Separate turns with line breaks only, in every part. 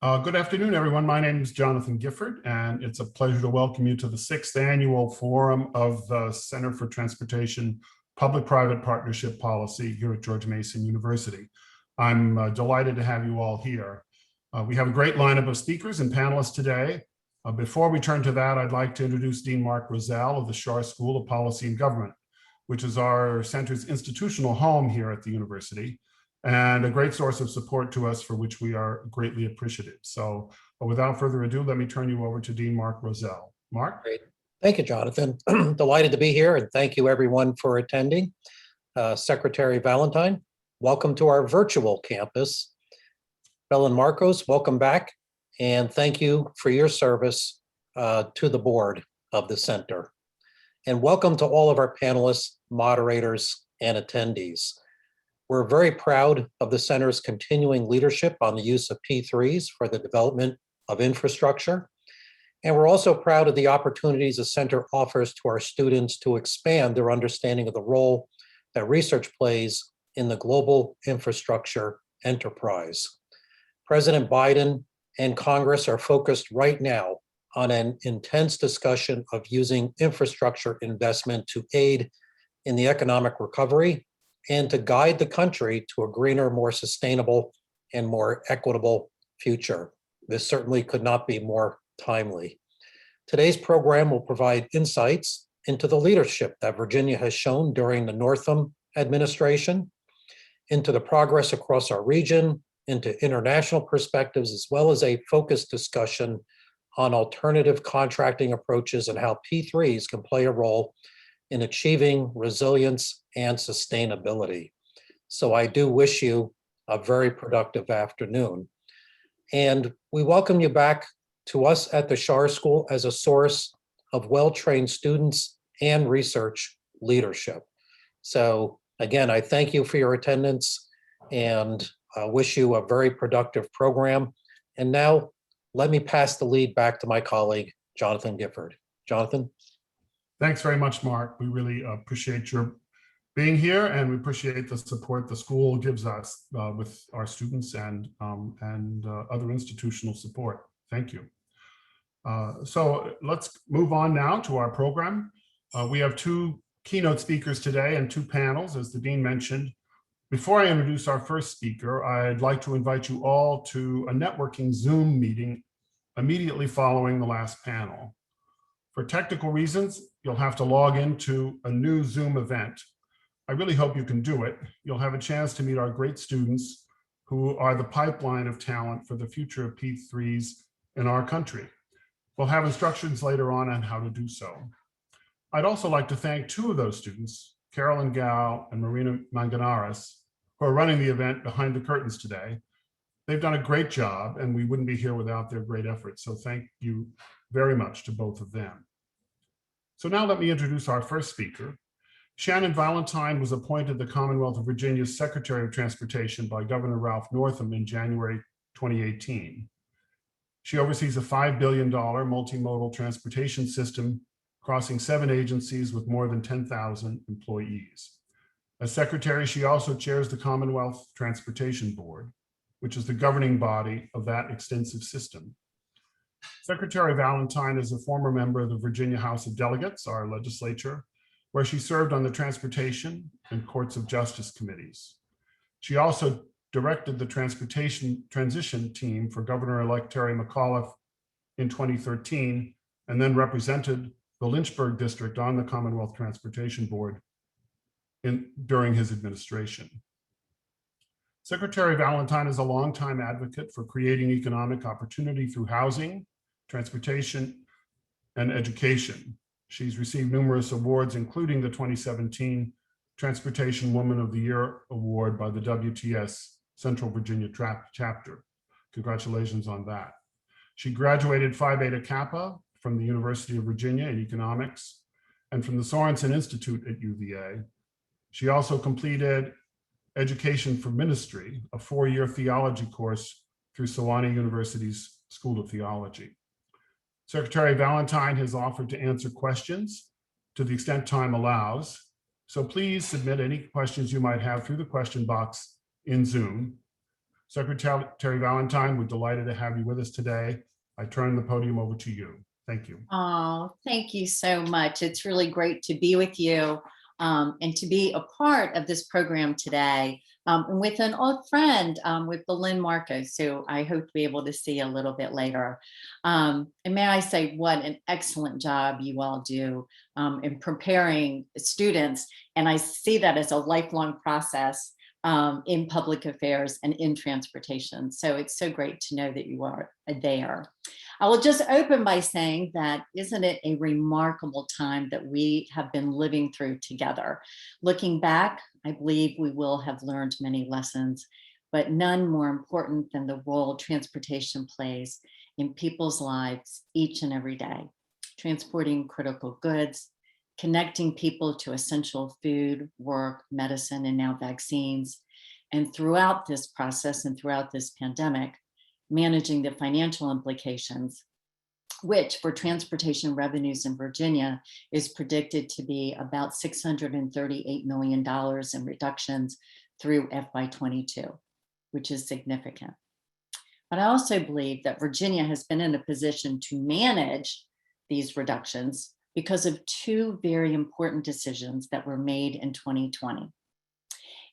Good afternoon, everyone. My name is Jonathan Gifford, and it's a pleasure to welcome you to the 6th Annual Forum of the Center for Transportation Public-Private Partnership Policy here at George Mason University. I'm delighted to have you all here. We have a great lineup of speakers and panelists today. Before we turn to that, I'd like to introduce Dean Mark Roselle of the Schar School of Policy and Government, which is our center's institutional home here at the university, and a great source of support to us for which we are greatly appreciative. So without further ado, let me turn you over to Dean Mark Roselle. Mark?
Great. Thank you, Jonathan. Delighted to be here, and thank you everyone for attending. Secretary Valentine, welcome to our virtual campus. Belén Marcos, welcome back, and thank you for your service to the board of the center. And welcome to all of our panelists, moderators, and attendees. We're very proud of the center's continuing leadership on the use of P3s for the development of infrastructure. And we're also proud of the opportunities the center offers to our students to expand their understanding of the role that research plays in the global infrastructure enterprise. President Biden and Congress are focused right now on an intense discussion of using infrastructure investment to aid in the economic recovery and to guide the country to a greener, more sustainable, and more equitable future. This certainly could not be more timely. Today's program will provide insights into the leadership that Virginia has shown during the Northam administration, into the progress across our region, into international perspectives, as well as a focused discussion on alternative contracting approaches and how P3s can play a role in achieving resilience and sustainability. So I do wish you a very productive afternoon. And we welcome you back to us at the Schar School as a source of well-trained students and research leadership. So again, I thank you for your attendance and wish you a very productive program. And now let me pass the lead back to my colleague, Jonathan Gifford. Jonathan.
Thanks very much, Mark. We really appreciate your being here, and we appreciate the support the school gives us with our students and other institutional support. Thank you. So let's move on now to our program. We have two keynote speakers today and two panels, as the Dean mentioned. Before I introduce our first speaker, I'd like to invite you all to a networking Zoom meeting immediately following the last panel. For technical reasons, you'll have to log into a new Zoom event. I really hope you can do it. You'll have a chance to meet our great students who are the pipeline of talent for the future of P3s in our country. We'll have instructions later on how to do so. I'd also like to thank two of those students, Carolyn Gao and Marina Manganares, who are running the event behind the curtains today. They've done a great job, and we wouldn't be here without their great efforts. So thank you very much to both of them. So now let me introduce our first speaker. Shannon Valentine was appointed the Commonwealth of Virginia's Secretary of Transportation by Governor Ralph Northam in January 2018. She oversees a $5 billion multimodal transportation system crossing 7 agencies with more than 10,000 employees. As Secretary, she also chairs the Commonwealth Transportation Board, which is the governing body of that extensive system. Secretary Valentine is a former member of the Virginia House of Delegates, our legislature, where she served on the Transportation and Courts of Justice committees. She also directed the Transportation Transition Team for Governor-elect Terry McAuliffe in 2013, and then represented the Lynchburg District on the Commonwealth Transportation Board during his administration. Secretary Valentine is a longtime advocate for creating economic opportunity through housing, transportation, and education. She's received numerous awards, including the 2017 Transportation Woman of the Year Award by the WTS Central Virginia chapter. Congratulations on that. She graduated Phi Beta Kappa from the University of Virginia in economics and from the Sorensen Institute at UVA. She also completed Education for Ministry, a 4-year theology course through Sewanee University's School of Theology. Secretary Valentine has offered to answer questions to the extent time allows. So please submit any questions you might have through the question box in Zoom. Secretary Valentine, we're delighted to have you with us today. I turn the podium over to you. Thank you.
Oh, thank you so much. It's really great to be with you and to be a part of this program today and with an old friend, with Belén Marcos, who I hope to be able to see a little bit later. And may I say what an excellent job you all do in preparing students. And I see that as a lifelong process in public affairs and in transportation. So it's so great to know that you are there. I will just open by saying that isn't it a remarkable time that we have been living through together? Looking back, I believe we will have learned many lessons, but none more important than the role transportation plays in people's lives each and every day, transporting critical goods, connecting people to essential food, work, medicine, and now vaccines. And throughout this process and throughout this pandemic, managing the financial implications, which for transportation revenues in Virginia is predicted to be about $638 million in reductions through FY22, which is significant. But I also believe that Virginia has been in a position to manage these reductions because of two very important decisions that were made in 2020.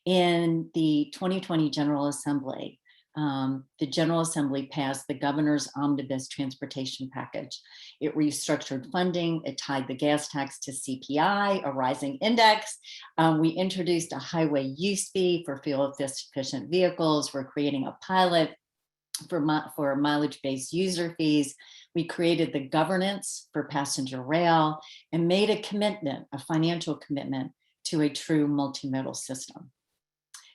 In the 2020 General Assembly, the General Assembly passed the governor's omnibus transportation package. It restructured funding, it tied the gas tax to CPI, a rising index. We introduced a highway use fee for fuel-efficient vehicles. We're creating a pilot for mileage-based user fees. We created the governance for passenger rail and made a commitment, a financial commitment to a true multimodal system.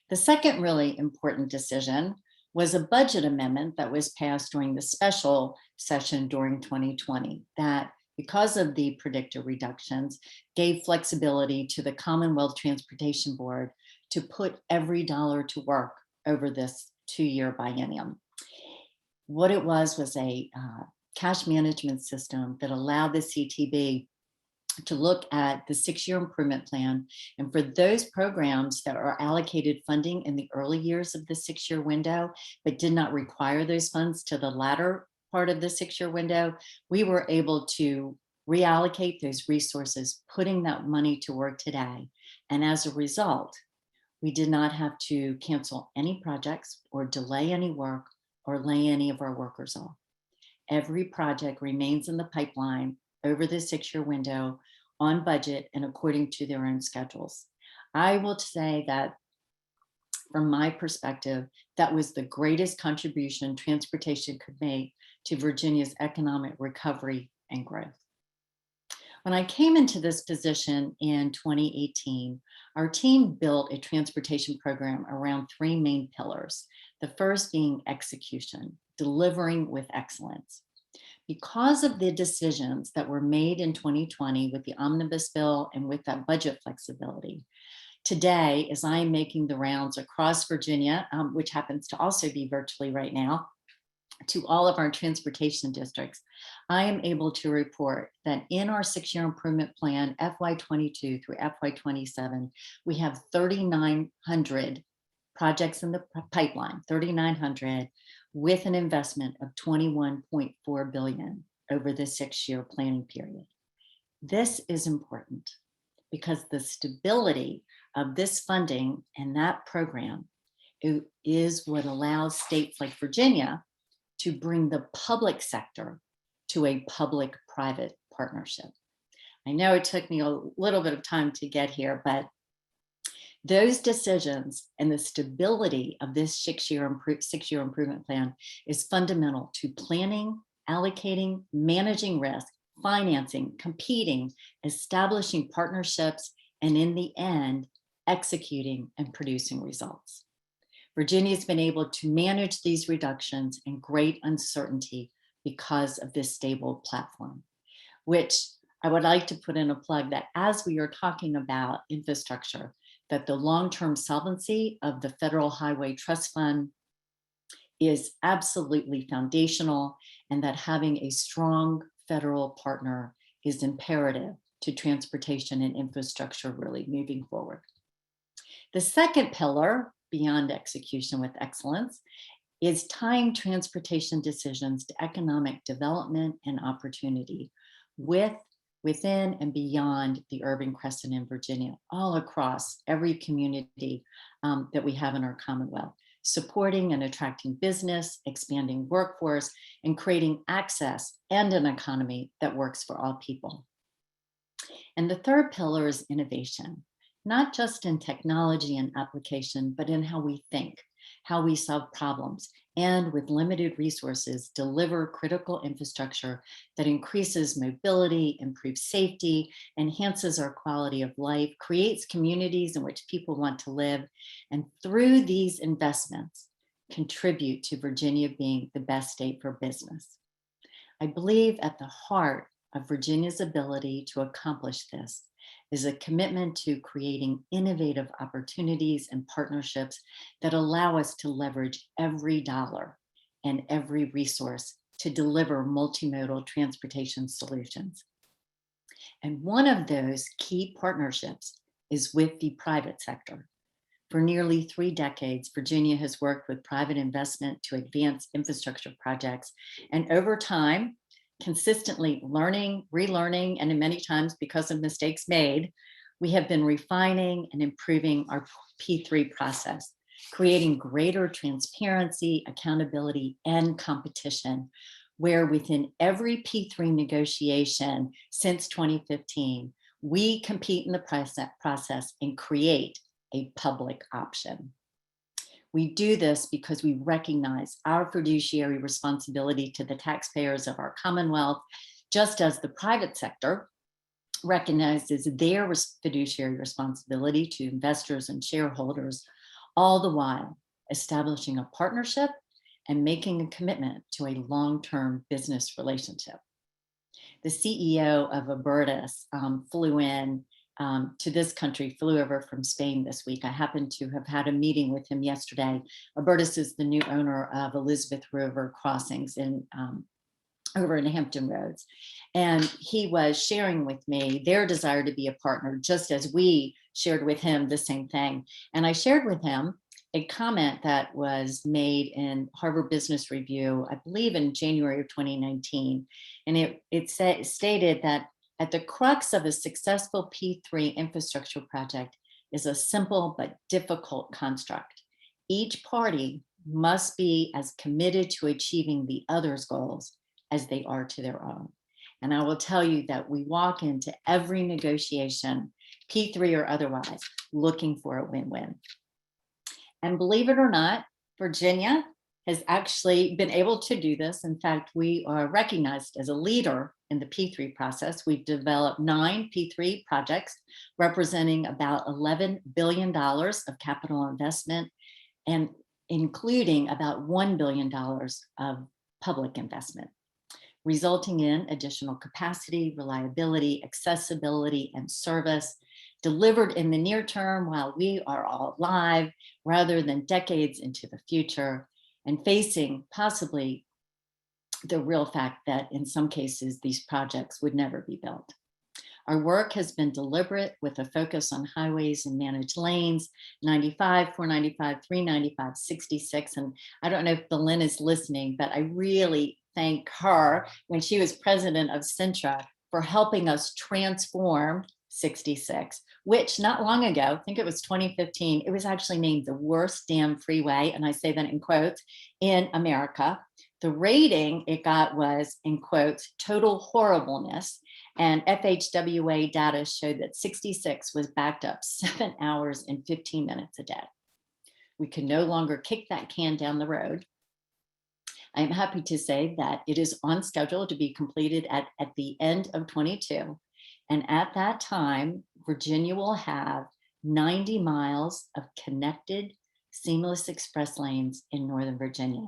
The second really important decision was a budget amendment that was passed during the special session during 2020 that, because of the predicted reductions, gave flexibility to the Commonwealth Transportation Board to put every dollar to work over this 2-year biennium. What it was a cash management system that allowed the CTB to look at the 6-year improvement plan. And for those programs that are allocated funding in the early years of the 6-year window, but did not require those funds to the latter part of the 6-year window, we were able to reallocate those resources, putting that money to work today. And as a result, we did not have to cancel any projects or delay any work or lay any of our workers off. Every project remains in the pipeline over the 6-year window on budget and according to their own schedules. I will say that from my perspective, that was the greatest contribution transportation could make to Virginia's economic recovery and growth. When I came into this position in 2018, our team built a transportation program around 3 main pillars. The first being execution, delivering with excellence. Because of the decisions that were made in 2020 with the omnibus bill and with that budget flexibility, today, as I am making the rounds across Virginia, which happens to also be virtually right now, to all of our transportation districts, I am able to report that in our 6-year improvement plan, FY22 through FY27, we have 3,900 projects in the pipeline, 3,900, with an investment of $21.4 billion over the 6-year planning period. This is important because the stability of this funding and that program is what allows states like Virginia to bring the public sector to a public-private partnership. I know it took me a little bit of time to get here, but those decisions and the stability of this 6-year improvement plan is fundamental to planning, allocating, managing risk, financing, competing, establishing partnerships, and in the end, executing and producing results. Virginia's been able to manage these reductions in great uncertainty because of this stable platform, which I would like to put in a plug that as we are talking about infrastructure, that the long-term solvency of the Federal Highway Trust Fund is absolutely foundational, and that having a strong federal partner is imperative to transportation and infrastructure really moving forward. The second pillar beyond execution with excellence is tying transportation decisions to economic development and opportunity within and beyond the urban crescent in Virginia, all across every community that we have in our Commonwealth, supporting and attracting business, expanding workforce, and creating access and an economy that works for all people. And the third pillar is innovation, not just in technology and application, but in how we think, how we solve problems, and with limited resources, deliver critical infrastructure that increases mobility, improves safety, enhances our quality of life, creates communities in which people want to live, and through these investments, contribute to Virginia being the best state for business. I believe at the heart of Virginia's ability to accomplish this is a commitment to creating innovative opportunities and partnerships that allow us to leverage every dollar and every resource to deliver multimodal transportation solutions. And one of those key partnerships is with the private sector. For nearly 3 decades, Virginia has worked with private investment to advance infrastructure projects, and over time, consistently learning, relearning, and in many times because of mistakes made, we have been refining and improving our P3 process, creating greater transparency, accountability, and competition, where within every P3 negotiation since 2015, we compete in the process and create a public option. We do this because we recognize our fiduciary responsibility to the taxpayers of our Commonwealth, just as the private sector recognizes their fiduciary responsibility to investors and shareholders, all the while establishing a partnership and making a commitment to a long-term business relationship. The CEO of Abertis flew in to this country, flew over from Spain this week. I happened to have had a meeting with him yesterday. Abertis is the new owner of Elizabeth River Crossings over in Hampton Roads. And he was sharing with me their desire to be a partner, just as we shared with him the same thing. And I shared with him a comment that was made in Harvard Business Review, I believe in January of 2019. And it stated that at the crux of a successful P3 infrastructure project is a simple but difficult construct. Each party must be as committed to achieving the other's goals as they are to their own. And I will tell you that we walk into every negotiation, P3 or otherwise, looking for a win-win. And believe it or not, Virginia has actually been able to do this. In fact, we are recognized as a leader in the P3 process. We've developed 9 P3 projects representing about $11 billion of capital investment, and including about $1 billion of public investment, resulting in additional capacity, reliability, accessibility, and service delivered in the near term while we are all alive, rather than decades into the future, and facing possibly the real fact that in some cases these projects would never be built. Our work has been deliberate with a focus on highways and managed lanes, 95, 495, 395, 66. And I don't know if Belén is listening, but I really thank her when she was president of Cintra for helping us transform 66, which not long ago, I think it was 2015, it was actually named the worst damn freeway, and I say that in quotes, in America. The rating it got was, in quotes, total horribleness, and FHWA data showed that 66 was backed up 7 hours and 15 minutes a day. We can no longer kick that can down the road. I am happy to say that it is on schedule to be completed at the end of 22. And at that time, Virginia will have 90 miles of connected, seamless express lanes in Northern Virginia,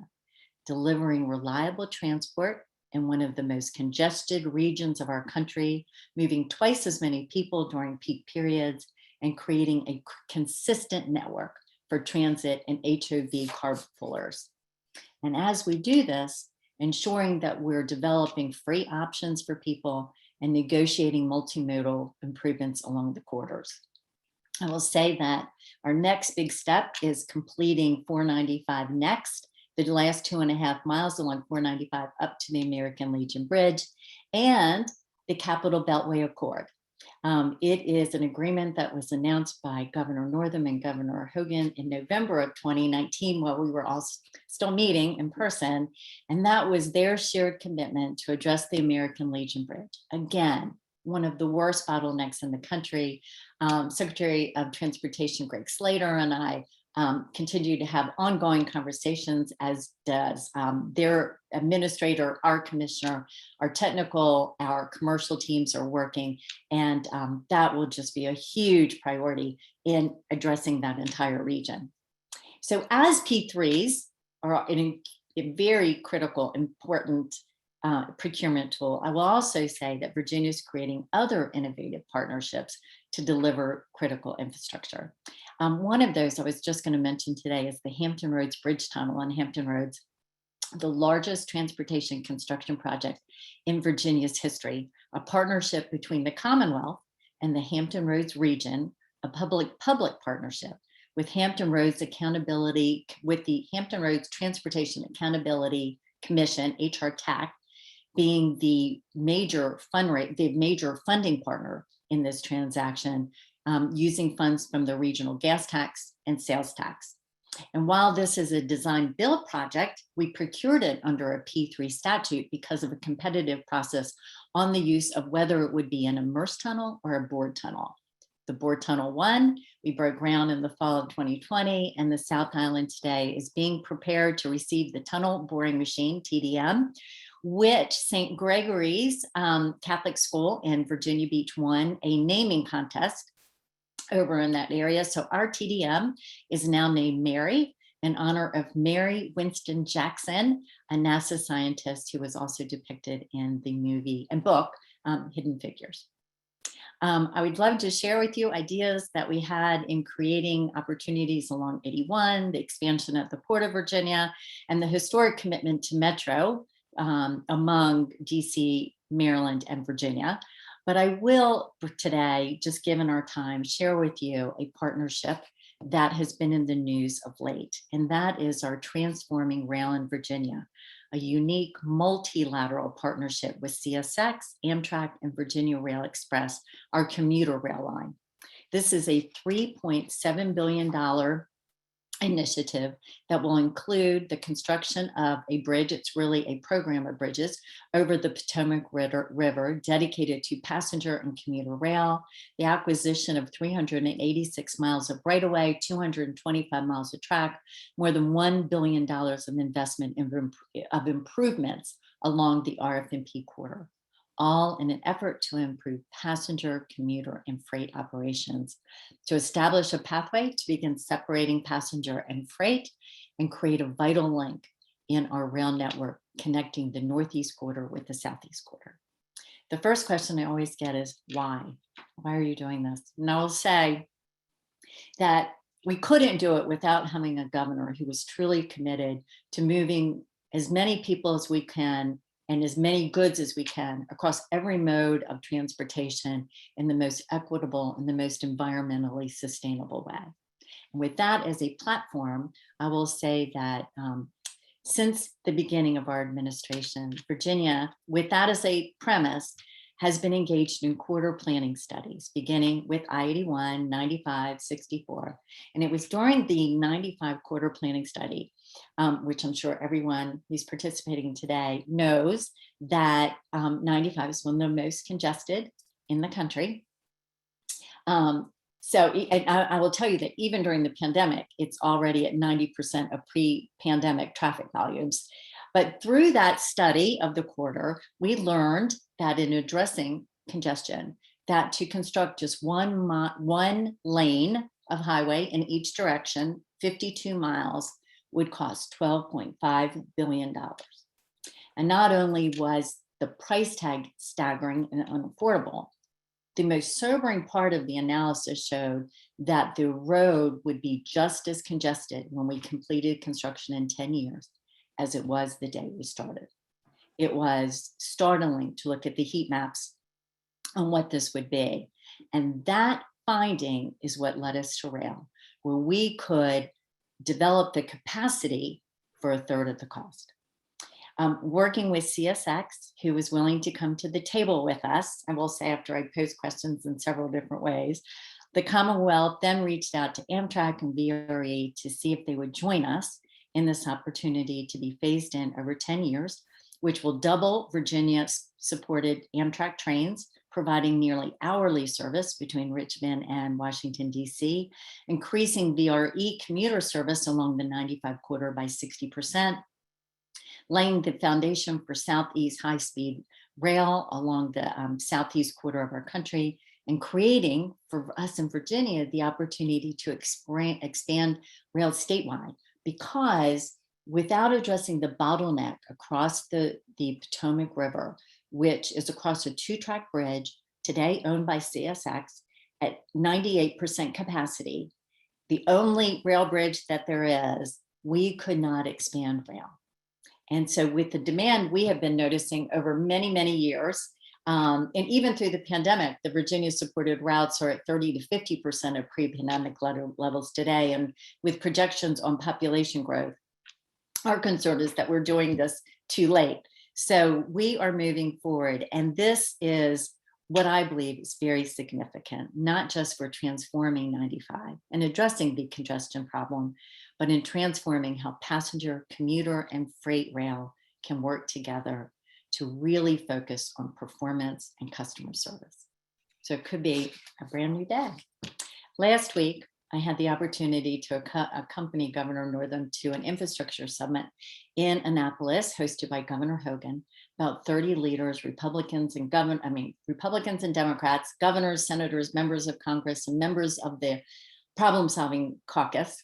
delivering reliable transport in one of the most congested regions of our country, moving twice as many people during peak periods, and creating a consistent network for transit and HOV carpoolers. And as we do this, ensuring that we're developing free options for people and negotiating multimodal improvements along the corridors. I will say that our next big step is completing 495 next, the last 2.5 miles along 495 up to the American Legion Bridge, and the Capital Beltway Accord. It is an agreement that was announced by Governor Northam and Governor Hogan in November of 2019 while we were all still meeting in person. And that was their shared commitment to address the American Legion Bridge. Again, one of the worst bottlenecks in the country. Secretary of Transportation Greg Slater and I continue to have ongoing conversations, as does their administrator, our commissioner, our technical, our commercial teams are working, and that will just be a huge priority in addressing that entire region. So as P3s are a very critical, important procurement tool, I will also say that Virginia is creating other innovative partnerships to deliver critical infrastructure. One of those I was just going to mention today is the Hampton Roads Bridge Tunnel on Hampton Roads, the largest transportation construction project in Virginia's history, a partnership between the Commonwealth and the Hampton Roads region, a public-public partnership with Hampton Roads Accountability, with the Hampton Roads Transportation Accountability Commission, HR-TAC, being the major funding partner in this transaction, using funds from the regional gas tax and sales tax. And while this is a design build project, we procured it under a P3 statute because of a competitive process on the use of whether it would be an immersed tunnel or a bored tunnel. The bored tunnel won. We broke ground in the fall of 2020, and the South Island today is being prepared to receive the tunnel boring machine, TDM, which St. Gregory's Catholic School in Virginia Beach won a naming contest over in that area. So our TDM is now named Mary in honor of Mary Winston Jackson, a NASA scientist who was also depicted in the movie and book, Hidden Figures. I would love to share with you ideas that we had in creating opportunities along 81, the expansion of the Port of Virginia, and the historic commitment to Metro among DC, Maryland, and Virginia. But I will today, just given our time, share with you a partnership that has been in the news of late, and that is our Transforming Rail in Virginia, a unique multilateral partnership with CSX, Amtrak, and Virginia Rail Express, our commuter rail line. This is a $3.7 billion initiative that will include the construction of a bridge. It's really a program of bridges over the Potomac River dedicated to passenger and commuter rail, the acquisition of 386 miles of right-of-way, 225 miles of track, more than $1 billion of investment of improvements along the RF&P corridor, all in an effort to improve passenger, commuter, and freight operations, to establish a pathway to begin separating passenger and freight and create a vital link in our rail network connecting the Northeast corridor with the Southeast corridor. The first question I always get is, why? Why are you doing this? And I will say that we couldn't do it without having a governor who was truly committed to moving as many people as we can and as many goods as we can across every mode of transportation in the most equitable and the most environmentally sustainable way. And with that as a platform, I will say that since the beginning of our administration, Virginia, with that as a premise, has been engaged in corridor planning studies, beginning with I-81, 95, 64. And it was during the 95 corridor planning study, which I'm sure everyone who's participating today knows that 95 is one of the most congested in the country. I will tell you that even during the pandemic, it's already at 90% of pre-pandemic traffic volumes. But through that study of the corridor, we learned that in addressing congestion, that to construct just one lane of highway in each direction, 52 miles, would cost $12.5 billion. And not only was the price tag staggering and unaffordable, the most sobering part of the analysis showed that the road would be just as congested when we completed construction in 10 years as it was the day we started. It was startling to look at the heat maps on what this would be. And that finding is what led us to rail, where we could develop the capacity for a third of the cost. Working with CSX, who was willing to come to the table with us, I will say after I posed questions in several different ways, the Commonwealth then reached out to Amtrak and VRE to see if they would join us in this opportunity to be phased in over 10 years, which will double Virginia-supported Amtrak trains, providing nearly hourly service between Richmond and Washington, D.C., increasing VRE commuter service along the 95 corridor by 60%, laying the foundation for Southeast high-speed rail along the Southeast quarter of our country, and creating for us in Virginia the opportunity to expand rail statewide, because without addressing the bottleneck across the Potomac River, which is across a 2-track bridge today owned by CSX at 98% capacity, the only rail bridge that there is, we could not expand rail. And so with the demand we have been noticing over many, many years, and even through the pandemic, the Virginia supported routes are at 30 to 50% of pre-pandemic levels today. And with projections on population growth, our concern is that we're doing this too late. So we are moving forward. And this is what I believe is very significant, not just for transforming 95 and addressing the congestion problem, but in transforming how passenger, commuter, and freight rail can work together to really focus on performance and customer service. So it could be a brand new day. Last week, I had the opportunity to accompany Governor Northam to an infrastructure summit in Annapolis, hosted by Governor Hogan. About 30 leaders, Republicans and Democrats, governors, senators, members of Congress, and members of the problem-solving caucus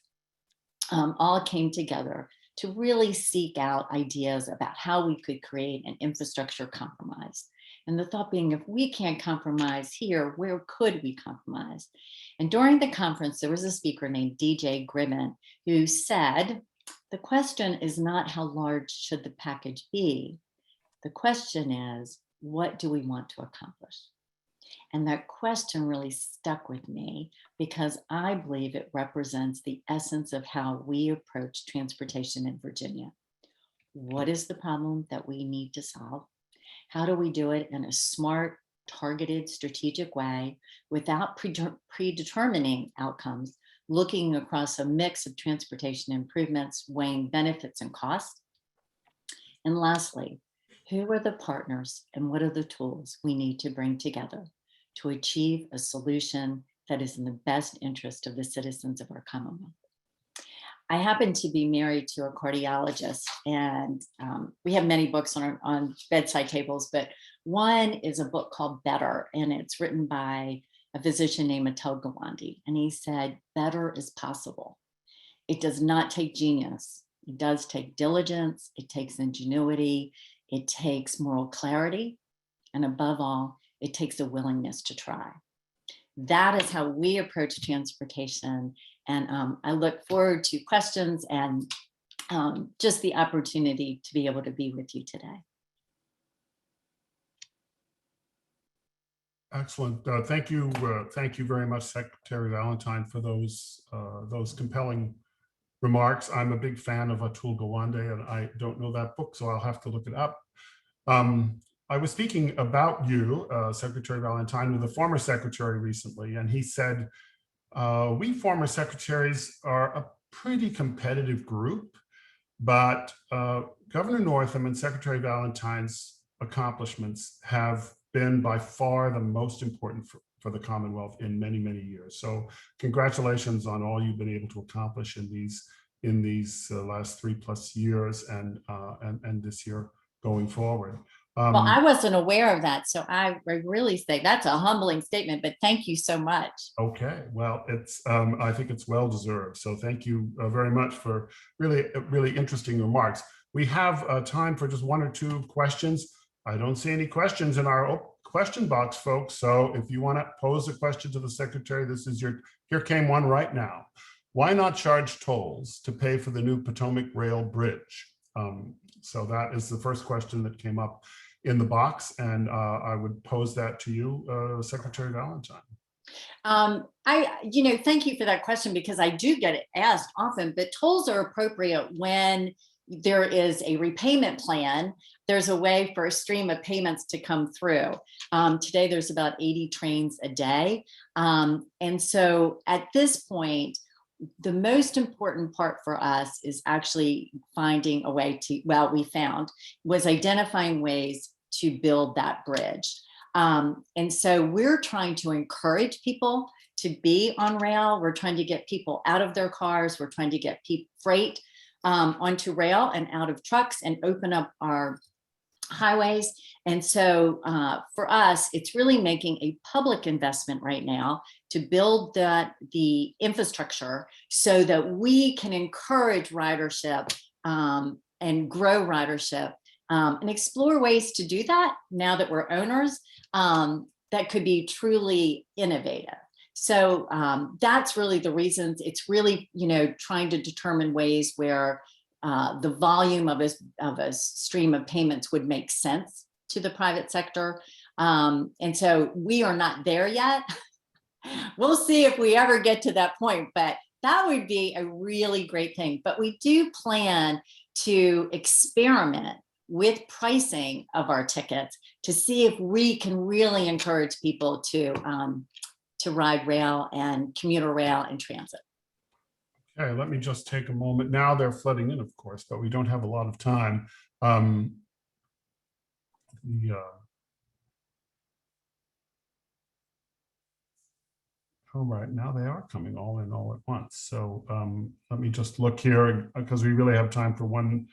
all came together to really seek out ideas about how we could create an infrastructure compromise. And the thought being, if we can't compromise here, where could we compromise? And during the conference, there was a speaker named DJ Grimmon who said, the question is not how large should the package be? The question is, what do we want to accomplish? And that question really stuck with me because I believe it represents the essence of how we approach transportation in Virginia. What is the problem that we need to solve? How do we do it in a smart, targeted, strategic way without predetermining outcomes, looking across a mix of transportation improvements, weighing benefits and costs? And lastly, who are the partners and what are the tools we need to bring together to achieve a solution that is in the best interest of the citizens of our Commonwealth? I happen to be married to a cardiologist, and we have many books on bedside tables, but one is a book called Better, and it's written by a physician named Atul Gawande. And he said, better is possible. It does not take genius. It does take diligence. It takes ingenuity. It takes moral clarity. And above all, it takes a willingness to try. That is how we approach transportation. And I look forward to questions and just the opportunity to be able to be with you today.
Excellent. Thank you very much, Secretary Valentine, for those compelling remarks. I'm a big fan of Atul Gawande, and I don't know that book, so I'll have to look it up. I was speaking about you, Secretary Valentine, with a former secretary recently, and he said, we former secretaries are a pretty competitive group, but Governor Northam and Secretary Valentine's accomplishments have been by far the most important for the Commonwealth in many, many years. So congratulations on all you've been able to accomplish in these last 3+ years and this year going forward.
Well, I wasn't aware of that, so I really say that's a humbling statement, but thank you so much.
Okay, well, it's I think it's well deserved. So thank you very much for really interesting remarks. We have time for just 1 or 2 questions. I don't see any questions in our question box, folks. So if you want to pose a question to the secretary, this is here came one right now. Why not charge tolls to pay for the new Potomac Rail Bridge? So that is the first question that came up in the box, and I would pose that to you, Secretary Valentine.
Thank you for that question, because I do get it asked often, but tolls are appropriate when there is a repayment plan. There's a way for a stream of payments to come through. Today, there's about 80 trains a day. And so at this point, the most important part for us is actually finding a way to, well, we found, was identifying ways to build that bridge. And so we're trying to encourage people to be on rail. We're trying to get people out of their cars. We're trying to get freight onto rail and out of trucks and open up our highways. And so for us, it's really making a public investment right now to build the infrastructure so that we can encourage ridership and grow ridership and explore ways to do that now that we're owners that could be truly innovative. So that's really the reasons. It's really, trying to determine ways where the volume of a stream of payments would make sense to the private sector. And so we are not there yet. We'll see if we ever get to that point, but that would be a really great thing. But we do plan to experiment with pricing of our tickets to see if we can really encourage people to ride rail and commuter rail and transit.
Okay, let me just take a moment. Now they're flooding in, of course, but we don't have a lot of time. All right, now they are coming all in all at once. So let me just look here, because we really have time for one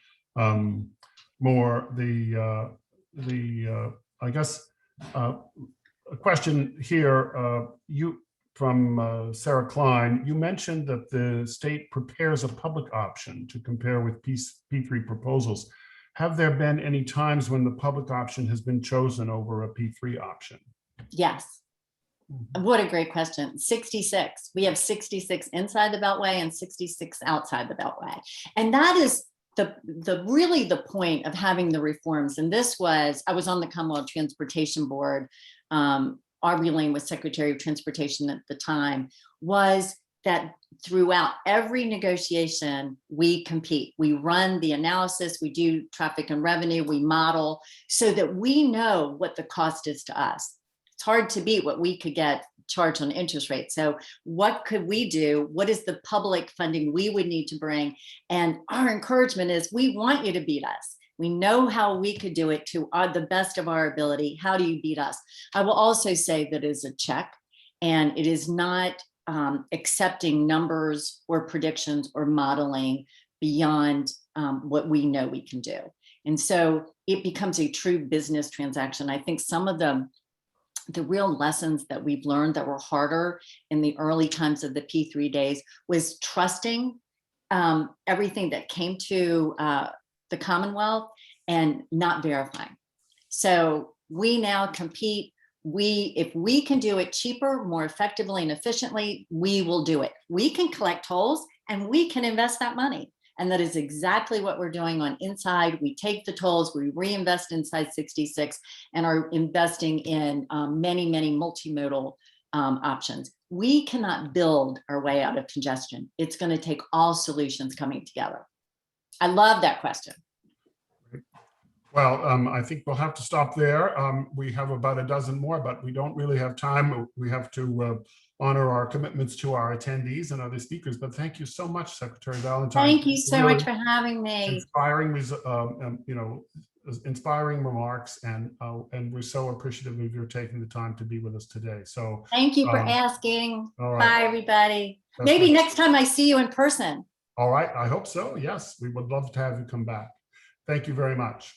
more. I guess a question here. From Sarah Klein, you mentioned that the state prepares a public option to compare with P3 proposals. Have there been any times when the public option has been chosen over a P3 option?
Yes. What a great question. 66. We have 66 inside the Beltway and 66 outside the Beltway. And that is really the point of having the reforms. And I was on the Commonwealth Transportation Board. Aubrey Lane was Secretary of Transportation at the time, was that throughout every negotiation, we compete. We run the analysis, we do traffic and revenue, we model so that we know what the cost is to us. It's hard to beat what we could get charged on interest rate. So what could we do? What is the public funding we would need to bring? And our encouragement is, we want you to beat us. We know how we could do it to the best of our ability. How do you beat us? I will also say that it is a check, and it is not accepting numbers or predictions or modeling beyond what we know we can do. And so it becomes a true business transaction. I think some of the real lessons that we've learned that were harder in the early times of the P3 days was trusting everything that came to the Commonwealth and not verifying. So we now compete. If we can do it cheaper, more effectively and efficiently, we will do it. We can collect tolls and we can invest that money. And that is exactly what we're doing on Inside. We take the tolls, we reinvest inside 66 and are investing in many, many multimodal options. We cannot build our way out of congestion. It's going to take all solutions coming together. I love that question.
Well, I think we'll have to stop there. We have about a dozen more, but we don't really have time. We have to honor our commitments to our attendees and other speakers. But thank you so much, Secretary Valentine.
Thank you so much for having me.
Inspiring remarks, and we're so appreciative of your taking the time to be with us today. So
thank you for asking.
All right.
Bye, everybody. Maybe next time I see you in person.
All right, I hope so. Yes, we would love to have you come back. Thank you very much.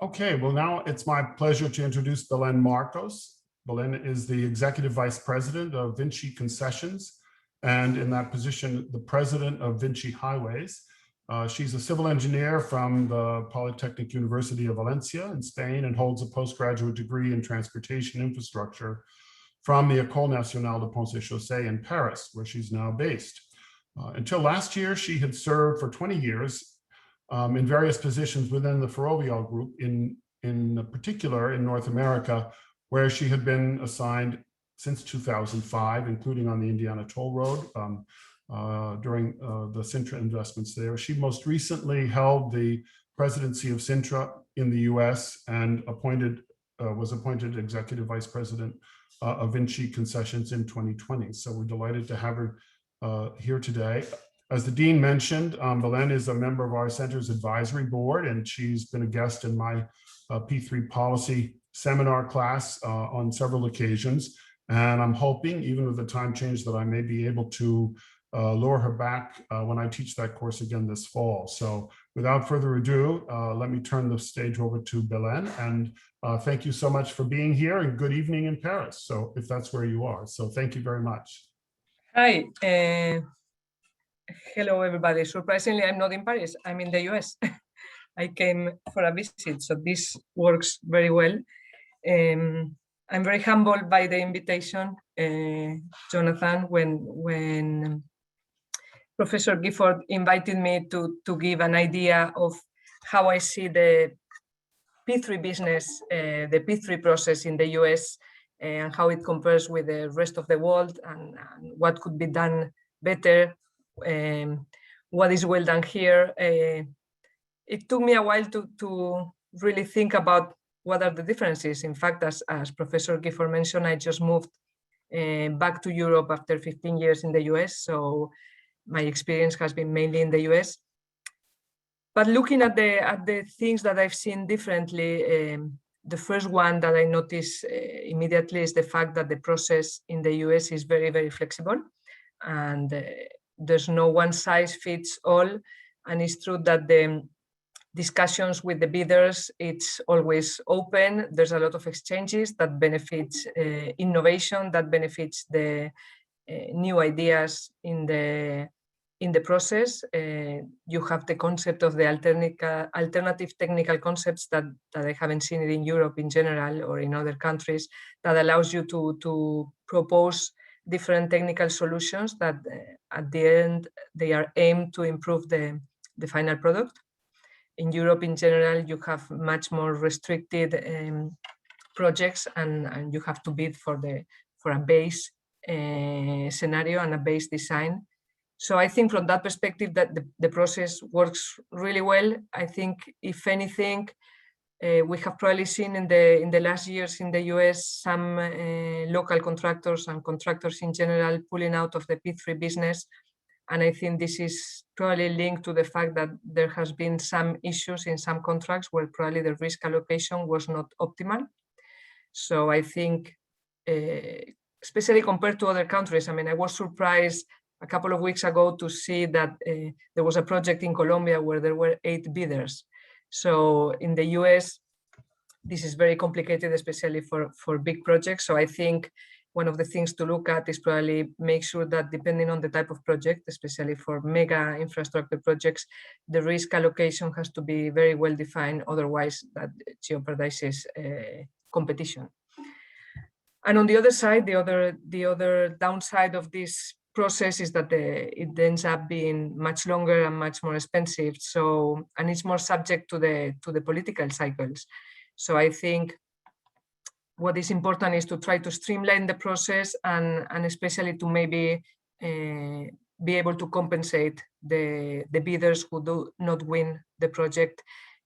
Okay, well, now it's my pleasure to introduce Belén Marcos. Belén is the Executive Vice President of Vinci Concessions, and in that position, the President of Vinci Highways. She's a civil engineer from the Polytechnic University of Valencia in Spain and holds a postgraduate degree in transportation infrastructure from the École Nationale de Ponts et Chaussées in Paris, where she's now based. Until last year, she had served for 20 years in various positions within the Ferrovial Group, in particular in North America, where she had been assigned since 2005, including on the Indiana Toll Road during the Sintra investments there. She most recently held the presidency of Sintra in the US and was appointed Executive Vice President of Vinci Concessions in 2020. So we're delighted to have her here today. As the Dean mentioned, Belén is a member of our Center's Advisory Board, and she's been a guest in my P3 policy seminar class on several occasions. And I'm hoping, even with the time change, that I may be able to lure her back when I teach that course again this fall. So without further ado, let me turn the stage over to Belén. And thank you so much for being here, and good evening in Paris. So if that's where you are. So thank you very much.
Hi. Hello, everybody. Surprisingly, I'm not in Paris. I'm in the US. I came for a visit, so this works very well. I'm very humbled by the invitation, Jonathan, when Professor Gifford invited me to give an idea of how I see the P3 business, the P3 process in the US, and how it compares with the rest of the world, and what could be done better, what is well done here. It took me a while to really think about what are the differences. In fact, as Professor Gifford mentioned, I just moved back to Europe after 15 years in the US, so my experience has been mainly in the US. But looking at the things that I've seen differently, the first one that I noticed immediately is the fact that the process in the US is very, very flexible, and there's no one size fits all. And it's true that the discussions with the bidders, it's always open. There's a lot of exchanges that benefits innovation, that benefits the new ideas in the process. You have the concept of the alternative technical concepts that I haven't seen it in Europe in general or in other countries, that allows you to propose different technical solutions that at the end they are aimed to improve the final product. In Europe in general, you have much more restricted projects, and you have to bid for a base scenario and a base design. So I think from that perspective that the process works really well. I think if anything, we have probably seen in the last years in the US some local contractors and contractors in general pulling out of the P3 business. And I think this is probably linked to the fact that there has been some issues in some contracts where probably the risk allocation was not optimal. So I think, especially compared to other countries, I mean, I was surprised a couple of weeks ago to see that there was a project in Colombia where there were 8 bidders. So in the US, this is very complicated, especially for big projects. So I think one of the things to look at is probably make sure that depending on the type of project, especially for mega infrastructure projects, the risk allocation has to be very well defined. Otherwise, that jeopardizes competition. And on the other side, the other downside of this process is that it ends up being much longer and much more expensive. So, and it's more subject to the political cycles. So I think what is important is to try to streamline the process and especially to maybe be able to compensate the bidders who do not win the project,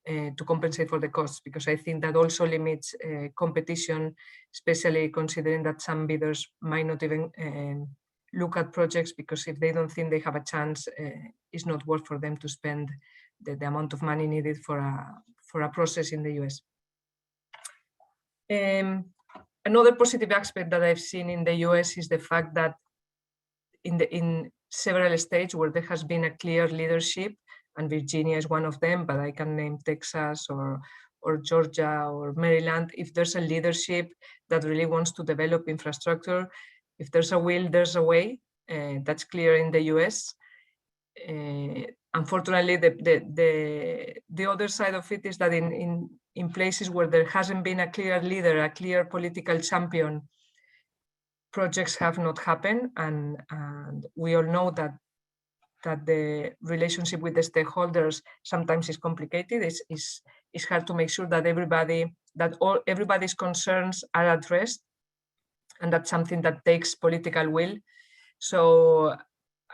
to compensate for the costs, because I think that also limits competition, especially considering that some bidders might not even look at projects, because if they don't think they have a chance, it's not worth for them to spend the amount of money needed for a process in the US. Another positive aspect that I've seen in the US is the fact that in several states where there has been a clear leadership, and Virginia is one of them, but I can name Texas or Georgia or Maryland, if there's a leadership that really wants to develop infrastructure, if there's a will, there's a way. That's clear in the US. Unfortunately, the other side of it is that in places where there hasn't been a clear leader, a clear political champion, projects have not happened. And we all know that the relationship with the stakeholders sometimes is complicated. It's hard to make sure that everybody that everybody's concerns are addressed, and that's something that takes political will. So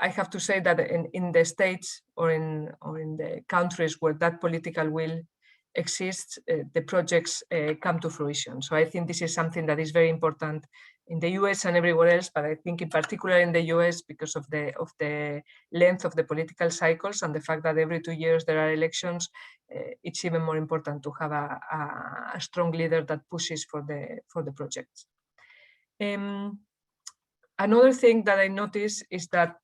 I have to say that in the states or in the countries where that political will exists, the projects come to fruition. So I think this is something that is very important in the US and everywhere else, but I think in particular in the US because of the length of the political cycles and the fact that every 2 years there are elections, it's even more important to have a strong leader that pushes for the projects. Another thing that I noticed is that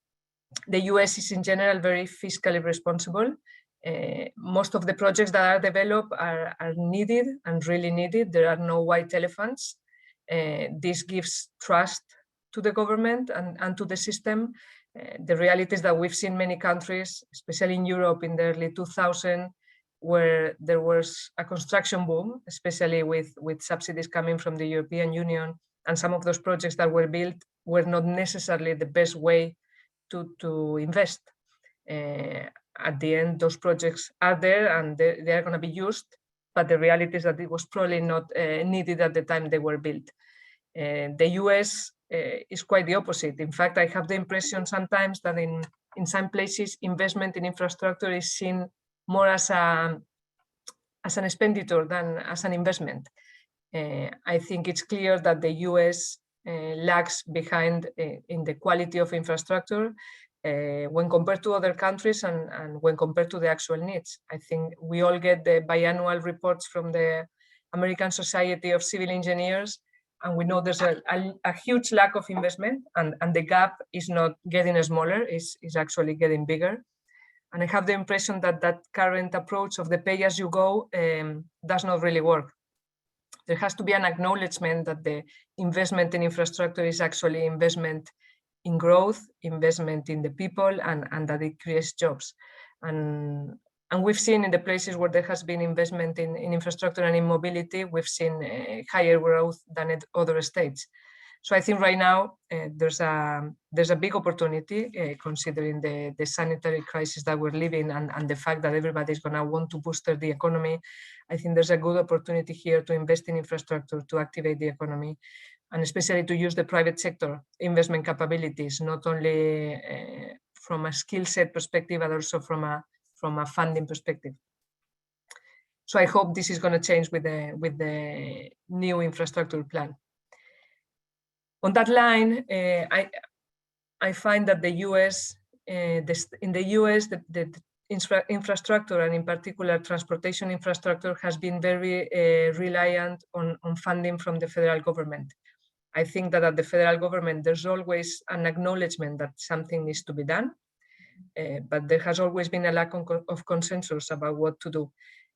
the US is in general very fiscally responsible. Most of the projects that are developed are needed and really needed. There are no white elephants. This gives trust to the government and to the system. The reality is that we've seen many countries, especially in Europe in the early 2000s, where there was a construction boom, especially with subsidies coming from the European Union. And some of those projects that were built were not necessarily the best way to invest. At the end, those projects are there and they are going to be used, but the reality is that it was probably not needed at the time they were built. The US is quite the opposite. In fact, I have the impression sometimes that in some places, investment in infrastructure is seen more as an expenditure than as an investment. I think it's clear that the US lags behind in the quality of infrastructure when compared to other countries and when compared to the actual needs. I think we all get the biannual reports from the American Society of Civil Engineers, and we know there's a huge lack of investment, and the gap is not getting smaller, is actually getting bigger. And I have the impression that that current approach of the pay-as-you-go does not really work. There has to be an acknowledgement that the investment in infrastructure is actually investment in growth, investment in the people, and that it creates jobs. And we've seen in the places where there has been investment in infrastructure and in mobility, we've seen higher growth than in other states. So I think right now there's a big opportunity considering the sanitary crisis that we're living and the fact that everybody's going to want to boost the economy. I think there's a good opportunity here to invest in infrastructure to activate the economy, and especially to use the private sector investment capabilities, not only from a skill set perspective, but also from a funding perspective. So I hope this is going to change with the new infrastructure plan. On that line, I find that the US, in the US, the infrastructure, and in particular transportation infrastructure, has been very reliant on funding from the federal government. I think that at the federal government, there's always an acknowledgement that something needs to be done, but there has always been a lack of consensus about what to do.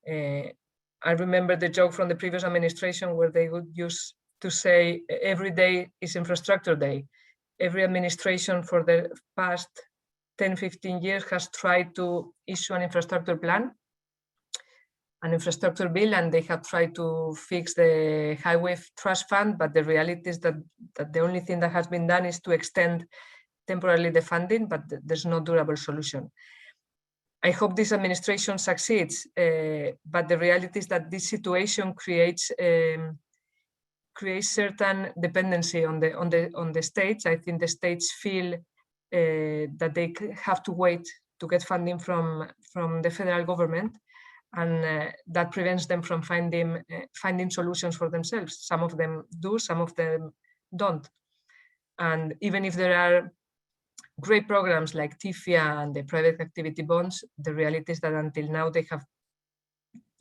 I remember the joke from the previous administration where they would use to say every day is infrastructure day. Every administration for the past 10, 15 years has tried to issue an infrastructure plan, an infrastructure bill, and they have tried to fix the highway trust fund, but the reality is that the only thing that has been done is to extend temporarily the funding, but there's no durable solution. I hope this administration succeeds, but the reality is that this situation creates certain dependency on the states. I think the states feel that they have to wait to get funding from the federal government, and that prevents them from finding solutions for themselves. Some of them do, some of them don't. And even if there are great programs like TIFIA and the private activity bonds, the reality is that until now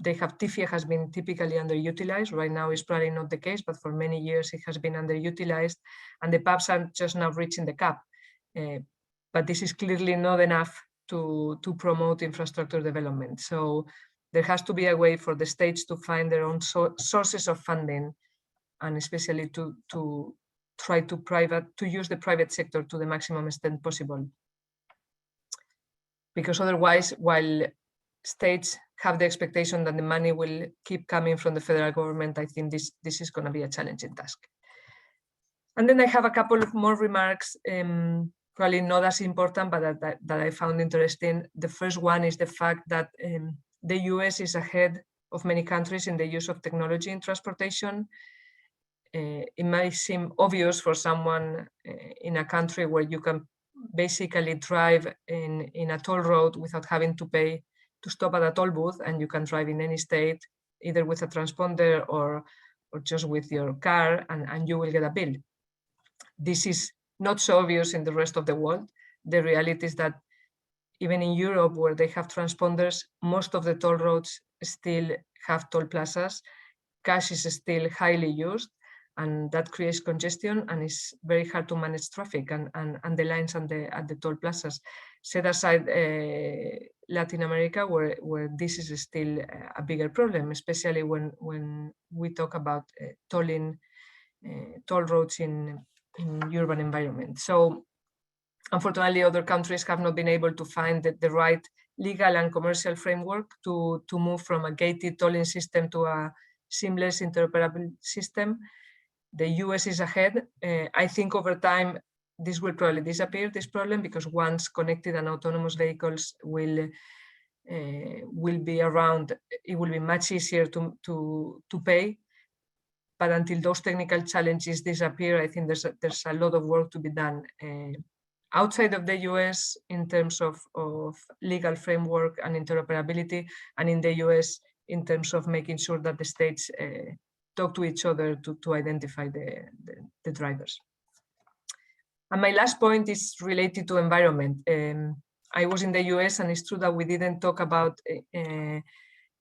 TIFIA has been typically underutilized. Right now is probably not the case, but for many years it has been underutilized, and the PABs are just now reaching the cap. But this is clearly not enough to promote infrastructure development. So there has to be a way for the states to find their own sources of funding, and especially to try to use the private sector to the maximum extent possible. Because otherwise, while states have the expectation that the money will keep coming from the federal government, I think this is going to be a challenging task. And then I have a couple of more remarks, probably not as important, but that I found interesting. The first one is the fact that the US is ahead of many countries in the use of technology in transportation. It might seem obvious for someone in a country where you can basically drive in a toll road without having to pay to stop at a toll booth, and you can drive in any state, either with a transponder or just with your car, and you will get a bill. This is not so obvious in the rest of the world. The reality is that even in Europe, where they have transponders, most of the toll roads still have toll plazas. Cash is still highly used, and that creates congestion, and it's very hard to manage traffic and the lines at the toll plazas. Set aside Latin America, where this is still a bigger problem, especially when we talk about tolling toll roads in urban environments. So unfortunately, other countries have not been able to find the right legal and commercial framework to move from a gated tolling system to a seamless interoperable system. The US is ahead. I think over time, this will probably disappear, this problem, because once connected and autonomous vehicles will be around, it will be much easier to pay. But until those technical challenges disappear, I think there's a lot of work to be done outside of the US in terms of legal framework and interoperability, and in the US in terms of making sure that the states talk to each other to identify the drivers. And my last point is related to environment. I was in the US, and it's true that we didn't talk about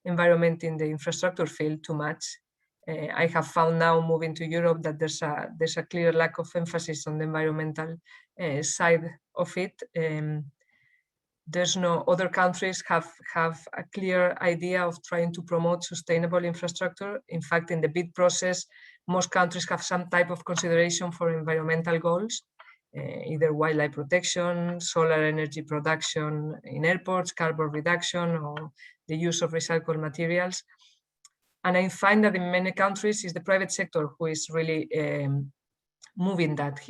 environment in the infrastructure field too much. I have found now, moving to Europe, that there's a clear lack of emphasis on the environmental side of it. There's no other countries have a clear idea of trying to promote sustainable infrastructure. In fact, in the bid process, most countries have some type of consideration for environmental goals, either wildlife protection, solar energy production in airports, carbon reduction, or the use of recycled materials. And I find that in many countries, it's the private sector who is really moving that.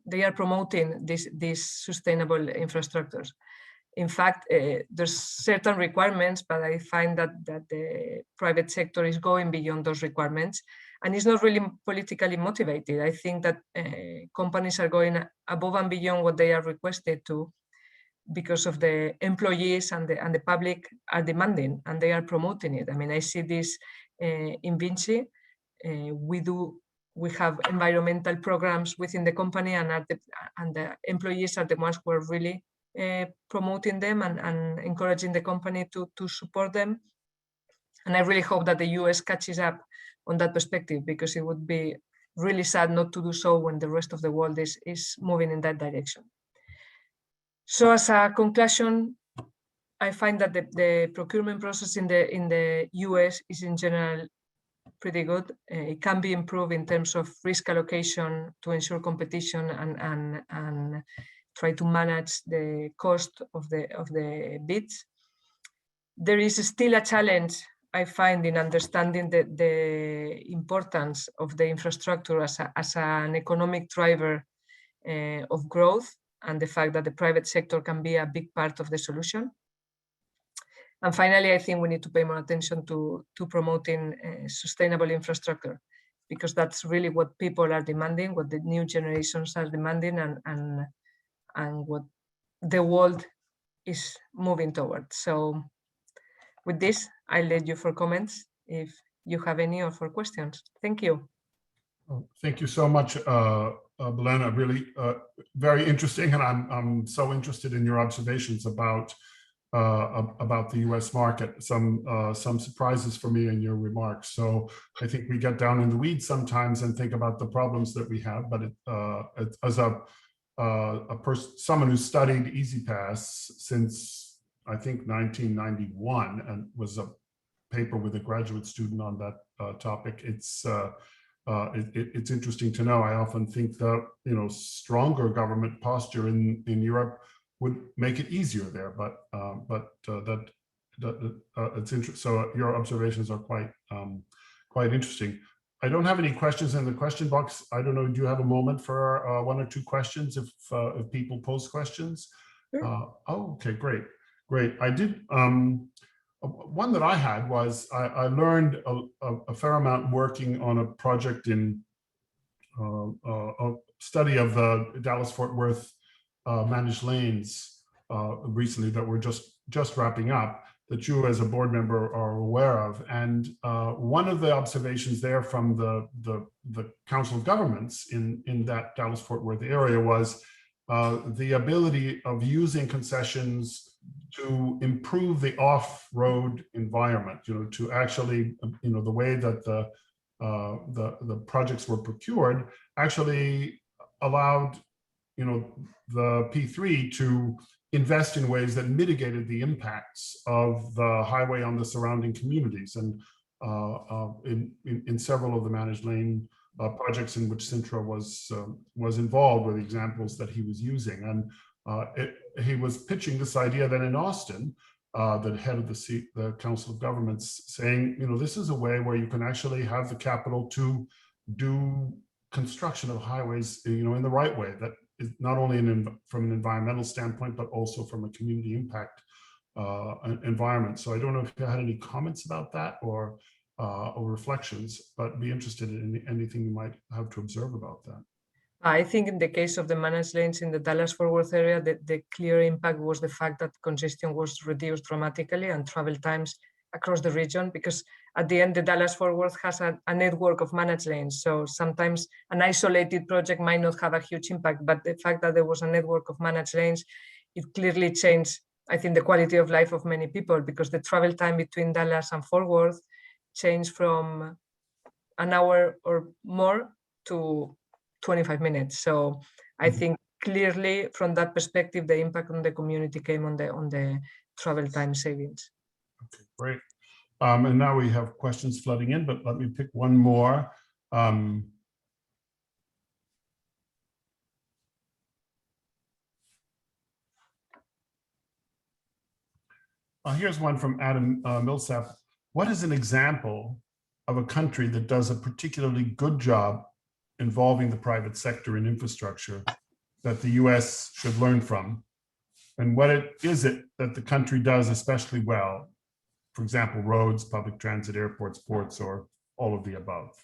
They are promoting these sustainable infrastructures. In fact, there's certain requirements, but I find that the private sector is going beyond those requirements, and it's not really politically motivated. I think that companies are going above and beyond what they are requested to, because of the employees and the public are demanding, and they are promoting it. I mean, I see this in Vinci. We have environmental programs within the company, and the employees are the ones who are really promoting them and encouraging the company to support them. And I really hope that the US catches up on that perspective, because it would be really sad not to do so when the rest of the world is moving in that direction. So as a conclusion, I find that the procurement process in the US is in general pretty good. It can be improved in terms of risk allocation to ensure competition and try to manage the cost of the bids. There is still a challenge, I find, in understanding the importance of the infrastructure as an economic driver of growth, and the fact that the private sector can be a big part of the solution. And finally, I think we need to pay more attention to promoting sustainable infrastructure, because that's really what people are demanding, what the new generations are demanding, and what the world is moving towards. So with this, I'll let you for comments if you have any, or for questions. Thank you.
Oh, thank you so much, Belén. Really very interesting, and I'm so interested in your observations about the U.S. market. Some surprises for me in your remarks. So I think we get down in the weeds sometimes and think about the problems that we have. But as someone who studied EaaS since I think 1991 and was a paper with a graduate student on that topic, it's interesting to know. I often think that stronger government posture in Europe would make it easier there, but it's interesting. So your observations are quite interesting. I don't have any questions in the question box. I don't know. Do you have a moment for one or two questions if people pose questions?
Sure.
Oh, okay, great. I did. one that I had was I learned a fair amount working on a project in a study of the Dallas-Fort Worth managed lanes recently that we're just wrapping up, that you as a board member are aware of. And one of the observations there from the Council of Governments in that Dallas-Fort Worth area was the ability of using concessions to improve the off-road environment, to actually, the way that the projects were procured actually allowed, the P3 to invest in ways that mitigated the impacts of the highway on the surrounding communities. And in several of the managed lane projects in which Sintra was involved, were the examples that he was using. And he was pitching this idea that in Austin, the head of the Council of Governments, saying, this is a way where you can actually have the capital to do construction of highways, in the right way, that is not only from an environmental standpoint, but also from a community impact environment. So I don't know if you had any comments about that or reflections, but be interested in anything you might have to observe about that.
I think in the case of the managed lanes in the Dallas-Fort Worth area, the clear impact was the fact that congestion was reduced dramatically and travel times across the region, because at the end, the Dallas-Fort Worth has a network of managed lanes. So sometimes an isolated project might not have a huge impact, but the fact that there was a network of managed lanes, it clearly changed, I think, the quality of life of many people, because the travel time between Dallas and Fort Worth changed from an hour or more to 25 minutes. So I think clearly from that perspective, the impact on the community came on the travel time savings.
Okay, great. And now we have questions flooding in, but let me pick one more. Here's one from Adam Millsap. What is an example of a country that does a particularly good job involving the private sector in infrastructure that the US should learn from? And what is it that the country does especially well? For example, roads, public transit, airports, ports, or all of the above?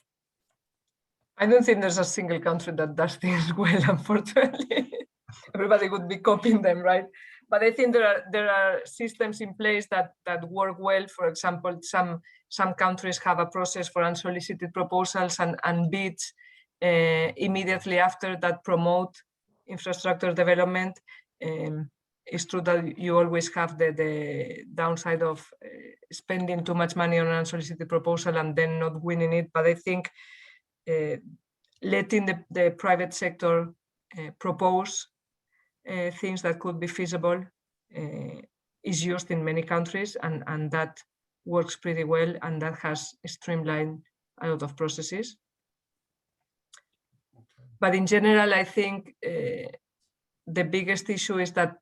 I don't think there's a single country that does things well, unfortunately. Everybody would be copying them, right? But I think there are systems in place that work well. For example, some countries have a process for unsolicited proposals and bids immediately after that promote infrastructure development. It's true that you always have the downside of spending too much money on an unsolicited proposal and then not winning it. But I think letting the private sector propose things that could be feasible is used in many countries, and that works pretty well, and that has streamlined a lot of processes. But in general, I think the biggest issue is that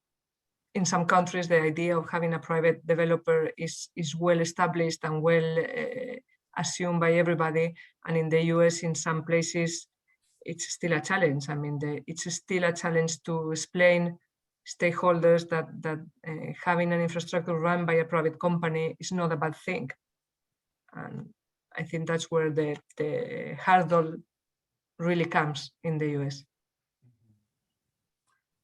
in some countries, the idea of having a private developer is well established and well assumed by everybody. And in the US, in some places, it's still a challenge. I mean, it's still a challenge to explain stakeholders that having an infrastructure run by a private company is not a bad thing. And I think that's where the hurdle really comes in the US.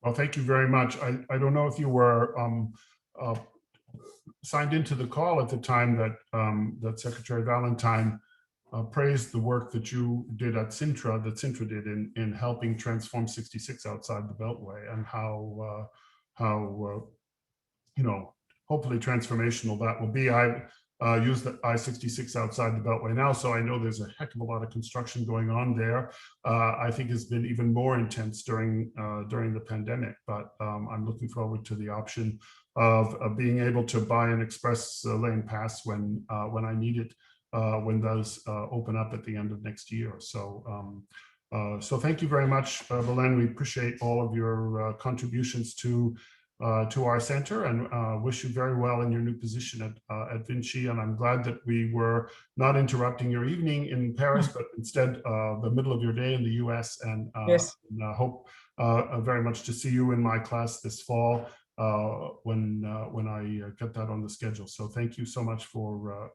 Well, thank you very much. I don't know if you were signed into the call at the time that Secretary Valentine praised the work that you did at Sintra, that Sintra did in helping transform 66 outside the Beltway, and how hopefully transformational that will be. I use the I-66 outside the Beltway now, so I know there's a heck of a lot of construction going on there. I think it's been even more intense during the pandemic, but I'm looking forward to the option of being able to buy an express lane pass when I need it, when those open up at the end of next year. So thank you very much, Belén. We appreciate all of your contributions to our center, and wish you very well in your new position at Vinci. And I'm glad that we were not interrupting your evening in Paris, but instead the middle of your day in the US. And,
yes.
and hope very much to see you in my class this fall. when I get that on the schedule. So thank you so much for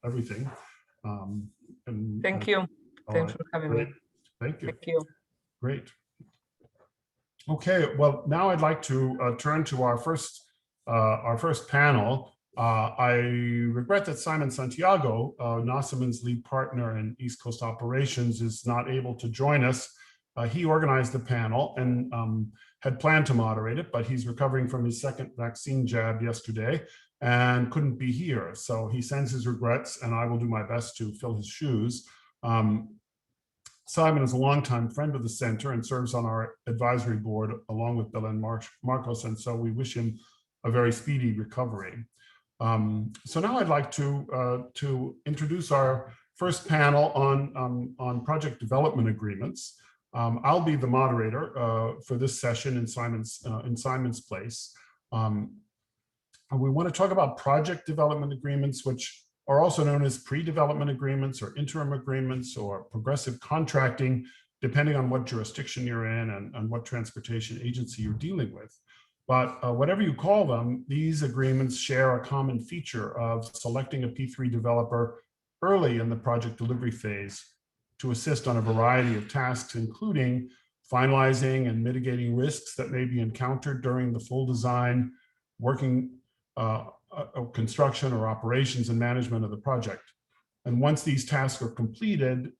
everything. And
Thank you. Thanks for having me.
Thank you.
Thank you.
Great. Okay, well, now I'd like to turn to our first panel. I regret that Simon Santiago, Nossaman's lead partner in East Coast operations, is not able to join us. He organized the panel and had planned to moderate it, but he's recovering from his second vaccine jab yesterday and couldn't be here. So he sends his regrets, and I will do my best to fill his shoes. Simon is a longtime friend of the center and serves on our advisory board along with Belén Marcos, and so we wish him a very speedy recovery. So now I'd like to introduce our first panel on project development agreements. I'll be the moderator for this session in Simon's place. And we want to talk about project development agreements, which are also known as pre-development agreements or interim agreements or progressive contracting, depending on what jurisdiction you're in and what transportation agency you're dealing with. But whatever you call them, these agreements share a common feature of selecting a P3 developer early in the project delivery phase to assist on a variety of tasks, including finalizing and mitigating risks that may be encountered during the full design, working construction or operations and management of the project. And once these tasks are completed,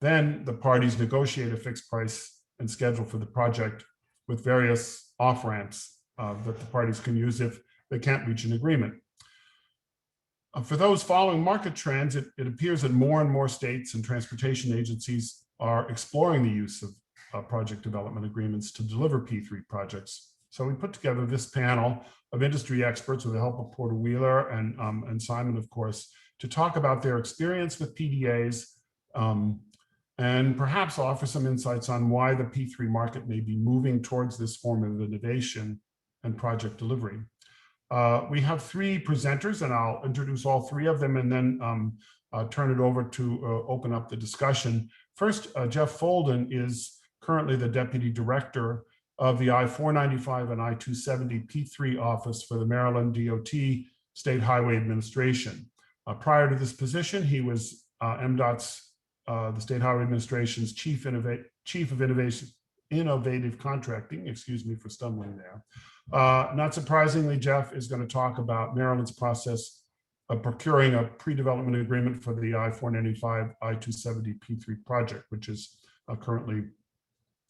then the parties negotiate a fixed price and schedule for the project with various off-ramps that the parties can use if they can't reach an agreement. For those following market trends, it appears that more and more states and transportation agencies are exploring the use of project development agreements to deliver P3 projects. So we put together this panel of industry experts with the help of Porter Wheeler and Simon, of course, to talk about their experience with PDAs and perhaps offer some insights on why the P3 market may be moving towards this form of innovation and project delivery. We have three presenters, and I'll introduce all three of them and then turn it over to open up the discussion. First, Jeff Folden is currently the Deputy Director of the I-495 and I-270 P3 office for the Maryland DOT State Highway Administration. Prior to this position, he was MDOT's, the State Highway Administration's Chief of Innovative Contracting, excuse me for stumbling there. Not surprisingly, Jeff is going to talk about Maryland's process of procuring a pre-development agreement for the I-495, I-270 P3 project, which is currently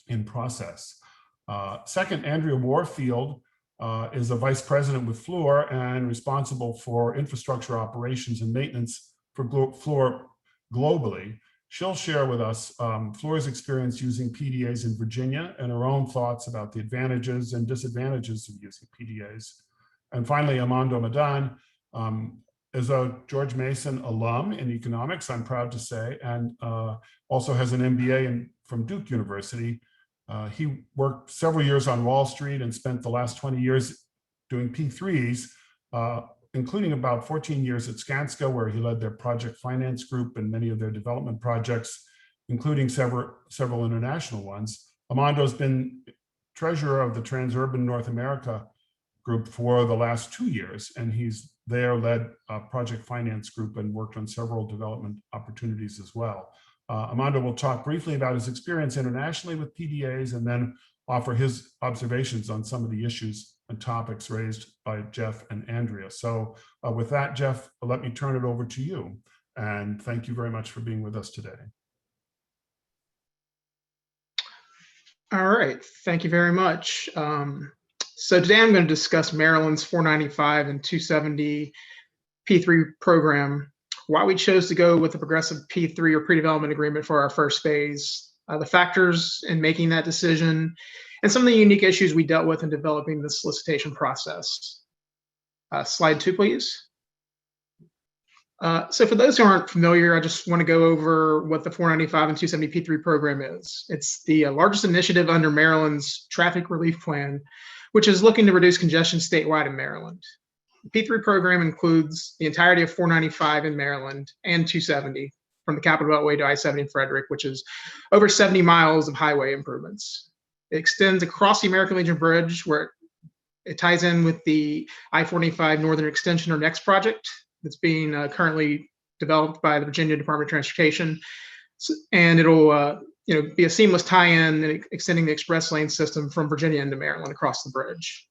in process. Second, Andrea Warfield is a vice president with Fluor and responsible for infrastructure operations and maintenance for Fluor globally. She'll share with us Fluor's experience using PDAs in Virginia and her own thoughts about the advantages and disadvantages of using PDAs. And finally, Amando Madan is a George Mason alum in economics, I'm proud to say, and also has an MBA from Duke University. He worked several years on Wall Street and spent the last 20 years doing P3s, including about 14 years at Skanska, where he led their project finance group and many of their development projects, including several international ones. Amando's been treasurer of the Transurban North America group for the last 2 years, and he's there led a project finance group and worked on several development opportunities as well. Amando will talk briefly about his experience internationally with PDAs and then offer his observations on some of the issues and topics raised by Jeff and Andrea. So with that, Jeff, let me turn it over to you. And thank you very much for being with us today.
All right, thank you very much. So today I'm going to discuss Maryland's 495 and 270 P3 program, why we chose to go with the progressive P3 or pre-development agreement for our first phase, the factors in making that decision, and some of the unique issues we dealt with in developing the solicitation process. Slide 2, please. So for those who aren't familiar, I just want to go over what the 495 and 270 P3 program is. It's the largest initiative under Maryland's traffic relief plan, which is looking to reduce congestion statewide in Maryland. The P3 program includes the entirety of 495 in Maryland and 270 from the Capitol Beltway to I-70 in Frederick, which is over 70 miles of highway improvements. It extends across the American Legion Bridge, where It ties in with the I-45 Northern Extension, or NEXT project, that's being currently developed by the Virginia Department of Transportation. And it'll be a seamless tie-in and extending the express lane system from Virginia into Maryland across the bridge.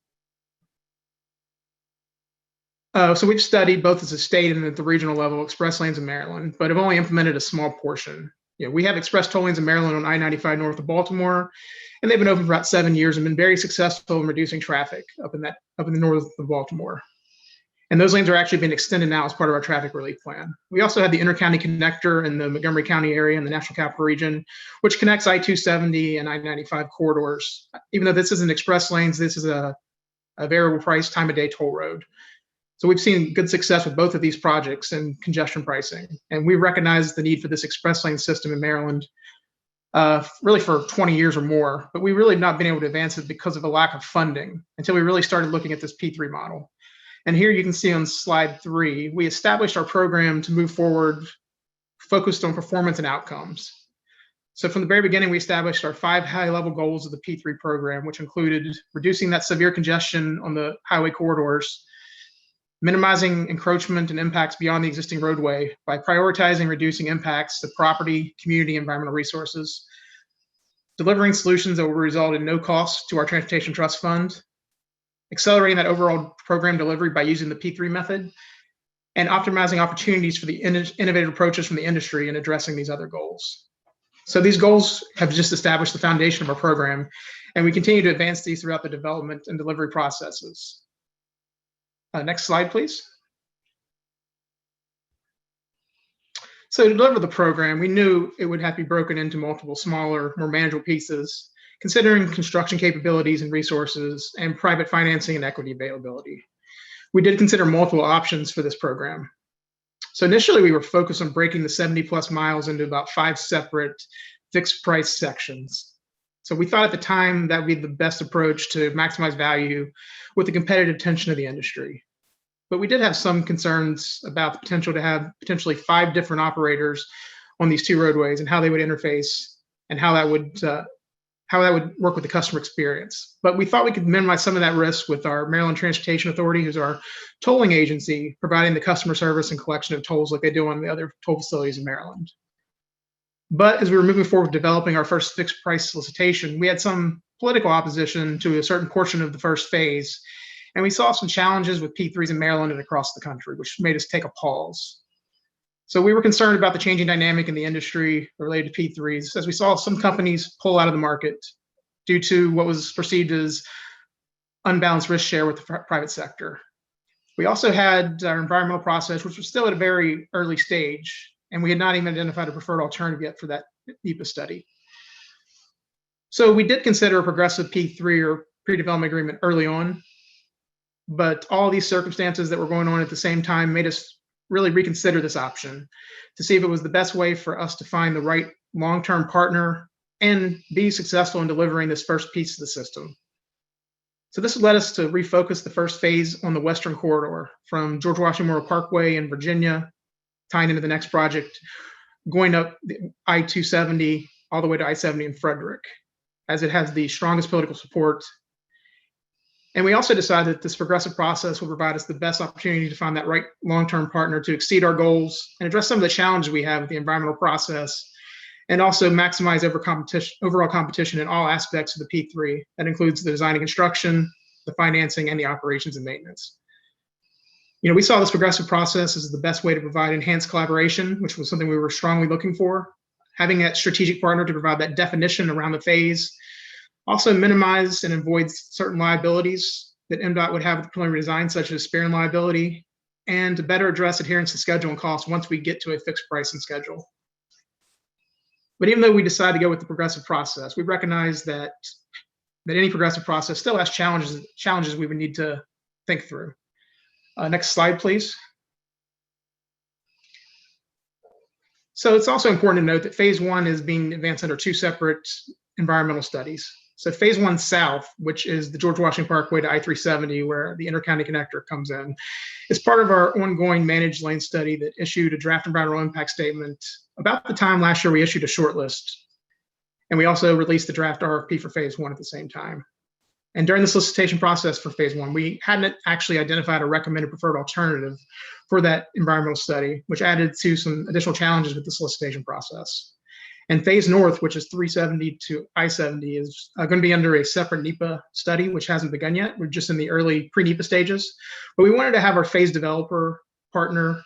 So we've studied both as a state and at the regional level express lanes in Maryland, but have only implemented a small portion. We have express toll lanes in Maryland on I-95 north of Baltimore, and they've been open for about 7 years and been very successful in reducing traffic up in the north of Baltimore. And those lanes are actually being extended now as part of our traffic relief plan. We also have the intercounty connector in the Montgomery County area in the National Capital Region, which connects I-270 and I-95 corridors. Even though this isn't express lanes, this is a variable price time of day toll road. So we've seen good success with both of these projects and congestion pricing. And we recognize the need for this express lane system in Maryland really for 20 years or more, but we really have not been able to advance it because of a lack of funding until we really started looking at this P3 model. And here you can see on slide 3, we established our program to move forward focused on performance and outcomes. So from the very beginning, we established our 5 high-level goals of the P3 program, which included reducing that severe congestion on the highway corridors, minimizing encroachment and impacts beyond the existing roadway by prioritizing reducing impacts to property, community, environmental resources, delivering solutions that will result in no cost to our Transportation Trust Fund, accelerating that overall program delivery by using the P3 method, and optimizing opportunities for the innovative approaches from the industry in addressing these other goals. So these goals have just established the foundation of our program, and we continue to advance these throughout the development and delivery processes. Next slide, please. So to deliver the program, we knew it would have to be broken into multiple smaller, more manageable pieces, considering construction capabilities and resources and private financing and equity availability. We did consider multiple options for this program. So initially we were focused on breaking the 70+ miles into about 5 separate fixed price sections. So we thought at the time that would be the best approach to maximize value with the competitive tension of the industry. But we did have some concerns about the potential to have potentially 5 different operators on these 2 roadways and how they would interface and how that would work with the customer experience. But we thought we could minimize some of that risk with our Maryland Transportation Authority, who's our tolling agency, providing the customer service and collection of tolls like they do on the other toll facilities in Maryland. But as we were moving forward developing our first fixed price solicitation, we had some political opposition to a certain portion of the first phase. And we saw some challenges with P3s in Maryland and across the country, which made us take a pause. So we were concerned about the changing dynamic in the industry related to P3s, as we saw some companies pull out of the market due to what was perceived as unbalanced risk share with the private sector. We also had our environmental process, which was still at a very early stage, and we had not even identified a preferred alternative yet for that EPA study. So we did consider a progressive P3 or pre-development agreement early on, but all these circumstances that were going on at the same time made us really reconsider this option to see if it was the best way for us to find the right long-term partner and be successful in delivering this first piece of the system. So this led us to refocus the first phase on the Western corridor from George Washington Memorial Parkway in Virginia, tying into the next project, going up the I-270 all the way to I-70 in Frederick, as it has the strongest political support. And we also decided that this progressive process will provide us the best opportunity to find that right long-term partner to exceed our goals and address some of the challenges we have with the environmental process, and also maximize overall competition in all aspects of the P3. That includes the design and construction, the financing, and the operations and maintenance. We saw this progressive process as the best way to provide enhanced collaboration, which was something we were strongly looking for. Having that strategic partner to provide that definition around the phase, also minimize and avoid certain liabilities that MDOT would have with preliminary design, such as sparing liability, and to better address adherence to schedule and cost once we get to a fixed price and schedule. But even though we decided to go with the progressive process, we recognize that any progressive process still has challenges we would need to think through. Next slide, please. So it's also important to note that phase 1 is being advanced under 2 separate environmental studies. So phase 1 south, which is the George Washington Parkway to I-370, where the intercounty connector comes in, is part of our ongoing managed lane study that issued a draft environmental impact statement about the time last year we issued a short list. And we also released the draft RFP for phase 1 at the same time. And during the solicitation process for phase one, we hadn't actually identified a recommended preferred alternative for that environmental study, which added to some additional challenges with the solicitation process. And phase north, which is 370 to I-70, is going to be under a separate NEPA study, which hasn't begun yet. We're just in the early pre-NEPA stages. But we wanted to have our phase developer partner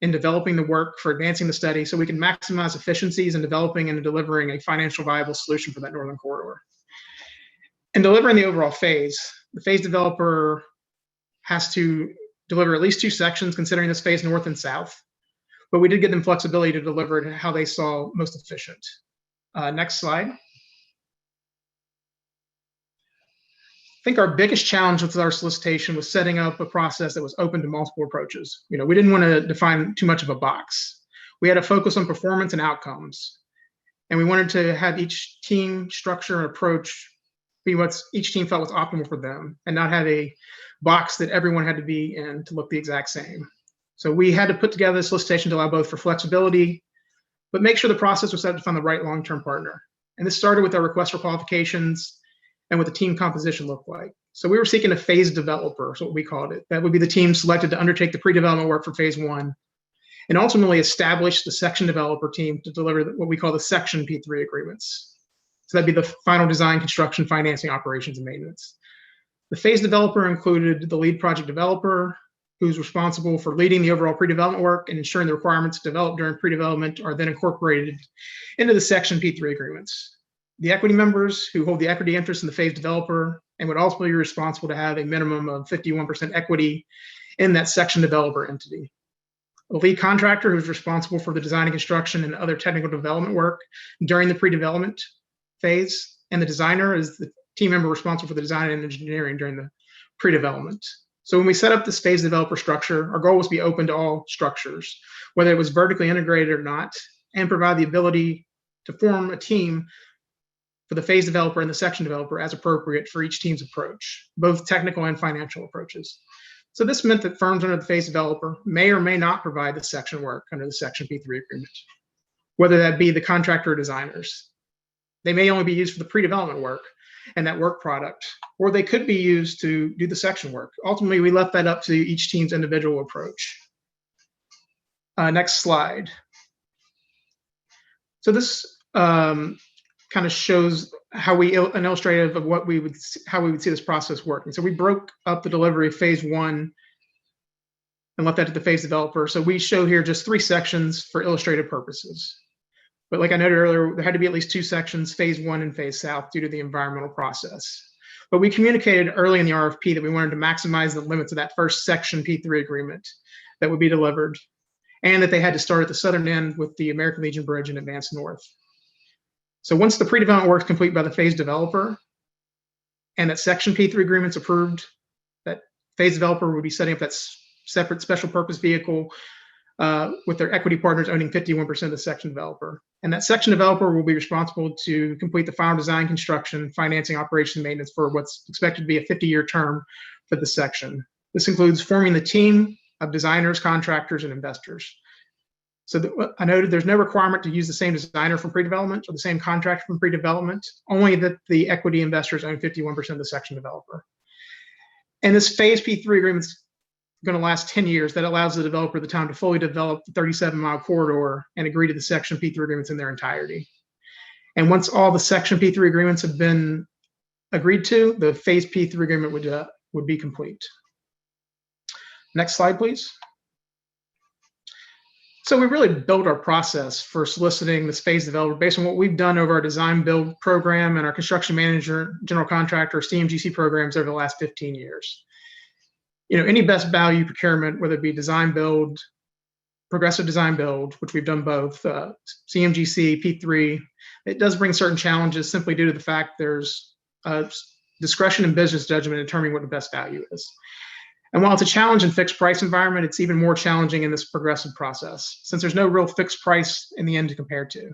in developing the work for advancing the study so we can maximize efficiencies in developing and delivering a financial viable solution for that northern corridor. In delivering the overall phase, the phase developer has to deliver at least 2 sections considering this phase north and south, but we did give them flexibility to deliver it how they saw most efficient. Next slide. I think our biggest challenge with our solicitation was setting up a process that was open to multiple approaches. We didn't want to define too much of a box. We had to focus on performance and outcomes, and we wanted to have each team structure and approach be what each team felt was optimal for them and not have a box that everyone had to be in to look the exact same. So we had to put together a solicitation to allow both for flexibility, but make sure the process was set to find the right long-term partner. And this started with our request for qualifications and what the team composition looked like. So we were seeking a phase developer, is what we called it. That would be the team selected to undertake the pre-development work for phase one and ultimately establish the section developer team to deliver what we call the section P3 agreements. So that'd be the final design, construction, financing, operations, and maintenance. The phase developer included the lead project developer, who's responsible for leading the overall pre-development work and ensuring the requirements developed during pre-development are then incorporated into the section P3 agreements. The equity members who hold the equity interest in the phase developer and would ultimately be responsible to have a minimum of 51% equity in that section developer entity. The lead contractor who's responsible for the design and construction and other technical development work during the pre-development phase, and the designer is the team member responsible for the design and engineering during the pre-development. So when we set up this phase developer structure, our goal was to be open to all structures, whether it was vertically integrated or not, and provide the ability to form a team for the phase developer and the section developer as appropriate for each team's approach, both technical and financial approaches. So this meant that firms under the phase developer may or may not provide the section work under the section P3 agreement, whether that be the contractor or designers. They may only be used for the pre-development work and that work product, or they could be used to do the section work. Ultimately, we left that up to each team's individual approach. Next slide. So this kind of shows how an illustrative of how we would see this process working. So we broke up the delivery of phase one and left that to the phase developer. So we show here just 3 sections for illustrative purposes. But like I noted earlier, there had to be at least 2 sections, phase one and phase south, due to the environmental process. But we communicated early in the RFP that we wanted to maximize the limits of that first section P3 agreement that would be delivered, and that they had to start at the southern end with the American Legion Bridge and advance north. So once the pre-development work is complete by the phase developer and that section P3 agreement's approved, that phase developer would be setting up that separate special purpose vehicle with their equity partners owning 51% of the section developer. And that section developer will be responsible to complete the final design, construction, financing, operations, and maintenance for what's expected to be a 50-year term for the section. This includes forming the team of designers, contractors, and investors. So I noted there's no requirement to use the same designer from pre-development or the same contractor from pre-development, only that the equity investors own 51% of the section developer. And this phase P3 agreement's going to last 10 years. That allows the developer the time to fully develop the 37-mile corridor and agree to the section P3 agreements in their entirety. And once all the section P3 agreements have been agreed to, the phase P3 agreement would be complete. Next slide, please. So we really built our process for soliciting this phase developer based on what we've done over our design build program and our construction manager, general contractor, CMGC programs over the last 15 years. Any best value procurement, whether it be design build, progressive design build, which we've done both, CMGC, P3, it does bring certain challenges simply due to the fact there's discretion and business judgment in determining what the best value is. And while it's a challenge in fixed price environment, it's even more challenging in this progressive process, since there's no real fixed price in the end to compare to.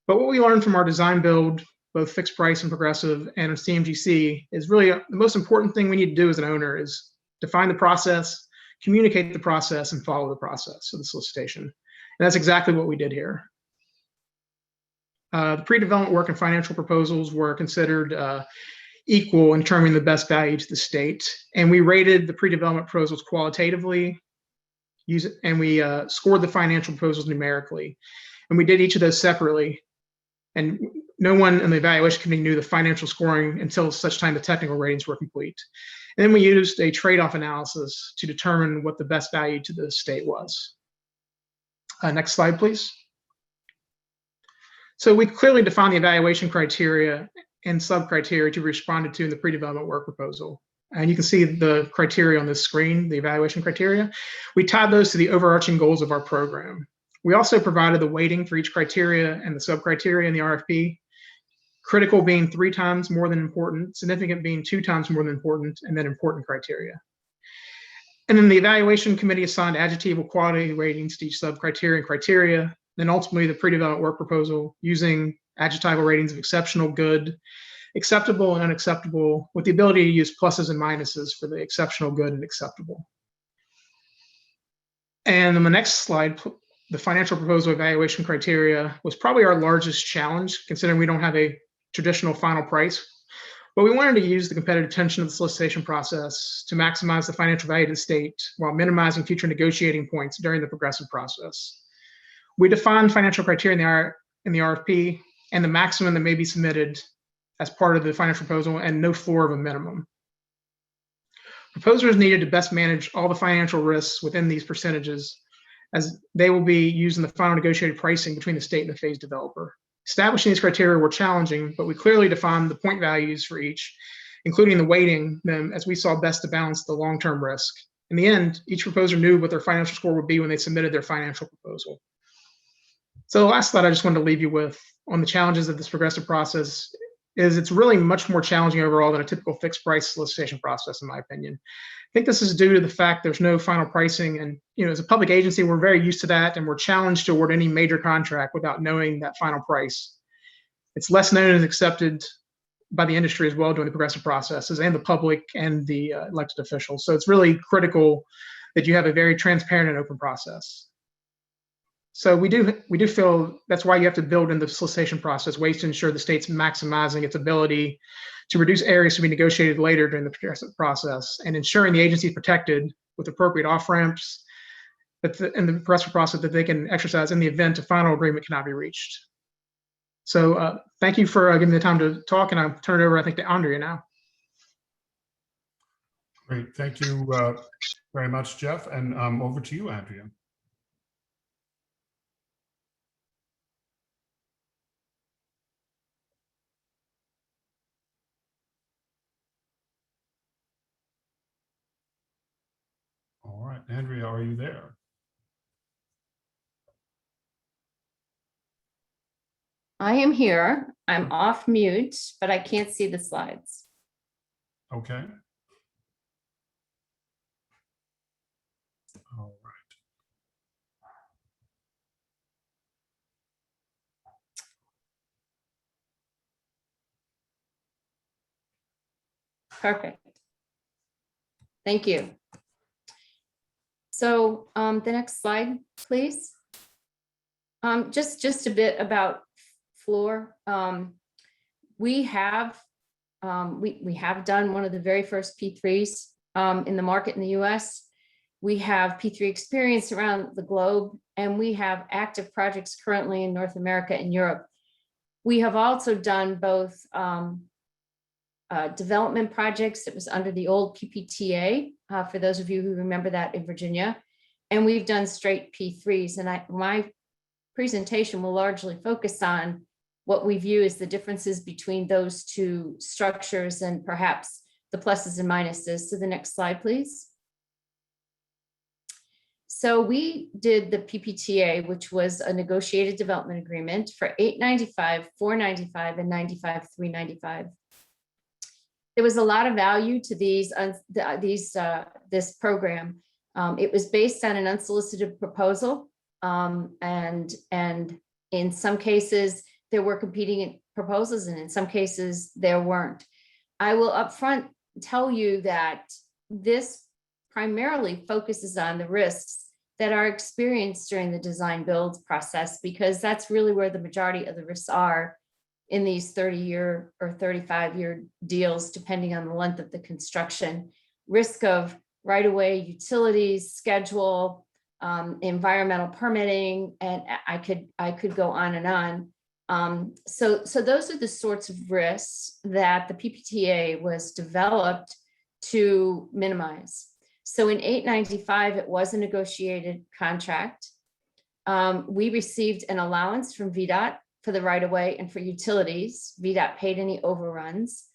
But what we learned from our design build, both fixed price and progressive, and CMGC, is really the most important thing we need to do as an owner is define the process, communicate the process, and follow the process of the solicitation. And that's exactly what we did here. The pre-development work and financial proposals were considered equal in determining the best value to the state. And we rated the pre-development proposals qualitatively, and we scored the financial proposals numerically. And we did each of those separately. And no one in the evaluation committee knew the financial scoring until such time the technical ratings were complete. And then we used a trade-off analysis to determine what the best value to the state was. Next slide, please. So we clearly defined the evaluation criteria and sub-criteria to be responded to in the pre-development work proposal. And you can see the criteria on this screen, the evaluation criteria. We tied those to the overarching goals of our program. We also provided the weighting for each criteria and the sub-criteria in the RFP, critical being 3 times more than important, significant being 2 times more than important, and then important criteria. And then the evaluation committee assigned adjectival quality ratings to each sub-criteria and criteria. Then ultimately the pre-development work proposal using adjectival ratings of exceptional, good, acceptable, and unacceptable, with the ability to use pluses and minuses for the exceptional, good, and acceptable. And on the next slide, the financial proposal evaluation criteria was probably our largest challenge, considering we don't have a traditional final price. But we wanted to use the competitive tension of the solicitation process to maximize the financial value to the state while minimizing future negotiating points during the progressive process. We defined financial criteria in the RFP and the maximum that may be submitted as part of the financial proposal and no floor of a minimum. Proposers needed to best manage all the financial risks within these percentages, as they will be used in the final negotiated pricing between the state and the phase developer. Establishing these criteria were challenging, but we clearly defined the point values for each, including the weighting them as we saw best to balance the long-term risk. In the end, each proposer knew what their financial score would be when they submitted their financial proposal. So the last slide I just wanted to leave you with on the challenges of this progressive process is it's really much more challenging overall than a typical fixed price solicitation process, in my opinion. I think this is due to the fact there's no final pricing, and as a public agency, we're very used to that, and we're challenged to award any major contract without knowing that final price. It's less known and accepted by the industry as well during the progressive processes and the public and the elected officials. So it's really critical that you have a very transparent and open process. So we do feel that's why you have to build in the solicitation process ways to ensure the state's maximizing its ability to reduce areas to be negotiated later during the progressive process, and ensuring the agency is protected with appropriate off-ramps in the progressive process that they can exercise in the event a final agreement cannot be reached. So thank you for giving me the time to talk, and I'll turn it over, I think, to Andrea now.
Great, thank you very much, Jeff, and over to you, Andrea. All right, Andrea, are you there?
I am here. I'm off mute, but I can't see the slides.
Okay. All right.
Perfect. Thank you. So the next slide, please. Just a bit about Fluor. We have done one of the very first P3s in the market in the US. We have P3 experience around the globe, and we have active projects currently in North America and Europe. We have also done both development projects that was under the old PPTA, for those of you who remember that in Virginia, and we've done straight P3s. And my presentation will largely focus on what we view as the differences between those two structures and perhaps the pluses and minuses. So the next slide, please. So we did the PPTA, which was a negotiated development agreement for 895, 495, and 95, 395. There was a lot of value to this program. It was based on an unsolicited proposal, and in some cases there were competing proposals, and in some cases there weren't. I will upfront tell you that this primarily focuses on the risks that are experienced during the design build process, because that's really where the majority of the risks are. in these 30-year or 35-year deals, depending on the length of the construction. Risk of right-of-way, utilities, schedule, environmental permitting, and I could go on and on. So those are the sorts of risks that the PPTA was developed to minimize. So in 895, it was a negotiated contract. We received an allowance from VDOT for the right-of-way and for utilities. VDOT paid any overruns.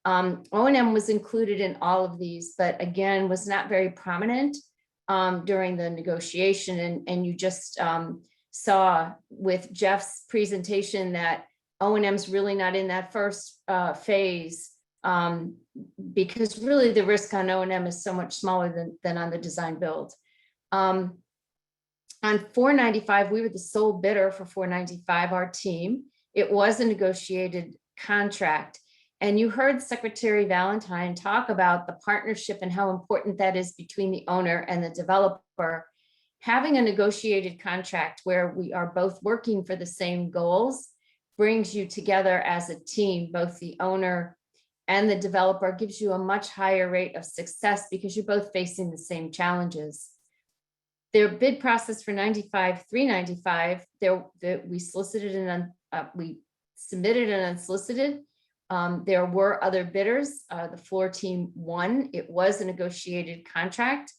O&M was included in all of these, but again, was not very prominent during the negotiation. And you just saw with Jeff's presentation that O&M's really not in that first phase, because really the risk on O&M is so much smaller than on the design build. On 495, we were the sole bidder for 495, our team. It was a negotiated contract. And you heard Secretary Valentine talk about the partnership and how important that is between the owner and the developer. Having a negotiated contract where we are both working for the same goals brings you together as a team, both the owner and the developer, gives you a much higher rate of success because you're both facing the same challenges. Their bid process for 395, we solicited and we submitted an unsolicited. There were other bidders. The Fluor team won. It was a negotiated contract.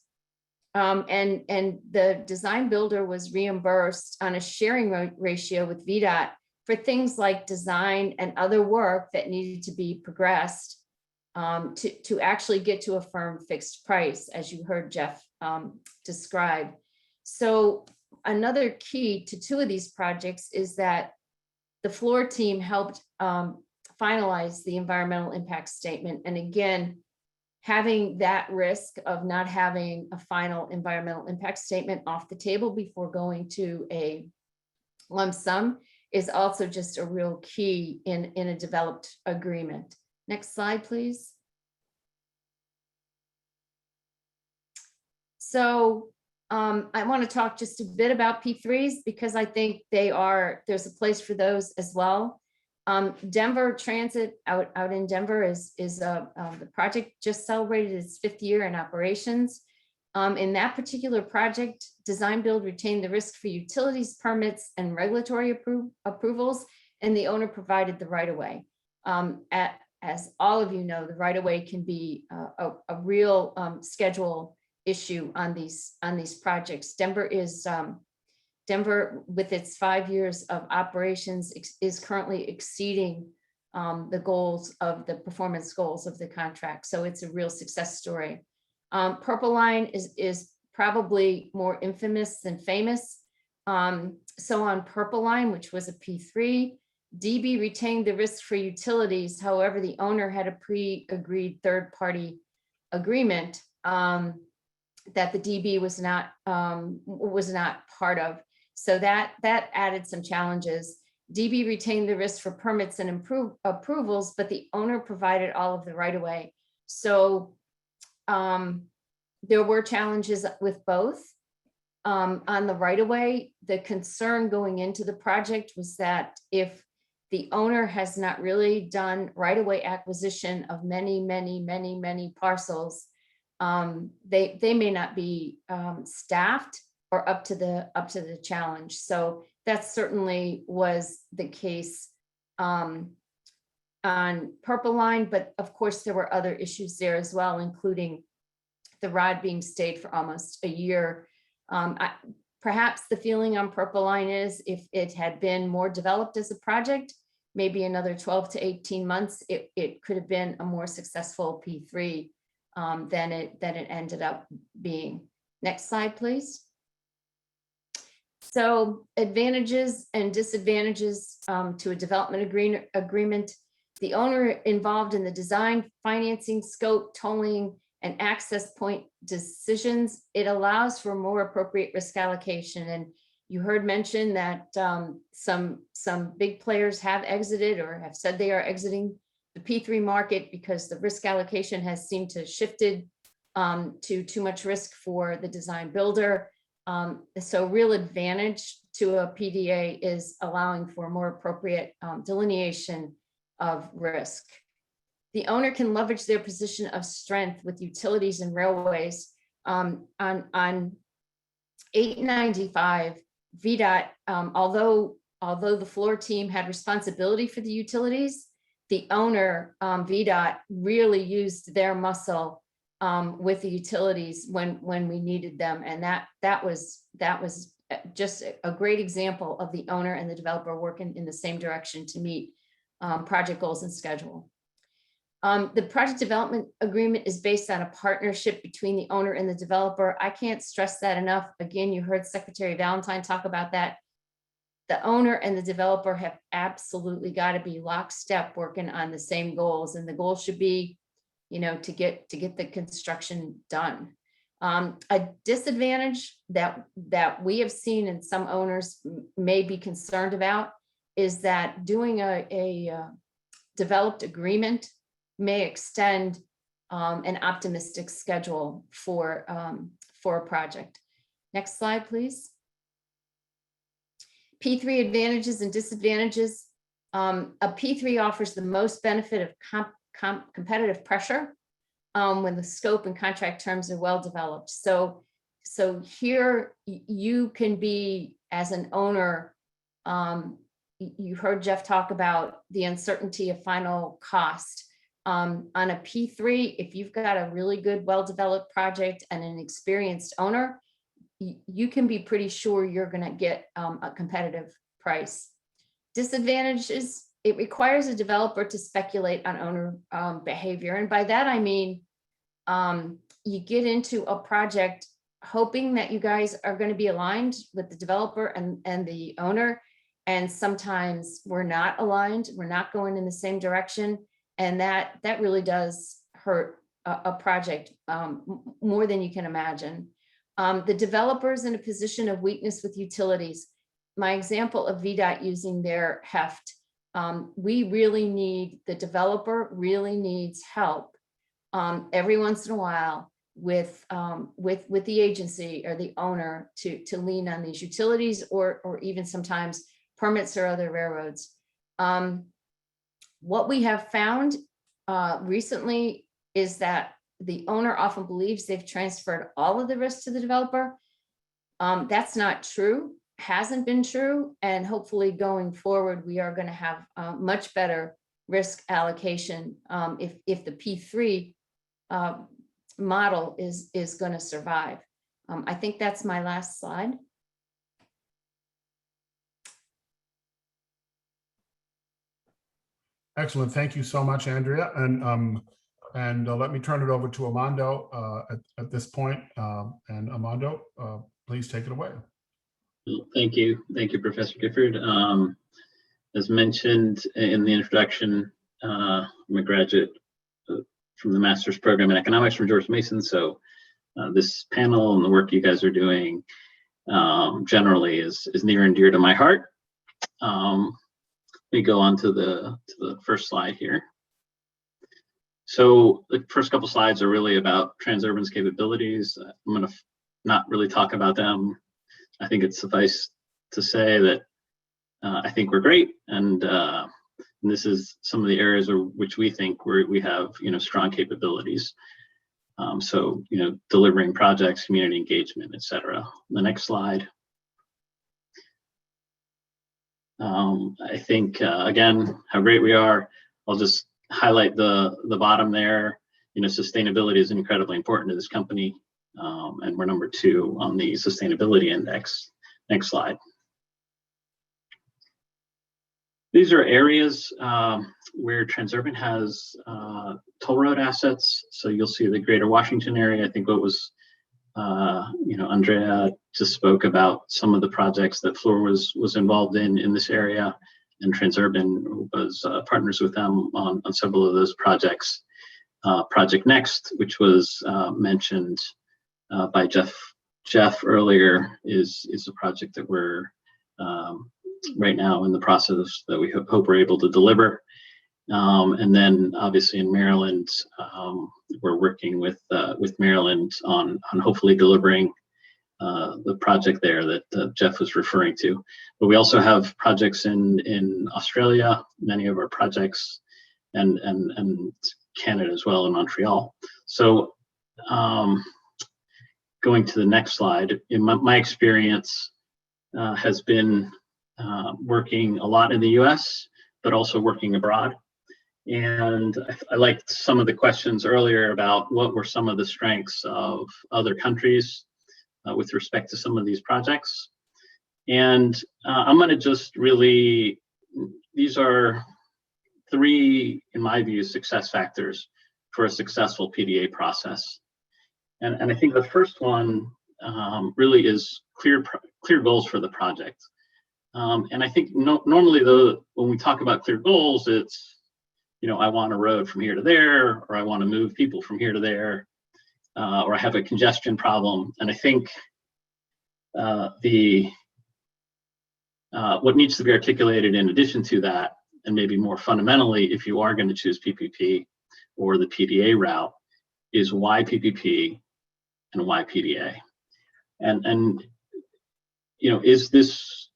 And the design builder was reimbursed on a sharing ratio with VDOT for things like design and other work that needed to be progressed to actually get to a firm fixed price, as you heard Jeff describe. So another key to two of these projects is that the Fluor team helped finalize the environmental impact statement. And again, having that risk of not having a final environmental impact statement off the table before going to a lump sum is also just a real key in a developed agreement. Next slide, please. So I want to talk just a bit about P3s because I think there's a place for those as well. Denver Transit out in Denver is the project just celebrated its 5th year in operations. In that particular project, design build retained the risk for utilities, permits, and regulatory approvals, and the owner provided the right-of-way. As all of you know, the right-of-way can be a real schedule issue on these projects. Denver, with its 5 years of operations, is currently exceeding the goals of the performance goals of the contract. So it's a real success story. Purple Line is probably more infamous than famous. So on Purple Line, which was a P3, DB retained the risk for utilities. However, the owner had a pre-agreed third-party agreement that the DB was not part of. So that added some challenges. DB retained the risk for permits and approvals, but the owner provided all of the right-of-way. So there were challenges with both. On the right-of-way, the concern going into the project was that if the owner has not really done right-of-way acquisition of many parcels, they may not be staffed or up to the challenge. So that certainly was the case on Purple Line, but of course there were other issues there as well, including the rod being stayed for almost a year. Perhaps the feeling on Purple Line is if it had been more developed as a project, maybe another 12 to 18 months, it could have been a more successful P3 than it ended up being. Next slide, please. So advantages and disadvantages to a development agreement. The owner involved in the design, financing, scope, tolling, and access point decisions, it allows for more appropriate risk allocation. And you heard mention that some big players have exited or have said they are exiting the P3 market because the risk allocation has seemed to shifted to too much risk for the design builder. So real advantage to a PDA is allowing for more appropriate delineation of risk. The owner can leverage their position of strength with utilities and railways. On 895, VDOT, although the Fluor team had responsibility for the utilities, the owner, VDOT, really used their muscle with the utilities when we needed them. And that was just a great example of the owner and the developer working in the same direction to meet project goals and schedule. The project development agreement is based on a partnership between the owner and the developer. I can't stress that enough. Again, you heard Secretary Valentine talk about that. The owner and the developer have absolutely got to be lockstep working on the same goals, and the goal should be, to get the construction done. A disadvantage that we have seen and some owners may be concerned about is that doing a developed agreement may extend an optimistic schedule for a project. Next slide, please. P3 advantages and disadvantages. A P3 offers the most benefit of competitive pressure when the scope and contract terms are well developed. So here you can be, as an owner, you heard Jeff talk about the uncertainty of final cost. On a P3, if you've got a really good, well-developed project and an experienced owner, you can be pretty sure you're going to get a competitive price. Disadvantages: it requires a developer to speculate on owner behavior. And by that, I mean, you get into a project hoping that you guys are going to be aligned with the developer and the owner. And sometimes we're not aligned. We're not going in the same direction. And that really does hurt a project more than you can imagine. The developer's in a position of weakness with utilities. My example of VDOT using their heft, the developer really needs help every once in a while with the agency or the owner to lean on these utilities or even sometimes permits or other railroads. What we have found recently is that the owner often believes they've transferred all of the risk to the developer. That's not true, hasn't been true, and hopefully going forward, we are going to have much better risk allocation if the P3 model is going to survive. I think that's my last slide.
Excellent. Thank you so much, Andrea. And let me turn it over to Amando at this point. And Amando, please take it away.
Thank you. Thank you, Professor Gifford. As mentioned in the introduction, I'm a graduate from the master's program in economics from George Mason. So this panel and the work you guys are doing generally is near and dear to my heart. Let me go on to the first slide here. So the first couple slides are really about Transurban's capabilities. I'm going to not really talk about them. I think it's suffice to say that I think we're great, and this is some of the areas which we think we have strong capabilities. So delivering projects, community engagement, etc. The next slide. I think again how great we are. I'll just highlight the bottom there. Sustainability is incredibly important to this company, and we're number 2 on the sustainability index. Next slide. These are areas where Transurban has toll road assets. So you'll see the greater Washington area. I think what was Andrea just spoke about some of the projects that Fluor was involved in this area, and Transurban was partners with them on several of those projects. Project Next, which was mentioned by Jeff earlier, is a project that we're right now in the process that we hope we're able to deliver. And then obviously in Maryland, we're working with Maryland on hopefully delivering the project there that Jeff was referring to. But we also have projects in Australia, many of our projects, and Canada as well, in Montreal. So going to the next slide, in my experience has been working a lot in the US, but also working abroad. And I liked some of the questions earlier about what were some of the strengths of other countries with respect to some of these projects. And I'm going to just really, these are 3, in my view, success factors for a successful PDA process. And I think the first one really is clear goals for the project. And I think normally when we talk about clear goals, it's, I want a road from here to there, or I want to move people from here to there, or I have a congestion problem. And I think what needs to be articulated in addition to that, and maybe more fundamentally, if you are going to choose PPP or the PDA route, is why PPP and why PDA? And is this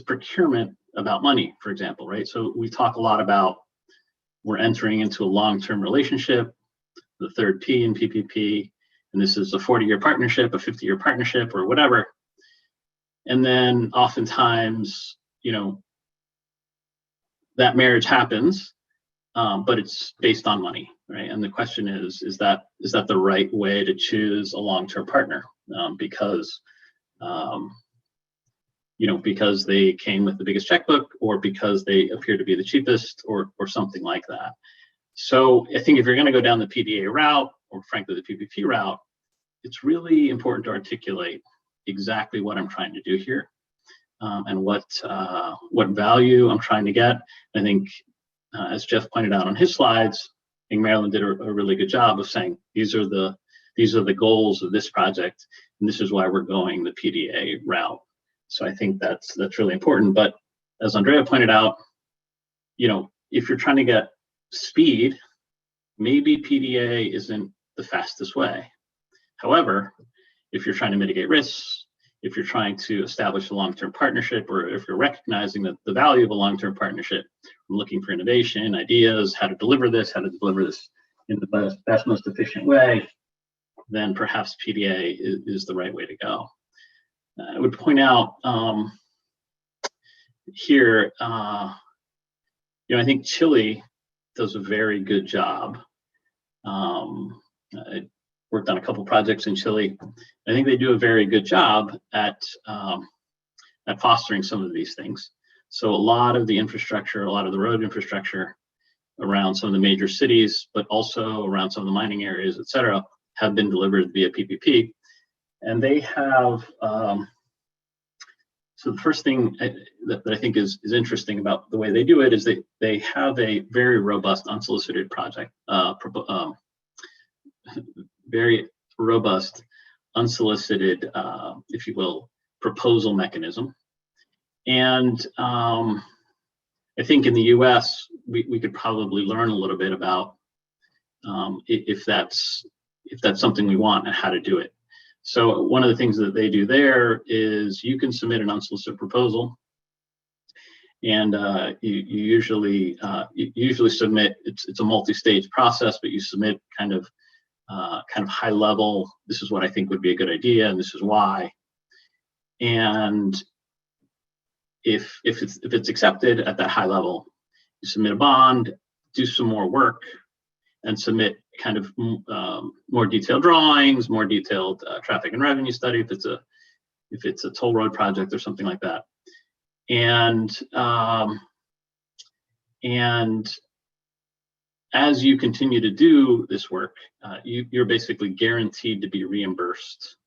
procurement about money, for example, right? So we talk a lot about we're entering into a long-term relationship, the third P in PPP, and this is a 40-year partnership, a 50-year partnership, or whatever. And then oftentimes, that marriage happens, but it's based on money, right? And the question is that the right way to choose a long-term partner? Because they came with the biggest checkbook, or because they appear to be the cheapest, or something like that. So I think if you're going to go down the PDA route, or frankly the PPP route, it's really important to articulate exactly what I'm trying to do here, and what value I'm trying to get. I think, as Jeff pointed out on his slides, I think Marilyn did a really good job of saying these are the goals of this project, and this is why we're going the PDA route. So I think that's really important. But as Andrea pointed out, if you're trying to get speed, maybe PDA isn't the fastest way. However, if you're trying to mitigate risks, if you're trying to establish a long-term partnership, or if you're recognizing that the value of a long-term partnership, looking for innovation, ideas, how to deliver this in the best, most efficient way, then perhaps PDA is the right way to go. I would point out here, I think Chile does a very good job. I worked on a couple projects in Chile. I think they do a very good job at fostering some of these things. So a lot of the infrastructure, a lot of the road infrastructure around some of the major cities, but also around some of the mining areas, et cetera, have been delivered via PPP. And they have, so the first thing that I think is interesting about the way they do it is they have a very robust unsolicited project, very robust unsolicited, if you will, proposal mechanism. And I think in the US, we could probably learn a little bit about if that's something we want and how to do it. So one of the things that they do there is you can submit an unsolicited proposal, and you usually submit. It's a multi-stage process, but you submit kind of high level. This is what I think would be a good idea, and this is why. And if it's accepted at that high level, you submit a bond, do some more work, and submit kind of more detailed drawings, more detailed traffic and revenue study if it's a toll road project or something like that. And as you continue to do this work, you're basically guaranteed to be reimbursed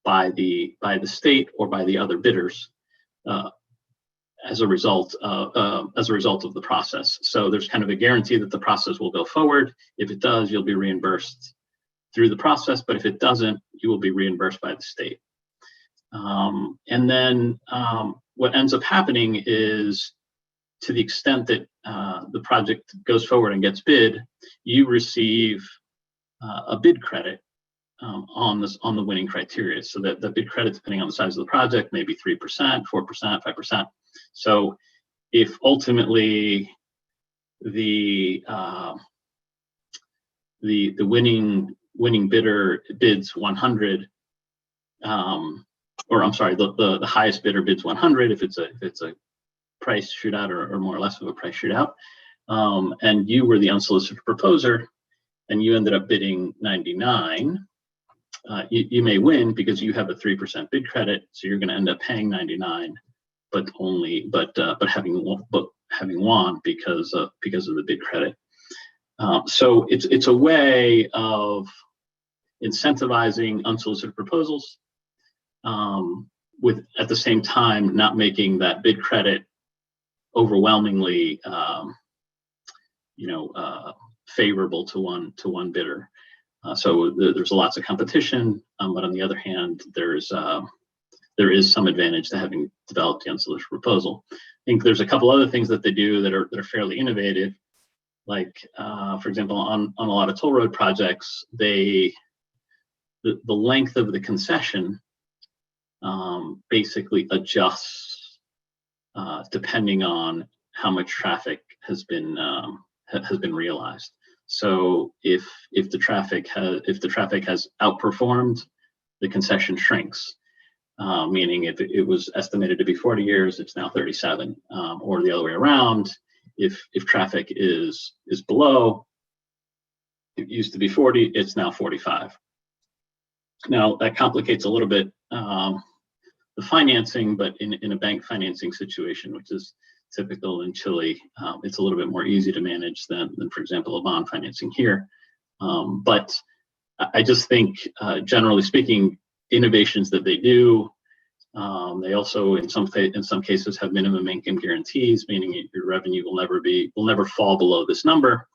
by the state or by the other bidders as a result of the process. So there's kind of a guarantee that the process will go forward. If it does, you'll be reimbursed through the process, but if it doesn't, you will be reimbursed by the state. And then what ends up happening is, to the extent that the project goes forward and gets bid, you receive a bid credit on the winning criteria. So that the bid credit, depending on the size of the project, maybe 3%, 4%, 5%. So if ultimately the winning bidder bids 100, or I'm sorry, the highest bidder bids 100 if it's a price shootout or more or less of a price shootout, and you were the unsolicited proposer and you ended up bidding 99, you may win because you have a 3% bid credit, so you're going to end up paying 99, but having won because of the bid credit. So it's a way of incentivizing unsolicited proposals, with at the same time not making that bid credit overwhelmingly favorable to one bidder. So there's lots of competition, but on the other hand, there is some advantage to having developed the unsolicited proposal. I think there's a couple other things that they do that are fairly innovative. Like, for example, on a lot of toll road projects, the length of the concession basically adjusts depending on how much traffic has been realized. So if the traffic has outperformed, the concession shrinks. Meaning if it was estimated to be 40 years, it's now 37, or the other way around. If traffic is below, it used to be 40, it's now 45. Now that complicates a little bit the financing, but in a bank financing situation, which is typical in Chile, it's a little bit more easy to manage than for example, a bond financing here. But I just think, generally speaking, innovations that they do, they also in some cases have minimum income guarantees, meaning your revenue will never fall below this number,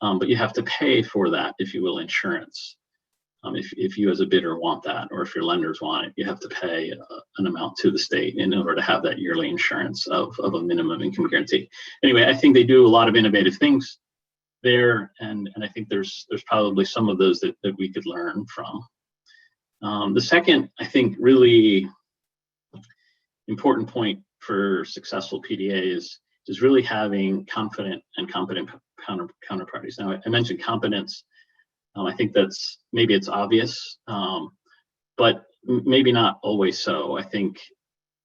but you have to pay for that, if you will, insurance. If you as a bidder want that, or if your lenders want it, you have to pay an amount to the state in order to have that yearly insurance of a minimum income guarantee. Anyway, I think they do a lot of innovative things there, and I think there's probably some of those that we could learn from. The second, I think, really important point for successful PDAs is really having confident and competent counterparties. Now, I mentioned competence. I think maybe it's obvious, but maybe not always so. I think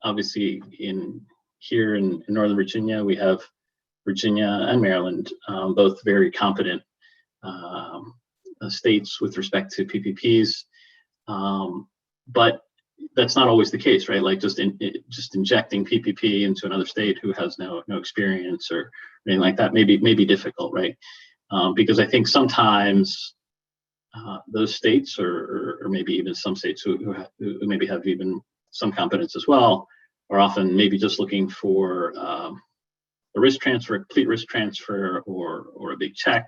obviously here in Northern Virginia, we have Virginia and Maryland, both very competent states with respect to PPPs, but that's not always the case, right? Like just injecting PPP into another state who has no experience or anything like that may be difficult, right? Because I think sometimes those states, or maybe even some states who maybe have even some competence as well, are often maybe just looking for a risk transfer, a complete risk transfer, or a big check,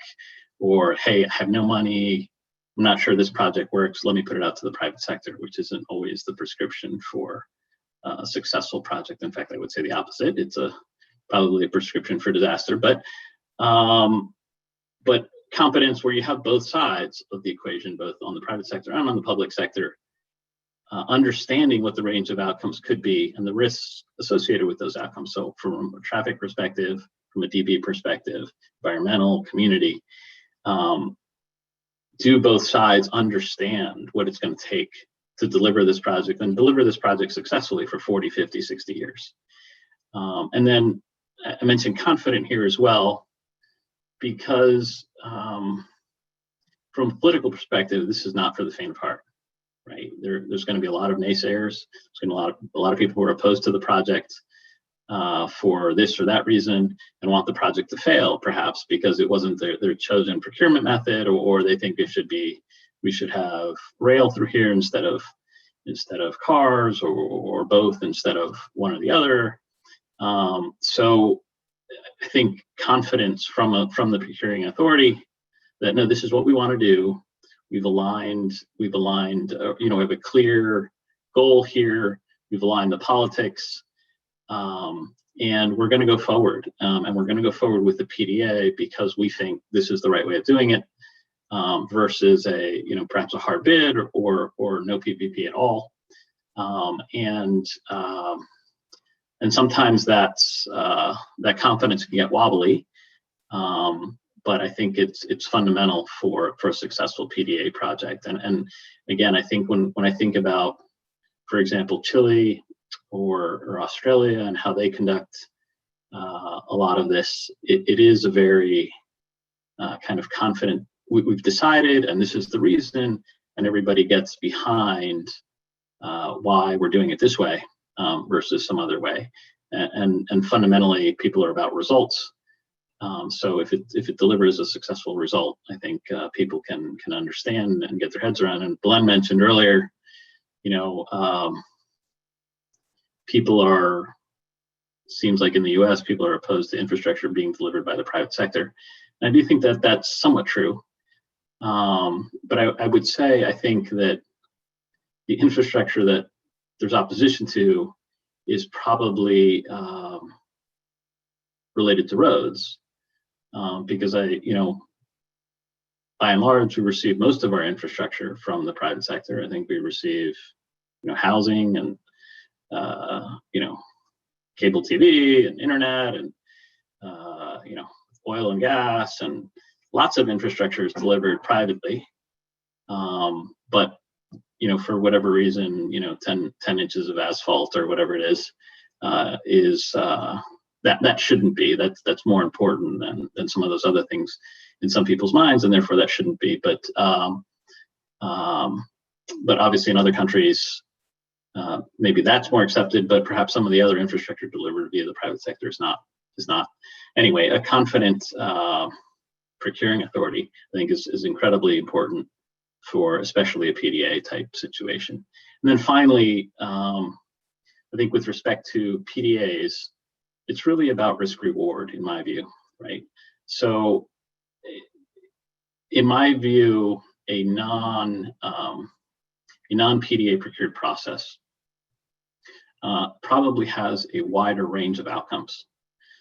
or hey, I have no money, I'm not sure this project works, let me put it out to the private sector, which isn't always the prescription for a successful project. In fact, I would say the opposite. It's probably a prescription for disaster. But competence where you have both sides of the equation, both on the private sector and on the public sector, understanding what the range of outcomes could be and the risks associated with those outcomes. So from a traffic perspective, from a DB perspective, environmental, community, do both sides understand what it's going to take to deliver this project and deliver this project successfully for 40, 50, 60 years. And then I mentioned confident here as well, because from a political perspective, this is not for the faint of heart, right? There's going to be a lot of naysayers. There's going to be a lot of people who are opposed to the project for this or that reason and want the project to fail, perhaps because it wasn't their chosen procurement method, or they think we should have rail through here instead of cars, or both instead of one or the other. So I think confidence from the procuring authority that no, this is what we want to do. We've aligned. We have a clear goal here. We've aligned the politics, and we're going to go forward. And we're going to go forward with the PDA because we think this is the right way of doing it. versus a, perhaps a hard bid or no PPP at all. And sometimes that's that confidence can get wobbly. But I think it's fundamental for a successful PDA project. And again, I think when I think about, for example, Chile or Australia and how they conduct a lot of this, it is a very kind of confident, we've decided, and this is the reason, and everybody gets behind why we're doing it this way versus some other way. And fundamentally, people are about results. So if it delivers a successful result, I think people can understand and get their heads around. And Belén mentioned earlier, seems like in the US, people are opposed to infrastructure being delivered by the private sector. And I do think that that's somewhat true. But I would say, I think that the infrastructure that there's opposition to is probably related to roads. Because by and large, we receive most of our infrastructure from the private sector. I think we receive, housing and, cable TV and internet and, oil and gas, and lots of infrastructure is delivered privately. But, for whatever reason, 10 inches of asphalt or whatever it is that shouldn't be. That's more important than some of those other things in some people's minds, and therefore that shouldn't be. But obviously in other countries, maybe that's more accepted. But perhaps some of the other infrastructure delivered via the private sector is not. Anyway, a confident procuring authority, I think, is incredibly important for especially a PDA type situation. And then finally, I think with respect to PDAs, it's really about risk reward, in my view, right? So in my view, a non-PDA procured process probably has a wider range of outcomes.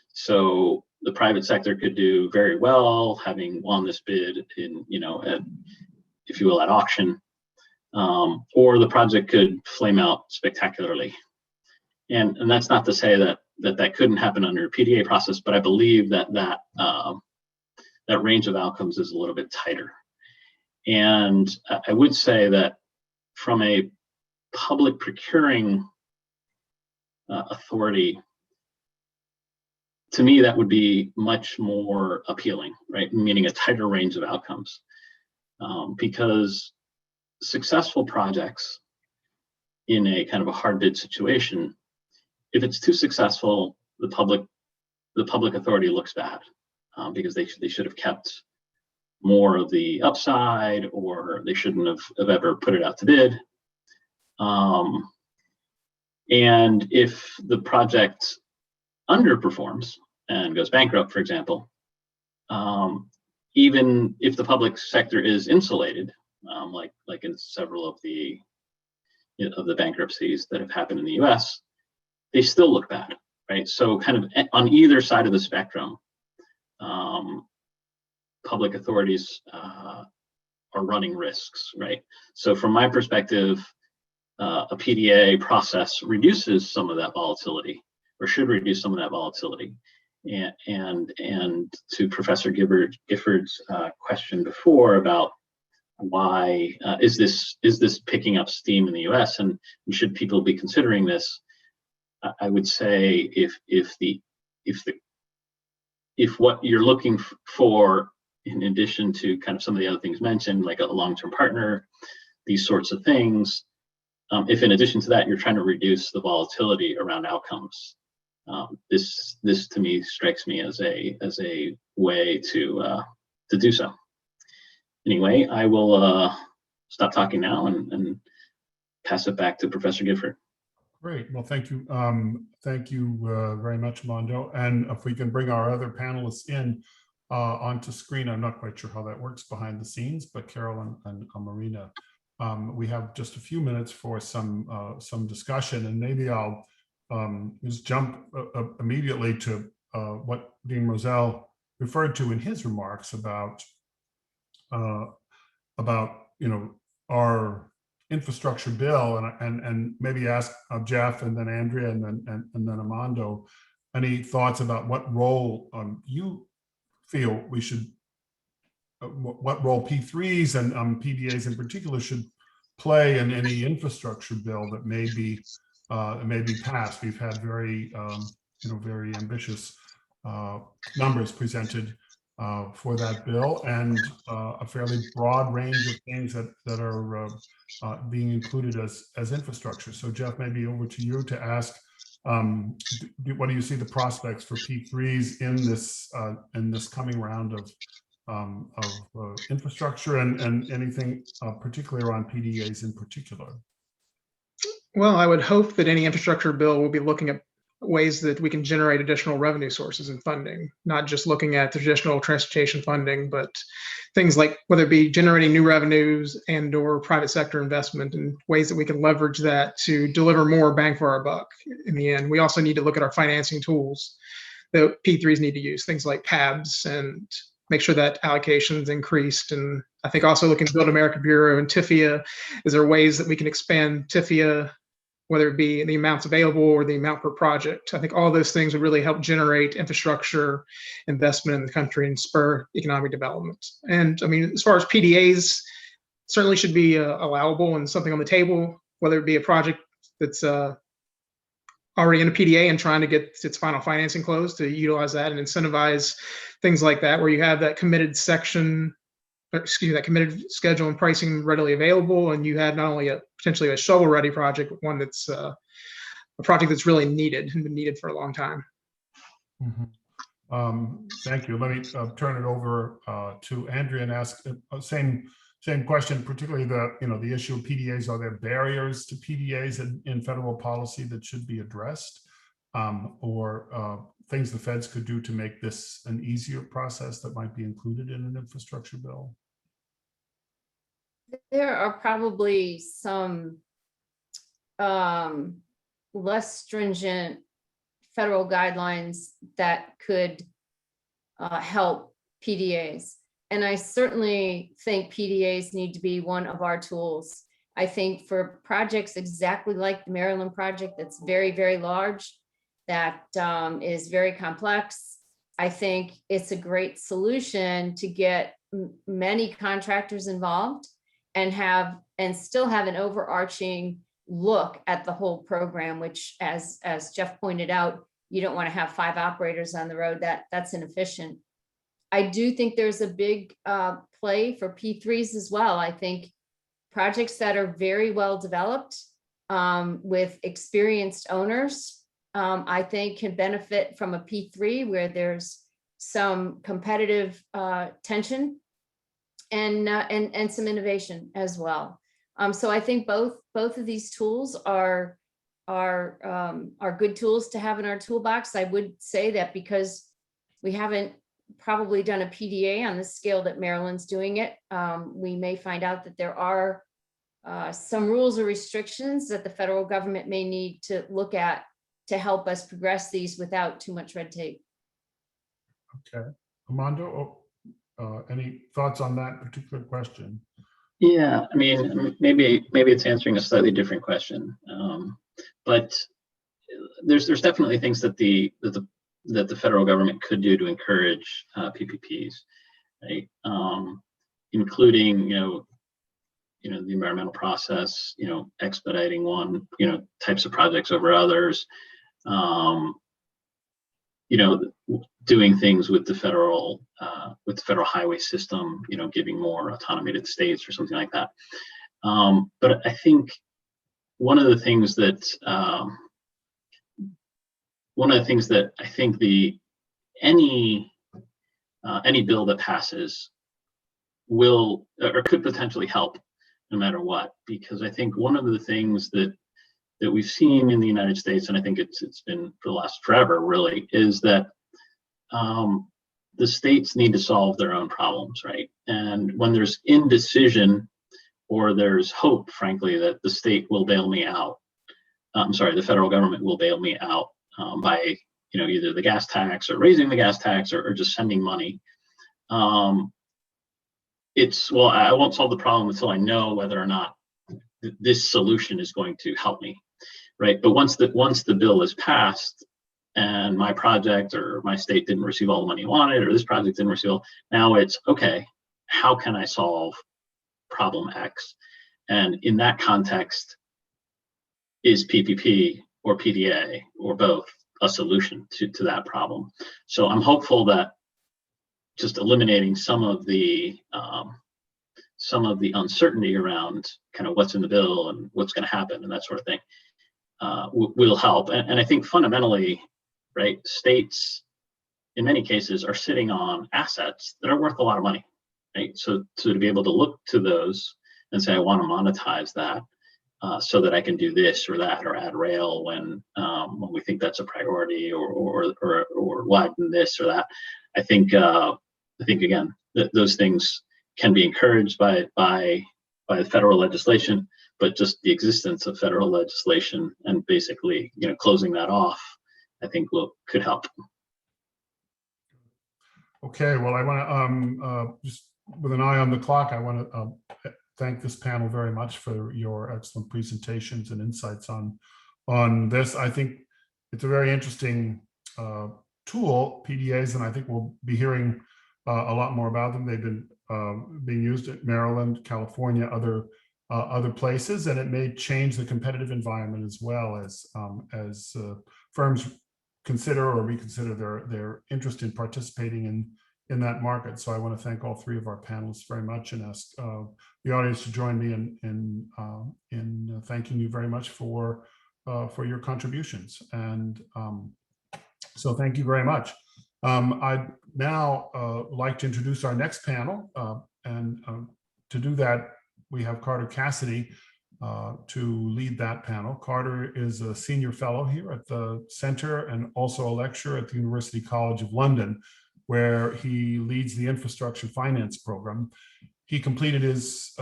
So the private sector could do very well, having won this bid in, if you will, at auction, or the project could flame out spectacularly. And that's not to say that couldn't happen under a PDA process, but I believe that range of outcomes is a little bit tighter. And I would say that from a public procuring authority, to me, that would be much more appealing, right? Meaning a tighter range of outcomes. Because successful projects in a kind of a hard bid situation, if it's too successful, the public authority looks bad because they should have kept more of the upside, or they shouldn't have ever put it out to bid. And if the project underperforms and goes bankrupt, for example, even if the public sector is insulated, like in several of the bankruptcies that have happened in the US, they still look bad, right? So kind of on either side of the spectrum, public authorities are running risks, right? So from my perspective, a PDA process reduces some of that volatility, or should reduce some of that volatility. And to Professor Gifford's question before about why is this picking up steam in the US, and should people be considering this? I would say if what you're looking for, in addition to kind of some of the other things mentioned, like a long-term partner, these sorts of things, if in addition to that you're trying to reduce the volatility around outcomes, this to me strikes me as a way to do so. Anyway, I will stop talking now and pass it back to Professor Gifford.
Great. Well, thank you. Thank you very much, Amando. And if we can bring our other panelists in onto screen, I'm not quite sure how that works behind the scenes, but Carol and Marina, we have just a few minutes for some discussion, and maybe I'll just jump immediately to what Dean Moselle referred to in his remarks about our infrastructure bill, and maybe ask Jeff and then Andrea and then Amando, any thoughts about what role you feel we should, what role P3s and PDAs in particular should play in any infrastructure bill that may be passed. We've had very very ambitious numbers presented for that bill, and a fairly broad range of things that are being included as infrastructure. So Jeff, maybe over to you to ask, what do you see the prospects for P3s in this coming round of infrastructure, and anything particularly around PDAs in particular?
Well, I would hope that any infrastructure bill will be looking at ways that we can generate additional revenue sources and funding, not just looking at the traditional transportation funding, but things like whether it be generating new revenues and or private sector investment, and ways that we can leverage that to deliver more bang for our buck in the end. We also need to look at our financing tools that P3s need to use, things like PABs, and make sure that allocation's increased. And I think also looking at Build America Bureau and TIFIA, is there ways that we can expand TIFIA, whether it be the amounts available or the amount per project? I think all those things would really help generate infrastructure investment in the country and spur economic development. And I mean, as far as PDAs, certainly should be allowable and something on the table, whether it be a project that's already in a PDA and trying to get its final financing closed, to utilize that and incentivize things like that, where you have that committed section, that committed schedule and pricing readily available, and you have not only potentially a shovel-ready project, but one that's a project that's really needed and been needed for a long time.
Thank you. Let me turn it over to Andrea and ask same question, particularly the issue of PDAs. Are there barriers to PDAs in federal policy that should be addressed, or things the feds could do to make this an easier process that might be included in an infrastructure bill?
There are probably some less stringent federal guidelines that could help PDAs. And I certainly think PDAs need to be one of our tools. I think for projects exactly like the Maryland project, that's very, very large, that is very complex, I think it's a great solution to get many contractors involved and still have an overarching look at the whole program, which as Jeff pointed out, you don't want to have 5 operators on the road. That's inefficient. I do think there's a big play for P3s as well. I think projects that are very well developed with experienced owners, I think can benefit from a P3 where there's some competitive tension and some innovation as well. So I think both of these tools are good tools to have in our toolbox. I would say that because we haven't probably done a PDA on the scale that Maryland's doing it, we may find out that there are some rules or restrictions that the federal government may need to look at to help us progress these without too much red tape.
Okay, Amando, any thoughts on that particular question?
Yeah, I mean, maybe it's answering a slightly different question, but there's definitely things that the federal government could do to encourage PPPs, right? Including the environmental process, expediting one, types of projects over others, doing things with the federal highway system, giving more autonomy to the states or something like that. But I think one of the things that I think any bill that passes will or could potentially help no matter what, because I think one of the things that we've seen in the United States, and I think it's been for the last forever really, is that the states need to solve their own problems, right? And when there's indecision or there's hope, frankly, that the state will bail me out, the federal government will bail me out by either the gas tax or raising the gas tax or just sending money. well, I won't solve the problem until I know whether or not this solution is going to help me, right? But once the bill is passed and my project or my state didn't receive all the money it wanted, or this project didn't receive all, now it's okay, how can I solve problem X? And in that context, is PPP or PDA or both a solution to that problem? So I'm hopeful that just eliminating some of the uncertainty around kind of what's in the bill and what's going to happen and that sort of thing will help. And I think fundamentally, right, states in many cases are sitting on assets that are worth a lot of money, right? So to be able to look to those and say, I want to monetize that so that I can do this or that or add rail when we think that's a priority or widen this or that. I think again those things can be encouraged by the federal legislation, but just the existence of federal legislation and basically closing that off, I think could help.
Okay, well, I want to just with an eye on the clock, I want to thank this panel very much for your excellent presentations and insights on this. I think it's a very interesting tool, PDAs, and I think we'll be hearing a lot more about them. They've been being used at Maryland, California, other places, and it may change the competitive environment as well as firms consider or reconsider their interest in participating in that market. So I want to thank all three of our panelists very much and ask the audience to join me in thanking you very much for your contributions. And so thank you very much. I'd now like to introduce our next panel, and to do that, we have Carter Casady to lead that panel. Carter is a senior fellow here at the center and also a lecturer at the University College of London, where he leads the infrastructure finance program. He completed his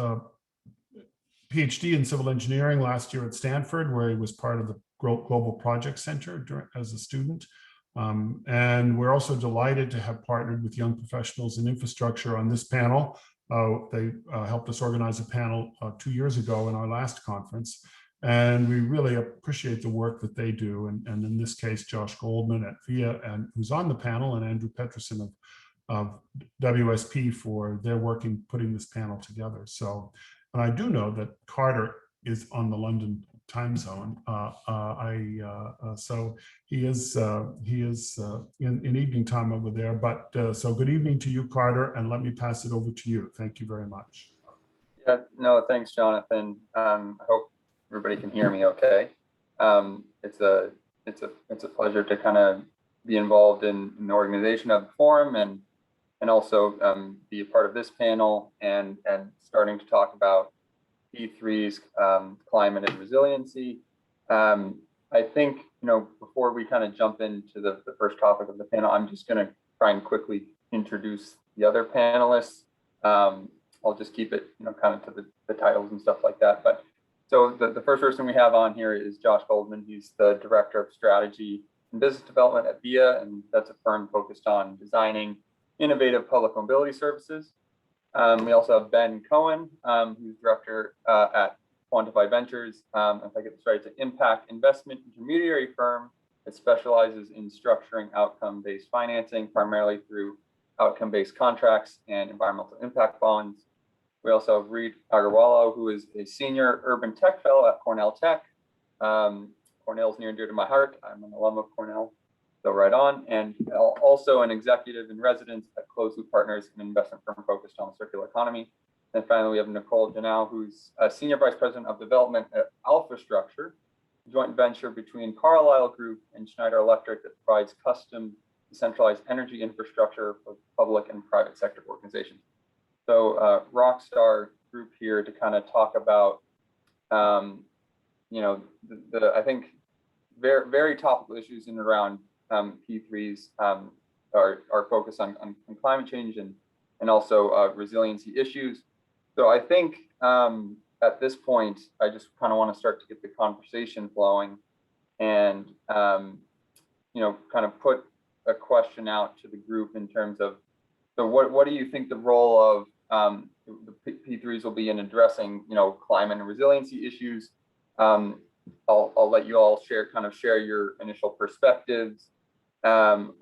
PhD in civil engineering last year at Stanford, where he was part of the Global Project Center as a student. And we're also delighted to have partnered with young professionals in infrastructure on this panel. They helped us organize a panel 2 years ago in our last conference. And we really appreciate the work that they do. And in this case, Josh Goldman at VIA, and who's on the panel, and Andrew Peterson of WSP for their work in putting this panel together. So, and I do know that Carter is on the London time zone. So he is in evening time over there. But so good evening to you, Carter, and let me pass it over to you. Thank you very much.
Yeah, no, thanks, Jonathan. I hope everybody can hear me okay. It's a pleasure to kind of be involved in the organization of the forum and also be a part of this panel and starting to talk about P3's climate and resiliency. I think, before we kind of jump into the first topic of the panel, I'm just going to try and quickly introduce the other panelists. I'll just keep it, kind of to the titles and stuff like that. But so the first person we have on here is Josh Goldman. He's the Director of Strategy and Business Development at VIA, and that's a firm focused on designing innovative public mobility services. We also have Ben Cohen, who's Director at Quantified Ventures. If I get this right, it's an impact investment intermediary firm that specializes in structuring outcome-based financing, primarily through outcome-based contracts and environmental impact bonds. We also have Aggarwala, who is a senior urban tech fellow at Cornell Tech. Cornell is near and dear to my heart. I'm an alum of Cornell, so right on. And also an executive in residence at Closed Loop Partners, an investment firm focused on the circular economy. And finally, we have Nicole Geneau, who's a senior vice president of development at AlphaStruxure, a joint venture between Carlyle Group and Schneider Electric that provides custom decentralized energy infrastructure for public and private sector organizations. So rockstar group here to kind of talk about, I think very, very topical issues in and around P3's are focused on climate change and also resiliency issues. So I think at this point, I just kind of want to start to get the conversation flowing and, kind of put a question out to the group in terms of, so what do you think the role of The P3s will be in addressing, climate and resiliency issues. I'll let you all share your initial perspectives on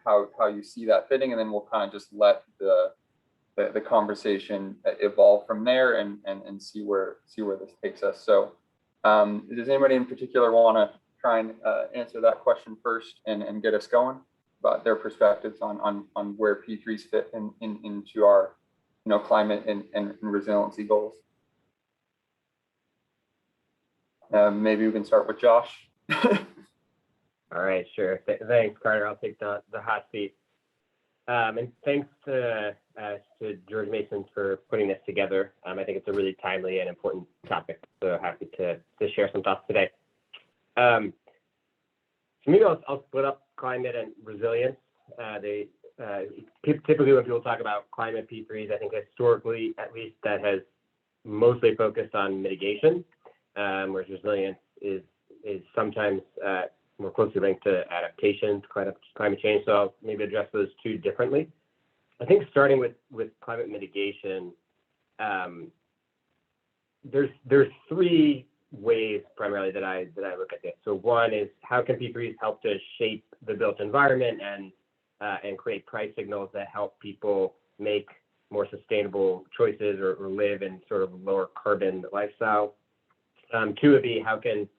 how you see that fitting, and then we'll kind of just let the conversation evolve from there and see where this takes us. So does anybody in particular want to try and answer that question first and get us going about their perspectives on where P3s fit into our climate and resiliency goals? Maybe we can start with Josh.
All right, sure. Thanks, Carter. I'll take the hot seat. And thanks to George Mason for putting this together. I think it's a really timely and important topic, so happy to share some thoughts today. So maybe I'll split up climate and resilience. Typically when people talk about climate P3s, I think historically, at least, that has mostly focused on mitigation, whereas resilience is sometimes more closely linked to adaptation to climate change. So I'll maybe address those two differently. I think starting with climate mitigation, there's three ways primarily that I look at this. So one is, how can P3s help to shape the built environment and create price signals that help people make more sustainable choices or live in sort of lower carbon lifestyle. Two would be, how can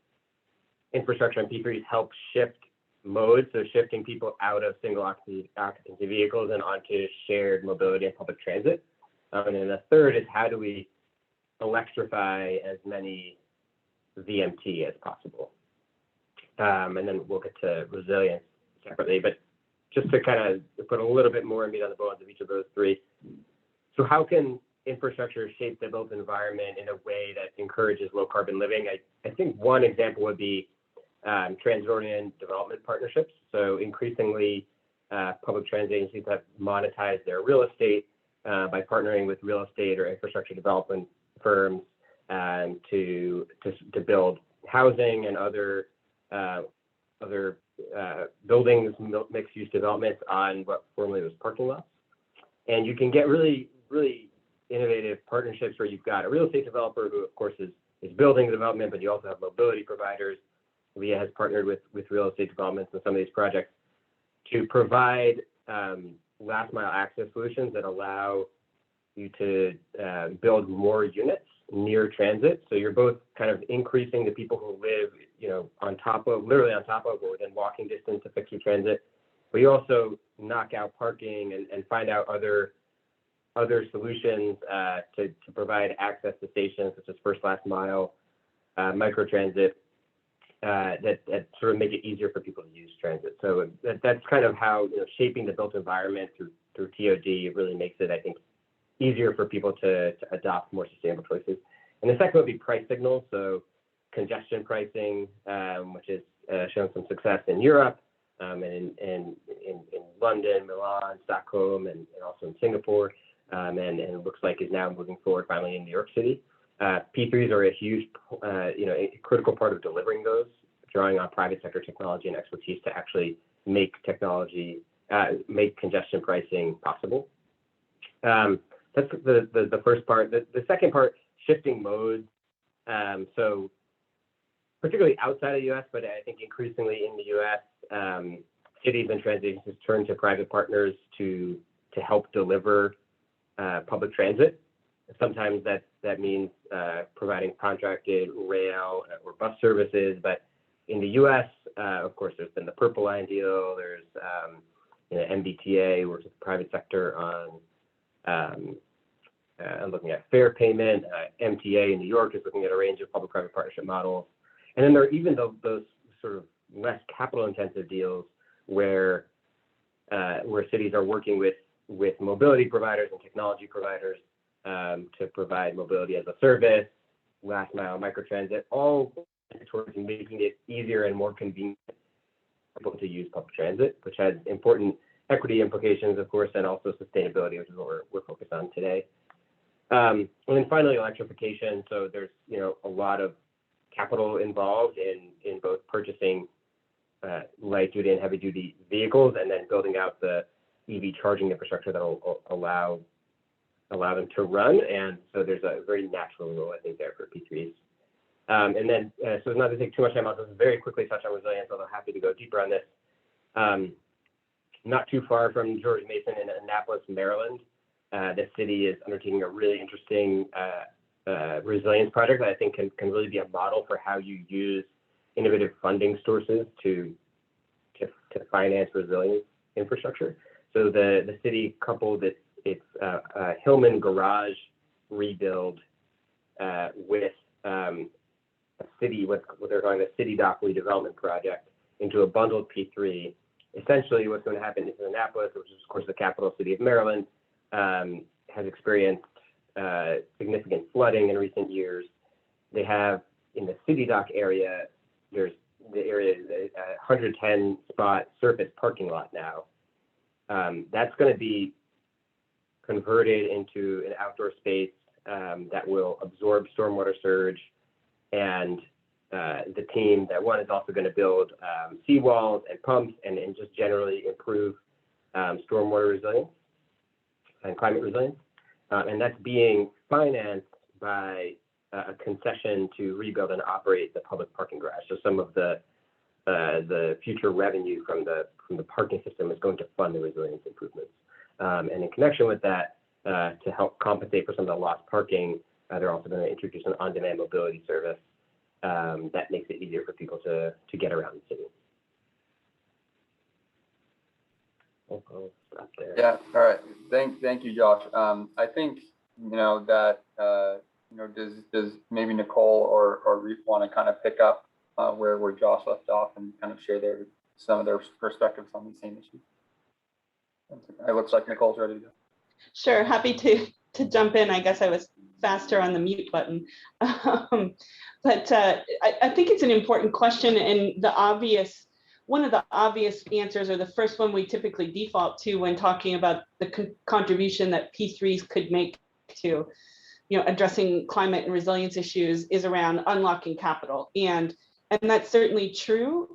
infrastructure and P3s help shift modes, so shifting people out of single occupancy vehicles and onto shared mobility and public transit. And then the third is, how do we electrify as many VMT as possible? And then we'll get to resilience separately, but just to kind of put a little bit more meat on the bones of each of those three. So how can infrastructure shape the built environment in a way that encourages low carbon living? I think one example would be Transurban development partnerships. So increasingly, public transit agencies have monetized their real estate by partnering with real estate or infrastructure development firms to build housing and other buildings, mixed-use developments on what formerly was parking lots. And you can get really, really innovative partnerships where you've got a real estate developer who, of course, is building the development, but you also have mobility providers. VIA has partnered with real estate developments in some of these projects to provide last mile access solutions that allow you to build more units near transit. So you're both kind of increasing the people who live, literally on top of or within walking distance to fixed transit, but you also knock out parking and find out other solutions to provide access to stations such as first last mile, microtransit, that sort of make it easier for people to use transit. So that's kind of how shaping the built environment through TOD really makes it, I think, easier for people to adopt more sustainable choices. And the second would be price signals. So congestion pricing, which has shown some success in Europe, and in London, Milan, Stockholm, and also in Singapore, and it looks like is now moving forward finally in New York City. P3s are a huge, a critical part of delivering those, drawing on private sector technology and expertise to actually make congestion pricing possible. That's the first part. The second part, shifting modes. So particularly outside of the U.S., but I think increasingly in the U.S., cities and transit agencies turn to private partners to help deliver public transit. Sometimes that means providing contracted rail or bus services, but in the U.S., of course, there's been the Purple Line deal. There's MBTA, which is the private sector on looking at fare payment. MTA in New York is looking at a range of public-private partnership models. And then there are even those sort of less capital-intensive deals where cities are working with mobility providers and technology providers to provide mobility as a service, last mile microtransit, all towards making it easier and more convenient for people to use public transit, which has important equity implications, of course, and also sustainability, which is what we're focused on today. And then finally, electrification. So there's a lot of capital involved in both purchasing light duty and heavy duty vehicles, and then building out the EV charging infrastructure that will allow allow them to run. And so there's a very natural role, I think, there for P3s. And then, so not to take too much time, I'll just very quickly touch on resilience, although happy to go deeper on this. Not too far from George Mason in Annapolis, Maryland, the city is undertaking a really interesting resilience project that I think can really be a model for how you use innovative funding sources to finance resilience infrastructure. So the city coupled its Hillman garage rebuild with a city, what they're calling the city dock redevelopment project, into a bundled P3. Essentially, what's going to happen is Annapolis, which is of course the capital city of Maryland, has experienced significant flooding in recent years. They have in the city dock area, there's the area, a 110 spot surface parking lot now. That's going to be converted into an outdoor space that will absorb stormwater surge, and the team that one is also going to build seawalls and pumps and just generally improve stormwater resilience and climate resilience. And that's being financed by a concession to rebuild and operate the public parking garage. So some of the future revenue from the parking system is going to fund the resilience improvements. And in connection with that, to help compensate for some of the lost parking, they're also going to introduce an on-demand mobility service that makes it easier for people to get around the city. I'll stop there.
Yeah. All right. Thank you, Josh. I think that does maybe Nicole or Reef want to kind of pick up where Josh left off and kind of share some of their perspectives on these same issues. It looks like Nicole's ready to go. Sure,
happy to jump in. I guess I was faster on the mute button. But I think it's an important question, and one of the obvious answers, or the first one we typically default to when talking about the contribution that P3s could make to addressing climate and resilience issues, is around unlocking capital. And that's certainly true,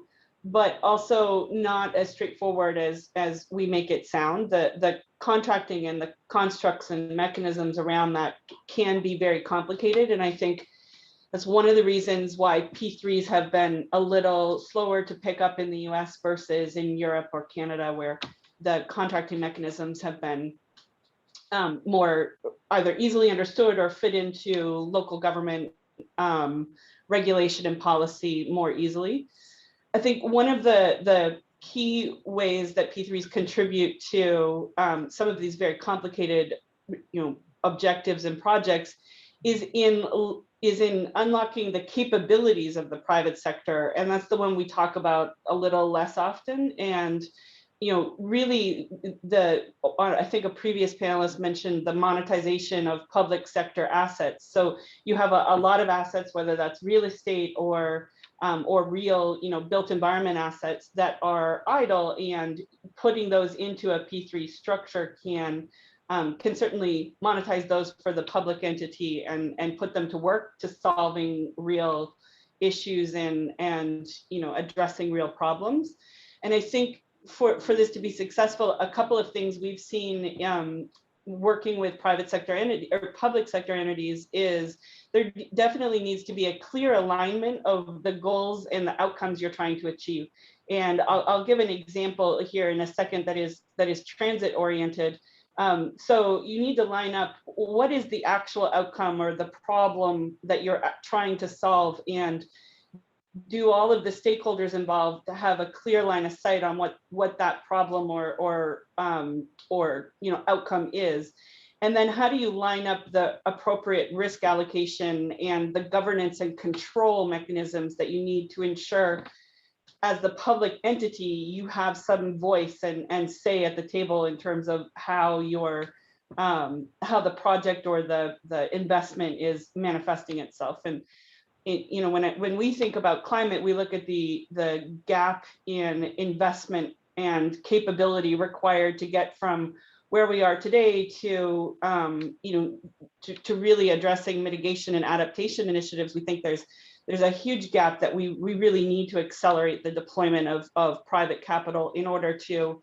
but also not as straightforward as we make it sound. The contracting and the constructs and mechanisms around that can be very complicated. And I think that's one of the reasons why P3s have been a little slower to pick up in the US versus in Europe or Canada, where the contracting mechanisms have been more either easily understood or fit into local government regulation and policy more easily. I think one of the key ways that P3s contribute to some of these very complicated objectives and projects is in unlocking the capabilities of the private sector. And that's the one we talk about a little less often. And really I think a previous panelist mentioned the monetization of public sector assets. So you have a lot of assets, whether that's real estate or real, built environment assets that are idle, and putting those into a P3 structure can certainly monetize those for the public entity and put them to work to solving real issues and addressing real problems. And I think for this to be successful, a couple of things we've seen working with private sector entity or public sector entities is there definitely needs to be a clear alignment of the goals and the outcomes you're trying to achieve. And I'll give an example here in a second that is transit oriented. So you need to line up what is the actual outcome or the problem that you're trying to solve, and do all of the stakeholders involved to have a clear line of sight on what that problem or outcome is. And then how do you line up the appropriate risk allocation and the governance and control mechanisms that you need to ensure as the public entity, you have some voice and say at the table in terms of how how the project or the investment is manifesting itself. And when we think about climate, we look at the gap in investment and capability required to get from where we are today to really addressing mitigation and adaptation initiatives. We think there's a huge gap that we really need to accelerate the deployment of private capital in order to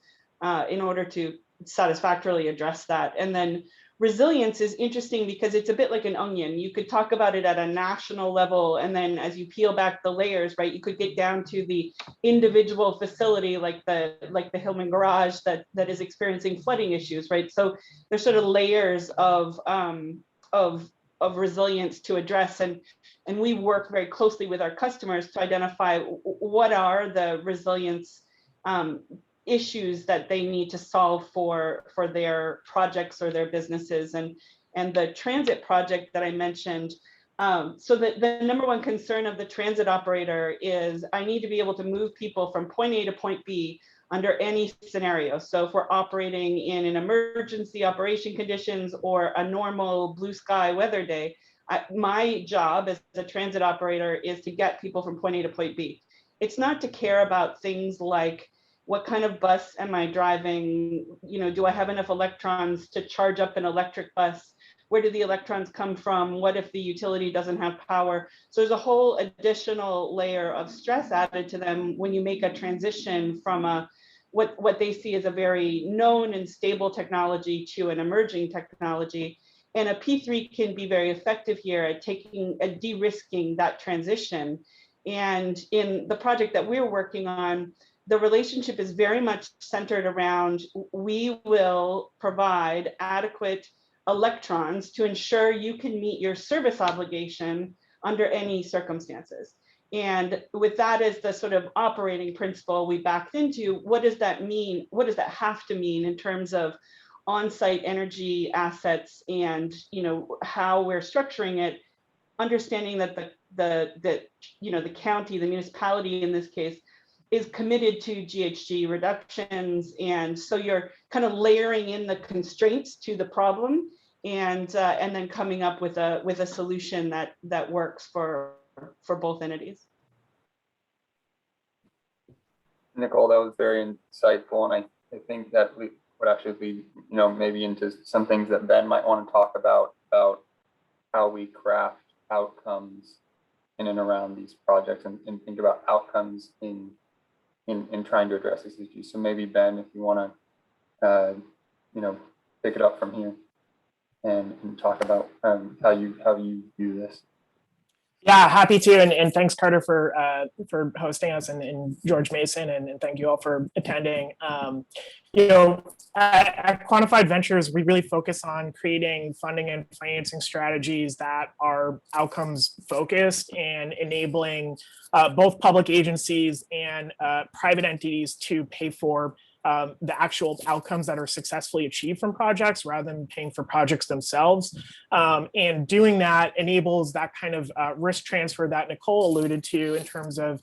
satisfactorily address that. And then resilience is interesting because it's a bit like an onion. You could talk about it at a national level, and then as you peel back the layers, right, you could get down to the individual facility, like the Hillman garage that is experiencing flooding issues, right? So there's sort of layers of resilience to address, and we work very closely with our customers to identify what are the resilience issues that they need to solve for their projects or their businesses. And the transit project that I mentioned, so the number one concern of the transit operator is I need to be able to move people from point A to point B under any scenario. So if we're operating in an emergency operation conditions or a normal blue sky weather day, my job as a transit operator is to get people from point A to point B. It's not to care about things like, what kind of bus am I driving? You know, do I have enough electrons to charge up an electric bus? Where do the electrons come from? What if the utility doesn't have power? So there's a whole additional layer of stress added to them when you make a transition from what they see as a very known and stable technology to an emerging technology. And a P3 can be very effective here at de-risking that transition. And in the project that we're working on, the relationship is very much centered around, we will provide adequate electrons to ensure you can meet your service obligation under any circumstances. And with that as the sort of operating principle we backed into, what does that mean? What does that have to mean in terms of on-site energy assets and, you know, how we're structuring it, understanding that the county, the municipality in this case, is committed to GHG reductions. And so you're kind of layering in the constraints to the problem and then coming up with a solution that works for both entities.
Nicole, that was very insightful. And I think that would actually lead, you know, maybe into some things that Ben might want to talk about how we craft outcomes in and around these projects and think about outcomes in trying to address this issue. So maybe Ben, if you want to, you know, pick it up from here and talk about how you view this.
Yeah, happy to, and thanks Carter for hosting us, and George Mason, and thank you all for attending. You know, at Quantified Ventures, we really focus on creating funding and financing strategies that are outcomes focused and enabling both public agencies and private entities to pay for the actual outcomes that are successfully achieved from projects rather than paying for projects themselves. And doing that enables that kind of risk transfer that Nicole alluded to in terms of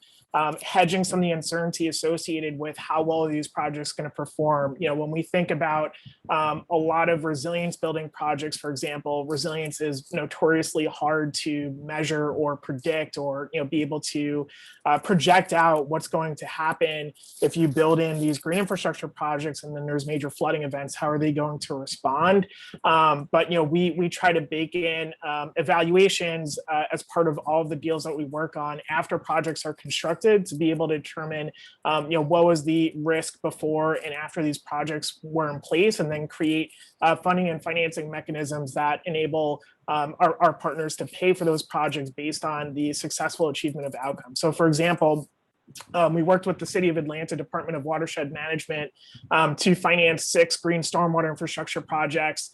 hedging some of the uncertainty associated with how well these projects are going to perform. You know, when we think about a lot of resilience building projects, for example, resilience is notoriously hard to measure or predict or, you know, be able to project out what's going to happen if you build in these green infrastructure projects and then there's major flooding events. How are they going to respond? But, you know, we try to bake in evaluations as part of all of the deals that we work on after projects are constructed, to be able to determine, you know, what was the risk before and after these projects were in place, and then create funding and financing mechanisms that enable our partners to pay for those projects based on the successful achievement of outcomes. So, for example, we worked with the City of Atlanta Department of Watershed Management to finance 6 green stormwater infrastructure projects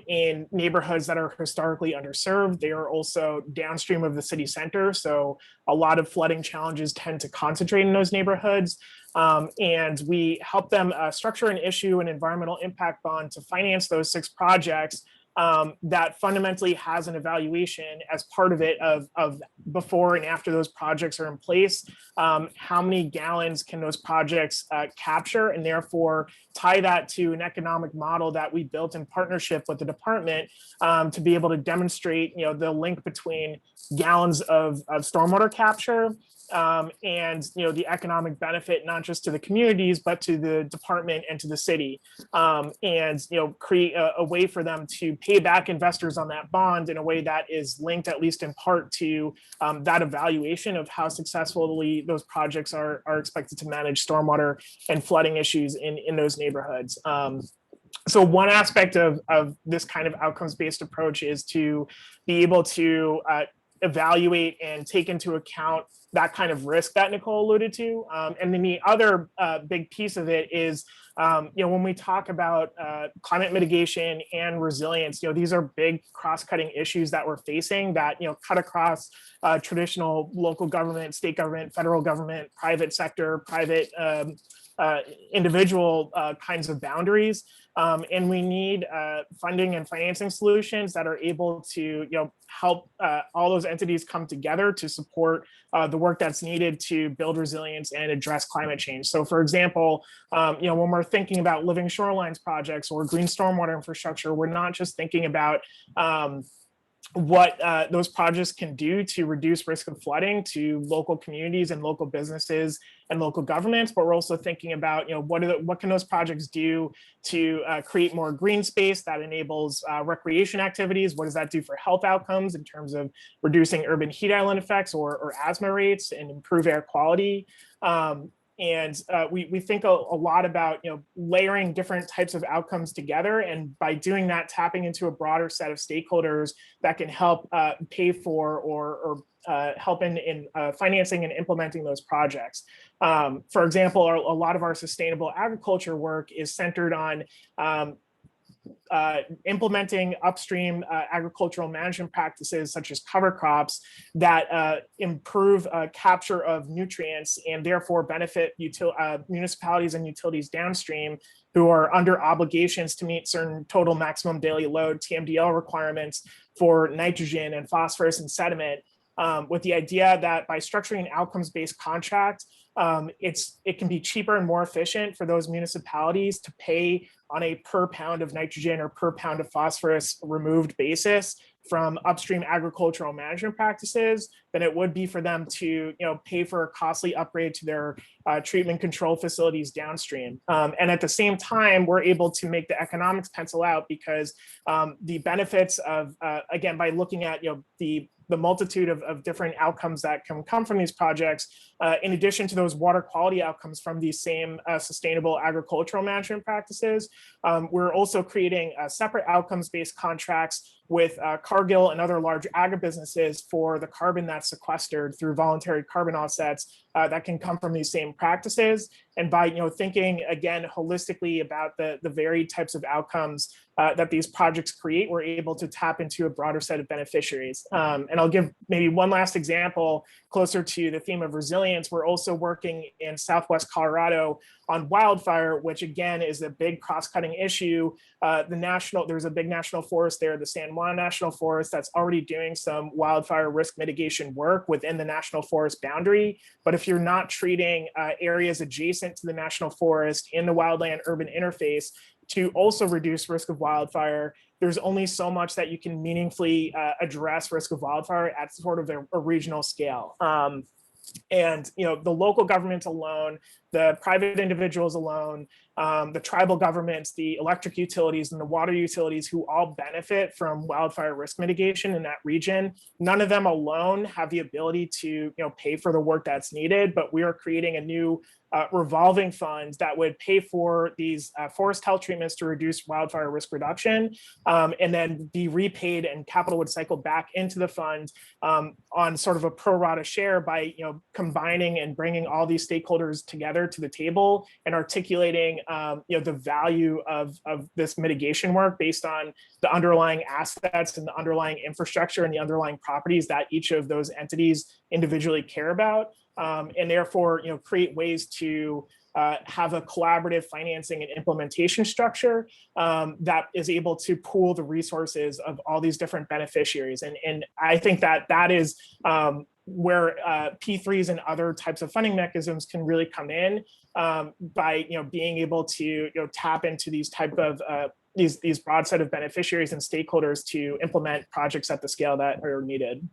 in neighborhoods that are historically underserved. They are also downstream of the city center, so a lot of flooding challenges tend to concentrate in those neighborhoods. And we help them structure and issue an environmental impact bond to finance those 6 projects that fundamentally has an evaluation as part of it of before and after those projects are in place. How many gallons can those projects capture, and therefore tie that to an economic model that we built in partnership with the department to be able to demonstrate, you know, the link between gallons of stormwater capture and, you know, the economic benefit, not just to the communities, but to the department and to the city, and, you know, create a way for them to pay back investors on that bond in a way that is linked, at least in part, to that evaluation of how successfully those projects are expected to manage stormwater and flooding issues in those neighborhoods. So one aspect of this kind of outcomes-based approach is to be able to evaluate and take into account that kind of risk that Nicole alluded to. And then the other big piece of it is, when we talk about climate mitigation and resilience, these are big cross-cutting issues that we're facing that, cut across traditional local government, state government, federal government, private sector, private individual kinds of boundaries. And we need funding and financing solutions that are able to help all those entities come together to support the work that's needed to build resilience and address climate change. So for example, when we're thinking about living shorelines projects or green stormwater infrastructure, we're not just thinking about what those projects can do to reduce risk of flooding to local communities and local businesses and local governments, but we're also thinking about what can those projects do to create more green space that enables recreation activities. What does that do for health outcomes in terms of reducing urban heat island effects or asthma rates and improve air quality? And we think a lot about layering different types of outcomes together, and by doing that, tapping into a broader set of stakeholders that can help pay for or help in financing and implementing those projects. For example, a lot of our sustainable agriculture work is centered on implementing upstream agricultural management practices such as cover crops that improve capture of nutrients and therefore benefit municipalities and utilities downstream who are under obligations to meet certain total maximum daily load TMDL requirements for nitrogen and phosphorus and sediment, with the idea that by structuring an outcomes-based contract, it can be cheaper and more efficient for those municipalities to pay on a per pound of nitrogen or per pound of phosphorus removed basis from upstream agricultural management practices than it would be for them to pay for a costly upgrade to their treatment control facilities downstream. And at the same time, we're able to make the economics pencil out because the benefits of, again, by looking at the multitude of different outcomes that can come from these projects, in addition to those water quality outcomes from these same sustainable agricultural management practices, we're also creating separate outcomes-based contracts with Cargill and other large agribusinesses for the carbon that's sequestered through voluntary carbon offsets that can come from these same practices. And by thinking again holistically about the varied types of outcomes that these projects create, we're able to tap into a broader set of beneficiaries. And I'll give maybe one last example closer to the theme of resilience. We're also working in Southwest Colorado on wildfire, which again is a big cross-cutting issue. There's a big national forest there, the San Juan National Forest, that's already doing some wildfire risk mitigation work within the national forest boundary. But if you're not treating areas adjacent to the national forest in the wildland urban interface to also reduce risk of wildfire, there's only so much that you can meaningfully address risk of wildfire at sort of a regional scale. And the local governments alone, the private individuals alone, the tribal governments, the electric utilities and the water utilities who all benefit from wildfire risk mitigation in that region, none of them alone have the ability to pay for the work that's needed. But we are creating a new revolving fund that would pay for these forest health treatments to reduce wildfire risk reduction, and then be repaid, and capital would cycle back into the fund on sort of a pro rata share by combining and bringing all these stakeholders together to the table and articulating the value of this mitigation work based on the underlying assets and the underlying infrastructure and the underlying properties that each of those entities individually care about. And therefore, create ways to have a collaborative financing and implementation structure that is able to pool the resources of all these different beneficiaries. And I think that is where P3s and other types of funding mechanisms can really come in by being able to tap into these type of these broad set of beneficiaries and stakeholders to implement projects at the scale that are needed.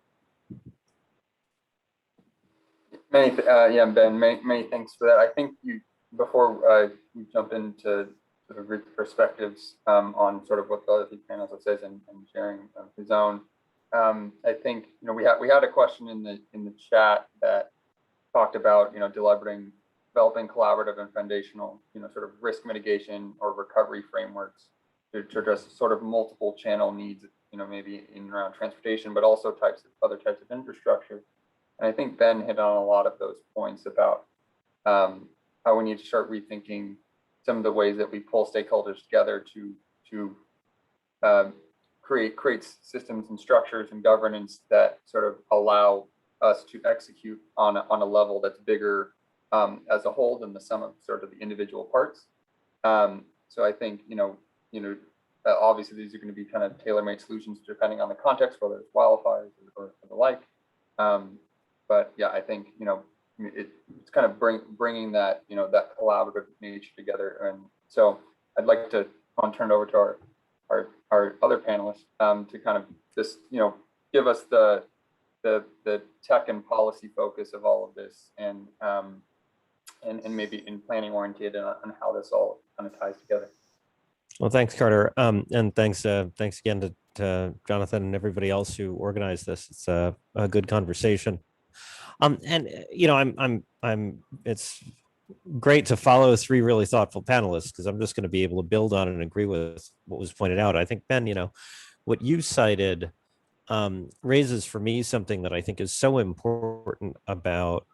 Ben, many thanks for that. I think before you jump into sort of group perspectives on sort of what the other panelists says and sharing his own, I think we had a question in the chat that talked about delivering developing collaborative and foundational, sort of risk mitigation or recovery frameworks to address sort of multiple channel needs, maybe in and around transportation, but also other types of infrastructure. And I think Ben hit on a lot of those points about how we need to start rethinking some of the ways that we pull stakeholders together to create systems and structures and governance that sort of allow us to execute on a level that's bigger as a whole than the sum of sort of the individual parts. So I think, obviously these are going to be kind of tailor-made solutions depending on the context, whether it's wildfires or the like. But yeah, I think, it's kind of bringing that, that collaborative nature together. And so I'd like to turn it over to our other panelists to kind of just, give us the tech and policy focus of all of this, and maybe in planning oriented on how this all kind of ties together.
Well, thanks, Carter, and thanks again to Jonathan and everybody else who organized this. It's a good conversation, and it's great to follow three really thoughtful panelists, because I'm just going to be able to build on and agree with what was pointed out. I think, Ben, what you cited raises for me something that I think is so important about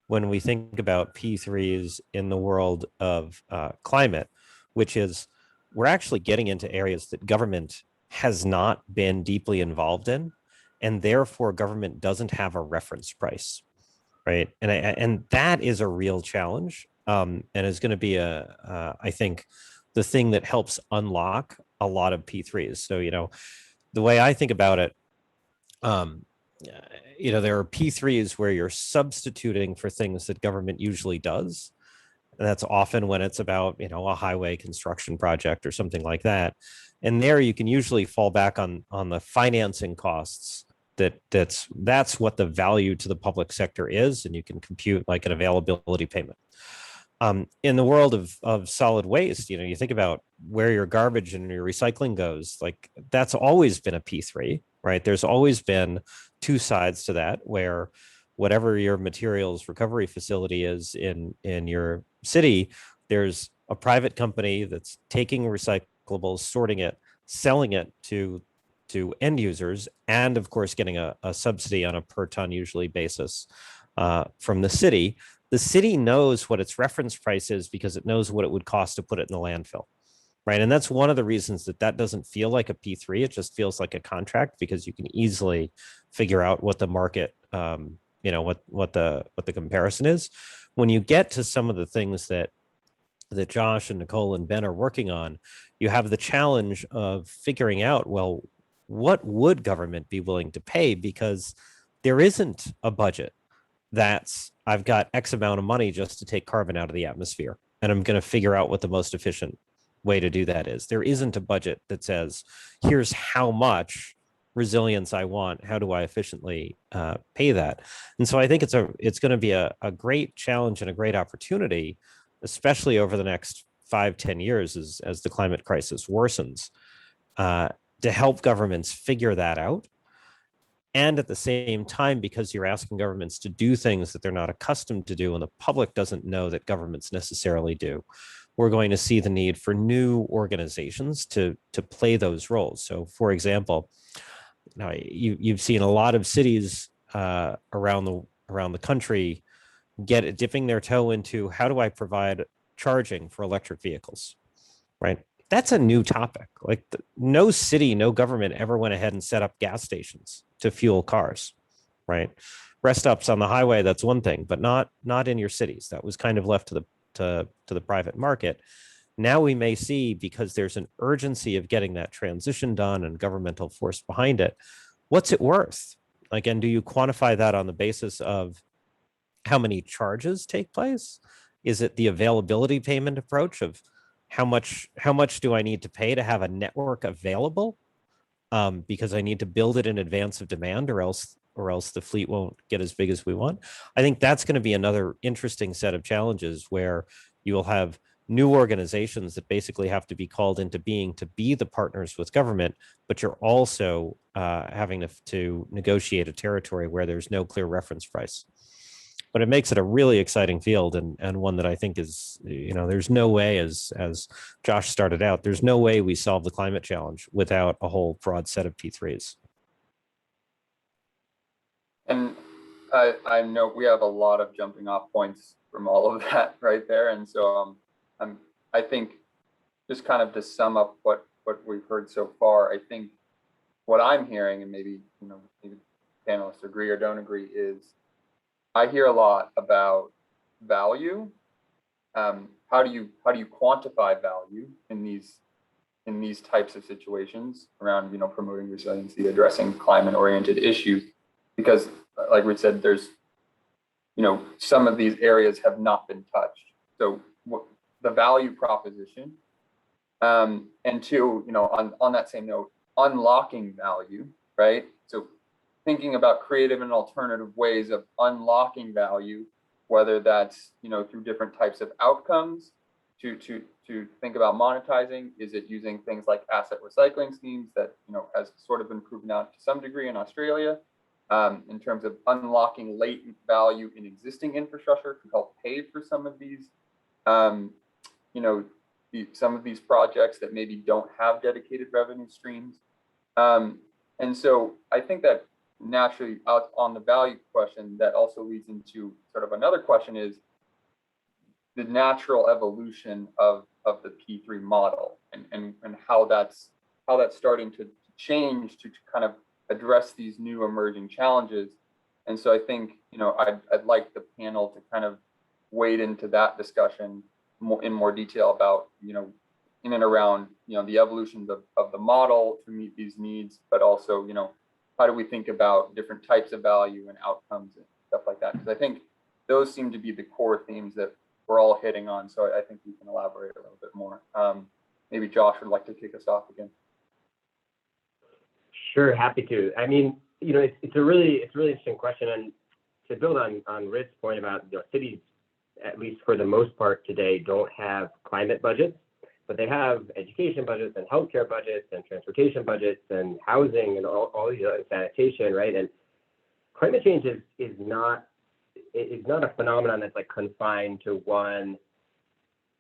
when we think about P3s in the world of climate, which is we're actually getting into areas that government has not been deeply involved in, and therefore government doesn't have a reference price, right? And that is a real challenge, and is going to be I think, the thing that helps unlock a lot of P3s. So, the way I think about it, there are P3s where you're substituting for things that government usually does. And that's often when it's about, a highway construction project or something like that. And there you can usually fall back on the financing costs. That's what the value to the public sector is. And you can compute like an availability payment. In the world of solid waste, you think about where your garbage and your recycling goes, like that's always been a P3, right? There's always been two sides to that, where whatever your materials recovery facility is in your city, there's a private company that's taking recyclables, sorting it, selling it to end users, and of course getting a subsidy on a per ton usually basis from the city. The city knows what its reference price is because it knows what it would cost to put it in the landfill, right? And that's one of the reasons that doesn't feel like a P3. It just feels like a contract, because you can easily figure out what the market, what the comparison is. When you get to some of the things that Josh and Nicole and Ben are working on, you have the challenge of figuring out, well, what would government be willing to pay? Because there isn't a budget that's, I've got X amount of money just to take carbon out of the atmosphere, and I'm going to figure out what the most efficient way to do that is. There isn't a budget that says, here's how much resilience I want. How do I efficiently pay that? And so I think it's going to be a great challenge and a great opportunity, especially over the next 5-10 years as the climate crisis worsens, to help governments figure that out. And at the same time, because you're asking governments to do things that they're not accustomed to do, and the public doesn't know that governments necessarily do, we're going to see the need for new organizations to play those roles. So, for example, you've seen a lot of cities around the country dipping their toe into, how do I provide charging for electric vehicles, right? That's a new topic. Like no city, no government ever went ahead and set up gas stations to fuel cars, right? Rest stops on the highway, that's one thing, but not in your cities. That was kind of left to the private market. Now we may see, because there's an urgency of getting that transition done and governmental force behind it, what's it worth? Like, and do you quantify that on the basis of how many charges take place? Is it the availability payment approach of how much do I need to pay to have a network available? Because I need to build it in advance of demand, or else the fleet won't get as big as we want. I think that's going to be another interesting set of challenges, where you will have new organizations that basically have to be called into being to be the partners with government, but you're also having to negotiate a territory where there's no clear reference price. but it makes it a really exciting field, and one that I think is, there's no way, as Josh started out, there's no way we solve the climate challenge without a whole broad set of P3s.
And I know we have a lot of jumping off points from all of that right there. And so I think just kind of to sum up what we've heard so far, I think what I'm hearing, and maybe panelists agree or don't agree, is I hear a lot about value. How do you quantify value in these types of situations around promoting resiliency, addressing climate-oriented issues? Because, like we said, there's some of these areas have not been touched. So the value proposition, and two, on that same note, unlocking value, right? So thinking about creative and alternative ways of unlocking value, whether that's through different types of outcomes, to think about monetizing. Is it using things like asset recycling schemes that has sort of been proven out to some degree in Australia, in terms of unlocking latent value in existing infrastructure to help pay for some of these some of these projects that maybe don't have dedicated revenue streams. And so I think that naturally, on the value question, that also leads into sort of another question, is the natural evolution of the P3 model, and how that's starting to change to kind of address these new emerging challenges. And so I think I'd like the panel to kind of wade into that discussion in more detail about in and around the evolutions of the model to meet these needs, but also how do we think about different types of value and outcomes and stuff like that? Because I think those seem to be the core themes that we're all hitting on. So I think we can elaborate a little bit more. Maybe Josh would like to kick us off again.
Sure, happy to. I mean, it's a really interesting question, and to build on Ritz's point about cities, at least for the most part today, don't have climate budgets, but they have education budgets and healthcare budgets and transportation budgets and housing and all these other, sanitation, right? And climate change is not a phenomenon that's like confined to one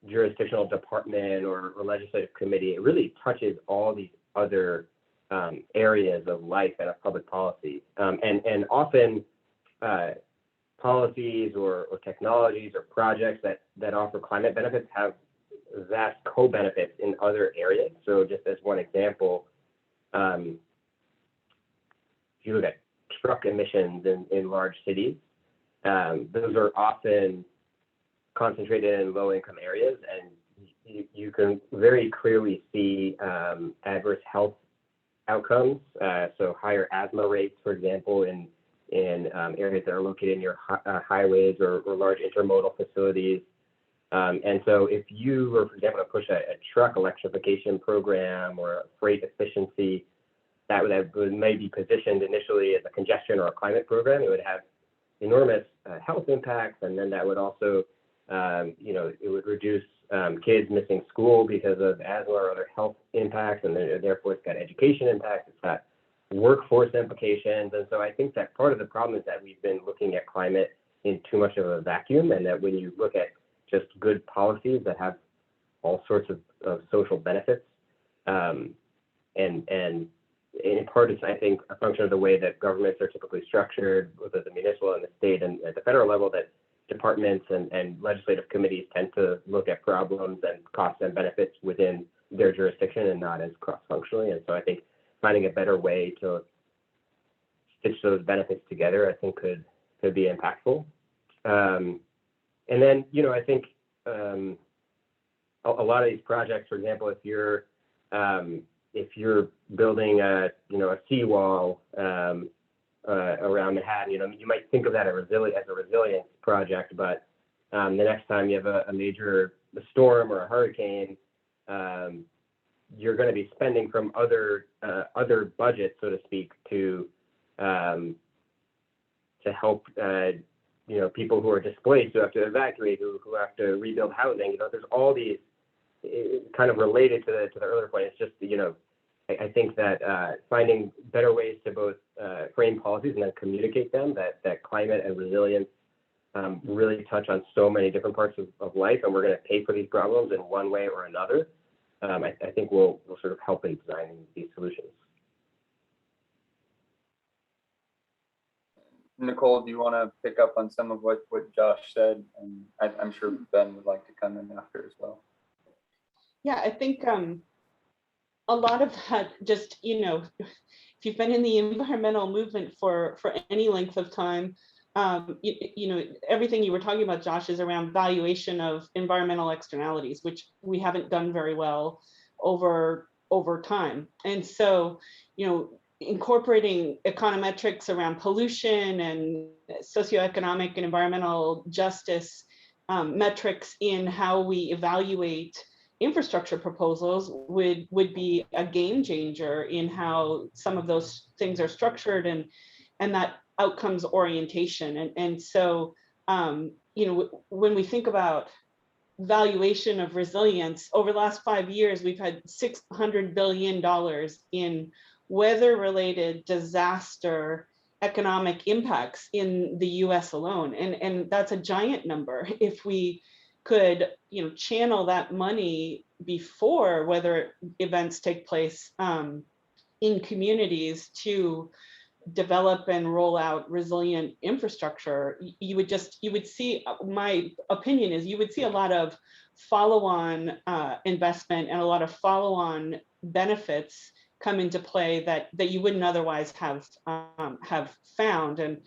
jurisdictional department or legislative committee. It really touches all these other areas of life and of public policy, and often policies or technologies or projects that offer climate benefits have vast co-benefits in other areas. So just as one example, if you look at truck emissions in large cities, those are often concentrated in low-income areas, and you can very clearly see adverse health outcomes. So higher asthma rates, for example, in areas that are located near highways or large intermodal facilities. And so if you were, for example, to push a truck electrification program or a freight efficiency, that may be positioned initially as a congestion or a climate program, it would have enormous health impacts. And then that would also, it would reduce kids missing school because of asthma or other health impacts. And therefore it's got education impacts, it's got workforce implications. And so I think that part of the problem is that we've been looking at climate in too much of a vacuum, and that when you look at just good policies that have all sorts of social benefits, and in part it's, I think, a function of the way that governments are typically structured, both at the municipal and the state and at the federal level, that departments and legislative committees tend to look at problems and costs and benefits within their jurisdiction and not as cross-functionally. And so I think finding a better way to stitch those benefits together, I think could be impactful. And then, I think a lot of these projects, for example, if you're building a seawall around Manhattan, you might think of that as a resilience project, but the next time you have a major storm or a hurricane, you're going to be spending from other budgets, so to speak, to help people who are displaced, who have to evacuate, who have to rebuild housing. There's all these kind of related to the earlier point. It's just I think that finding better ways to both frame policies and then communicate them, that climate and resilience really touch on so many different parts of life, and we're going to pay for these problems in one way or another. I think we'll sort of help in designing these solutions.
Nicole, do you want to pick up on some of what Josh said? And I'm sure Ben would like to come in after as well.
Yeah, I think a lot of that, just, if you've been in the environmental movement for any length of time, everything you were talking about, Josh, is around valuation of environmental externalities, which we haven't done very well over time. And so, incorporating econometrics around pollution and socioeconomic and environmental justice metrics in how we evaluate infrastructure proposals would be a game changer in how some of those things are structured and that outcomes orientation. And so, when we think about valuation of resilience, over the last 5 years, we've had $600 billion in weather-related disaster economic impacts in the US alone. And that's a giant number. If we could, channel that money before weather events take place in communities to develop and roll out resilient infrastructure, you would see, my opinion is, you would see a lot of follow-on investment and a lot of follow-on benefits come into play that you wouldn't otherwise have found. And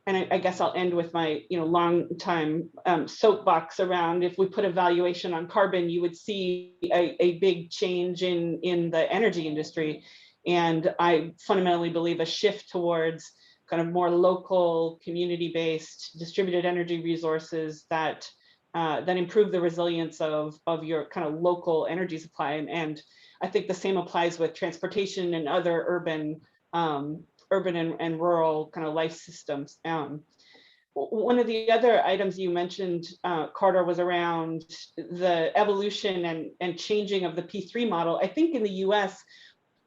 I guess I'll end with my long time soapbox around, if we put a valuation on carbon, you would see a big change in the energy industry. And I fundamentally believe a shift towards kind of more local, community-based, distributed energy resources that improve the resilience of your kind of local energy supply. And I think the same applies with transportation and other urban and rural kind of life systems. One of the other items you mentioned, Carter, was around the evolution and changing of the P3 model. I think in the US,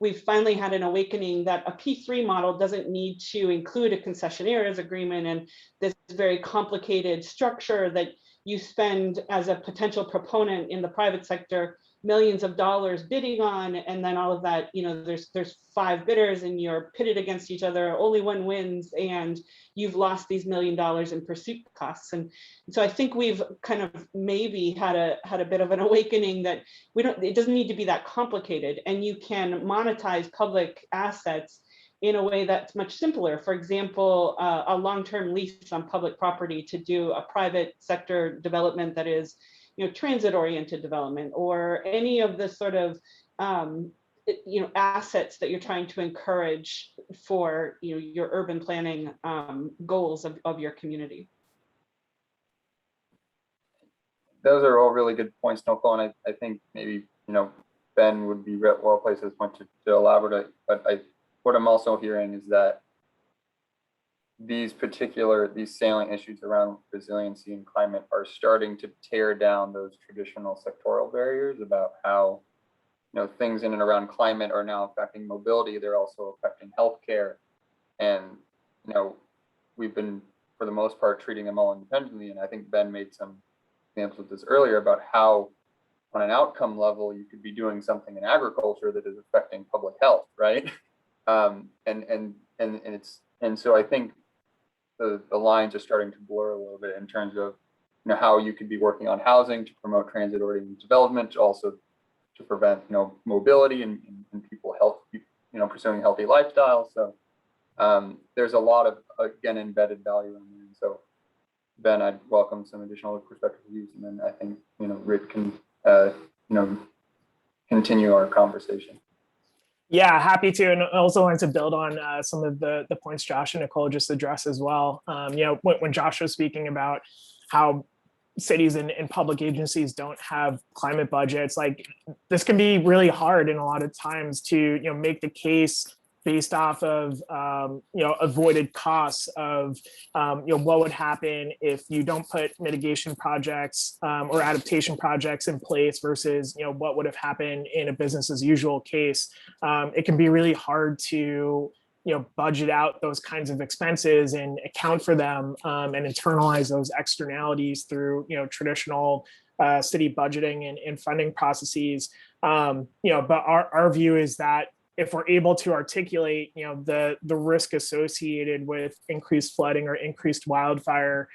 we've finally had an awakening that a P3 model doesn't need to include a concessionaires agreement and this very complicated structure that you spend as a potential proponent in the private sector millions of dollars bidding on, and then all of that, there's 5 bidders and you're pitted against each other, only one wins, and you've lost these $1 million in pursuit costs. And so I think we've kind of maybe had a bit of an awakening that it doesn't need to be that complicated, and you can monetize public assets in a way that's much simpler. For example, a long-term lease on public property to do a private sector development that is transit-oriented development, or any of the sort of assets that you're trying to encourage for your urban planning goals of your community.
Those are all really good points, Nicole, and I think maybe Ben would be well placed at this point to elaborate. But what I'm also hearing is that these salient issues around resiliency and climate are starting to tear down those traditional sectoral barriers about how things in and around climate are now affecting mobility. They're also affecting healthcare, and we've been, for the most part, treating them all independently. And I think Ben made some examples of this earlier about how, on an outcome level, you could be doing something in agriculture that is affecting public health, right? And so I think the lines are starting to blur a little bit in terms of how you could be working on housing to promote transit-oriented development, also to prevent mobility and people pursuing healthy lifestyles. So there's a lot of, again, embedded value in there. And so Ben, I'd welcome some additional perspective views, and then I think Rick can continue our conversation.
Yeah, happy to. And I also wanted to build on some of the points Josh and Nicole just addressed as well. When Josh was speaking about how cities and public agencies don't have climate budgets, like, this can be really hard in a lot of times to make the case based off of avoided costs of what would happen if you don't put mitigation projects or adaptation projects in place versus what would have happened in a business as usual case. It can be really hard to budget out those kinds of expenses and account for them, and internalize those externalities through traditional city budgeting and funding processes. But our view is that if we're able to articulate the risk associated with increased flooding or increased wildfire,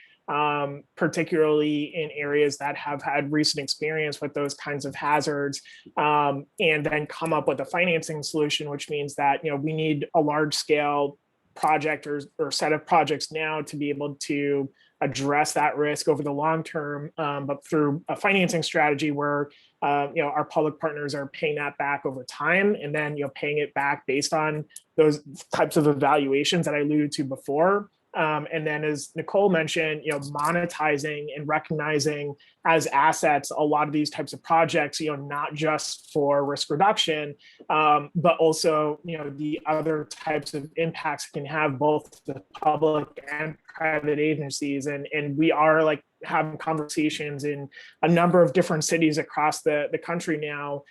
particularly in areas that have had recent experience with those kinds of hazards, and then come up with a financing solution, which means that we need a large scale project or set of projects now to be able to address that risk over the long term, but through a financing strategy where our public partners are paying that back over time, and then paying it back based on those types of evaluations that I alluded to before. And then, as Nicole mentioned, monetizing and recognizing as assets a lot of these types of projects, not just for risk reduction, but also, the other types of impacts can have both the public and private agencies. And we are having conversations in a number of different cities across the country now,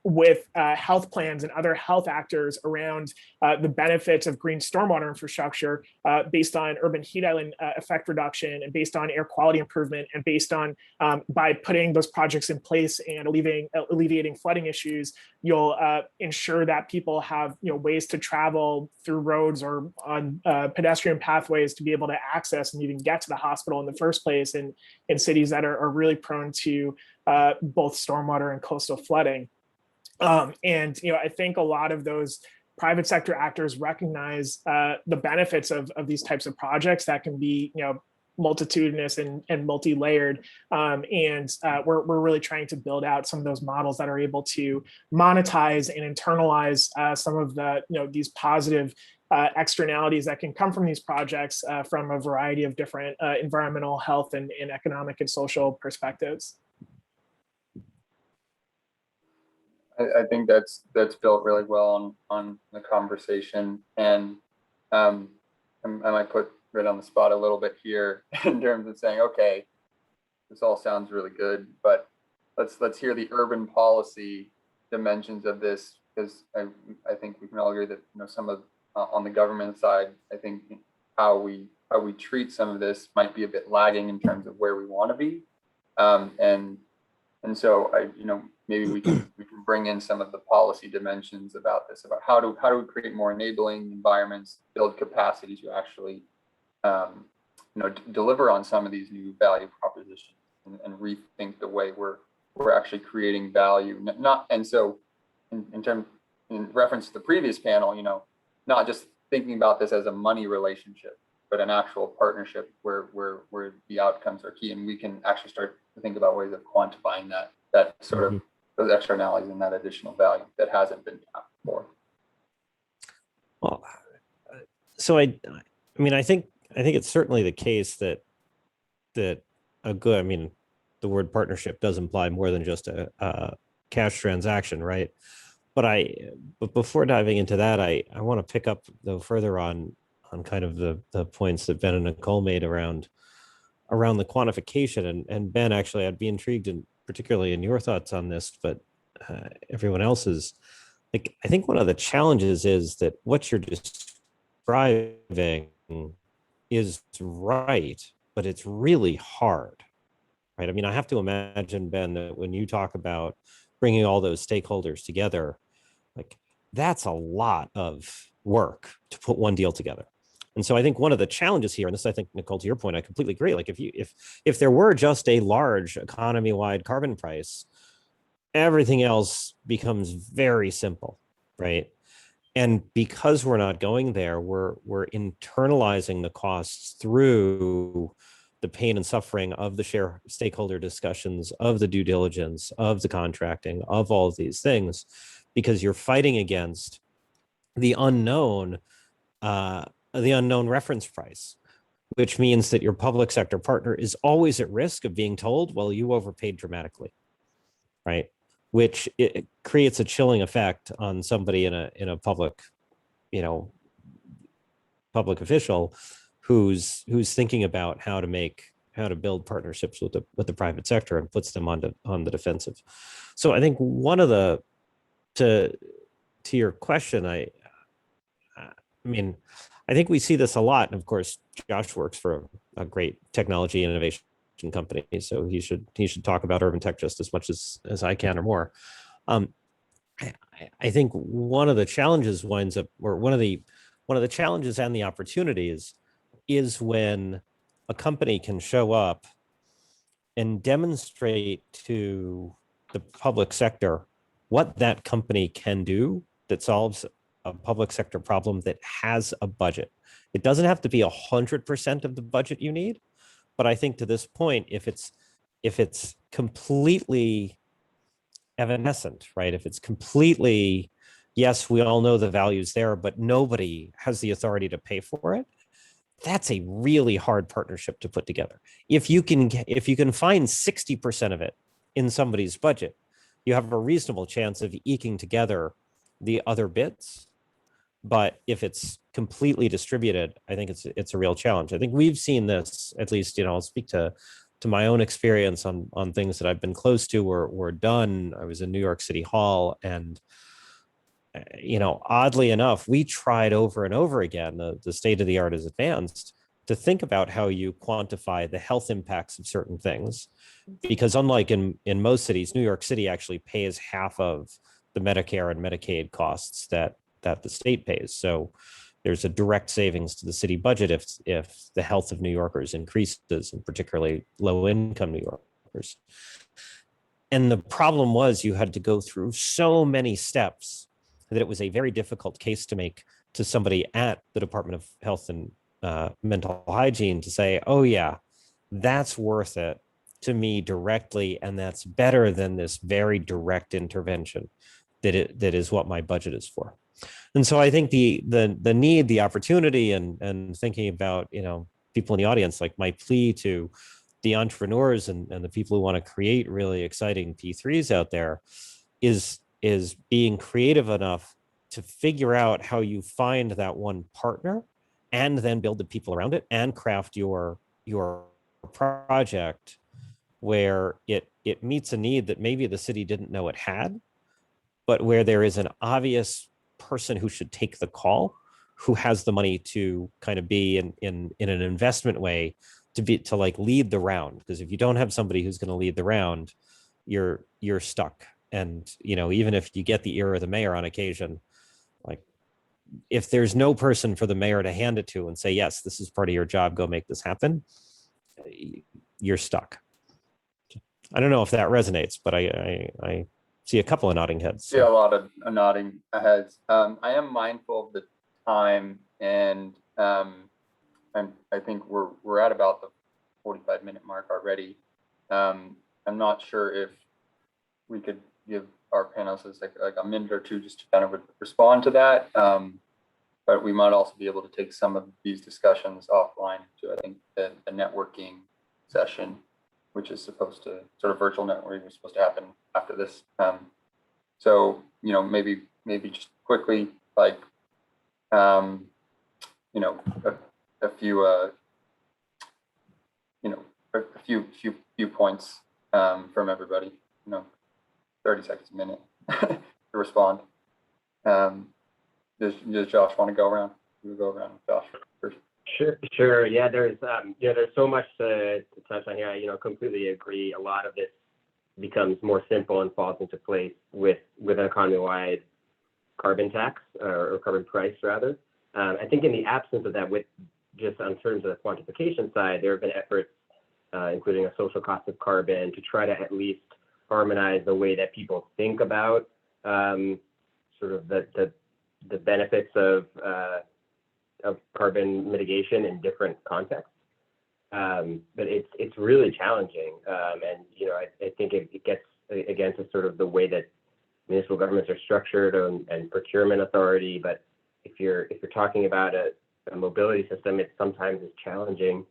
with health plans and other health actors around the benefits of green stormwater infrastructure, based on urban heat island effect reduction, and based on air quality improvement, and based on by putting those projects in place and alleviating flooding issues, you'll ensure that people have ways to travel through roads or on pedestrian pathways to be able to access and even get to the hospital in the first place in cities that are really prone to both stormwater and coastal flooding. And I think a lot of those private sector actors recognize the benefits of these types of projects that can be multitudinous and multi-layered, and we're really trying to build out some of those models that are able to monetize and internalize some of the these positive externalities that can come from these projects from a variety of different environmental, health, and economic and social perspectives.
I think that's built really well on the conversation, and I might put right on the spot a little bit here in terms of saying, okay, this all sounds really good, but let's hear the urban policy dimensions of this, because I think we can all agree that some of on the government side, I think how we treat some of this might be a bit lagging in terms of where we want to be, and so maybe we can bring in some of the policy dimensions about this, about how do we create more enabling environments, build capacity to actually deliver on some of these new value propositions, and rethink the way we're actually creating value. And so in reference to the previous panel, not just thinking about this as a money relationship, but an actual partnership where the outcomes are key, and we can actually start to think about ways of quantifying that sort of those externalities and that additional value that hasn't been tapped before.
Well, so I think it's certainly the case that a good, the word partnership does imply more than just a cash transaction, right? But before diving into that, I want to pick up though further on kind of the points that Ben and Nicole made around the quantification, and Ben, actually, I'd be intrigued in particularly in your thoughts on this, but everyone else's. I think one of the challenges is that what you're describing is right, but it's really hard, right? I have to imagine, Ben, that when you talk about bringing all those stakeholders together, that's a lot of work to put one deal together. And so I think one of the challenges here, and this, I think, Nicole, to your point, I completely agree. If there were just a large economy-wide carbon price, everything else becomes very simple, right? And because we're not going there, we're internalizing the costs through the pain and suffering of the stakeholder discussions, of the due diligence, of the contracting, of all of these things, because you're fighting against the unknown reference price, which means that your public sector partner is always at risk of being told, well, you overpaid dramatically, right? Which it creates a chilling effect on somebody in a public, public official who's thinking about how to build partnerships with the private sector, and puts them on the defensive. So I think one of to your question, I mean, I think we see this a lot. And of course, Josh works for a great technology innovation company, so he should talk about urban tech just as much as I can or more. I think one of the challenges winds up, or one of the challenges and the opportunities is when a company can show up and demonstrate to the public sector what that company can do that solves a public sector problem that has a budget. It doesn't have to be 100% of the budget you need, but I think to this point, if it's completely evanescent, right? If it's completely, yes, we all know the value's there, but nobody has the authority to pay for it, that's a really hard partnership to put together. If you can find 60% of it in somebody's budget, you have a reasonable chance of eking together the other bits. But if it's completely distributed, I think it's a real challenge. I think we've seen this, at least, I'll speak to my own experience on things that I've been close to or done. I was in New York City Hall, and oddly enough, we tried over and over again, the state of the art is advanced, to think about how you quantify the health impacts of certain things. Because unlike in most cities, New York City actually pays half of the Medicare and Medicaid costs that the state pays. So there's a direct savings to the city budget if the health of New Yorkers increases, and particularly low-income New Yorkers. And the problem was you had to go through so many steps that it was a very difficult case to make to somebody at the Department of Health and Mental Hygiene to say, oh yeah, that's worth it to me directly, and that's better than this very direct intervention that is what my budget is for. And so I think the need, the opportunity, and thinking about people in the audience, like my plea to the entrepreneurs and the people who want to create really exciting P3s out there is being creative enough to figure out how you find that one partner and then build the people around it and craft your project where it meets a need that maybe the city didn't know it had, but where there is an obvious person who should take the call, who has the money to kind of be in an investment way to like lead the round. Because if you don't have somebody who's going to lead the round, you're stuck. And even if you get the ear of the mayor on occasion, like if there's no person for the mayor to hand it to and say, yes, this is part of your job, go make this happen, you're stuck. I don't know if that resonates, but I see a couple of nodding heads.
Yeah, a lot of nodding heads. I am mindful of the time, and I think we're at about the 45-minute mark already. I'm not sure if we could give our panelists like a minute or two just to kind of respond to that. But we might also be able to take some of these discussions offline to, I think, the networking session, which is supposed to, sort of virtual networking is supposed to happen after this. So, maybe just quickly, like, a few points from everybody, 30 seconds a minute to respond. Does Josh want to go around? We'll go around with Josh first.
Sure. Yeah, there's so much to touch on here. I completely agree. A lot of this becomes more simple and falls into place with an economy-wide carbon tax or carbon price rather. I think in the absence of that, with just on terms of the quantification side, there have been efforts, including a social cost of carbon, to try to at least harmonize the way that people think about sort of the benefits of carbon mitigation in different contexts. But it's really challenging. And, I think it gets again to sort of the way that municipal governments are structured and procurement authority. But if you're talking about a mobility system, it sometimes is challenging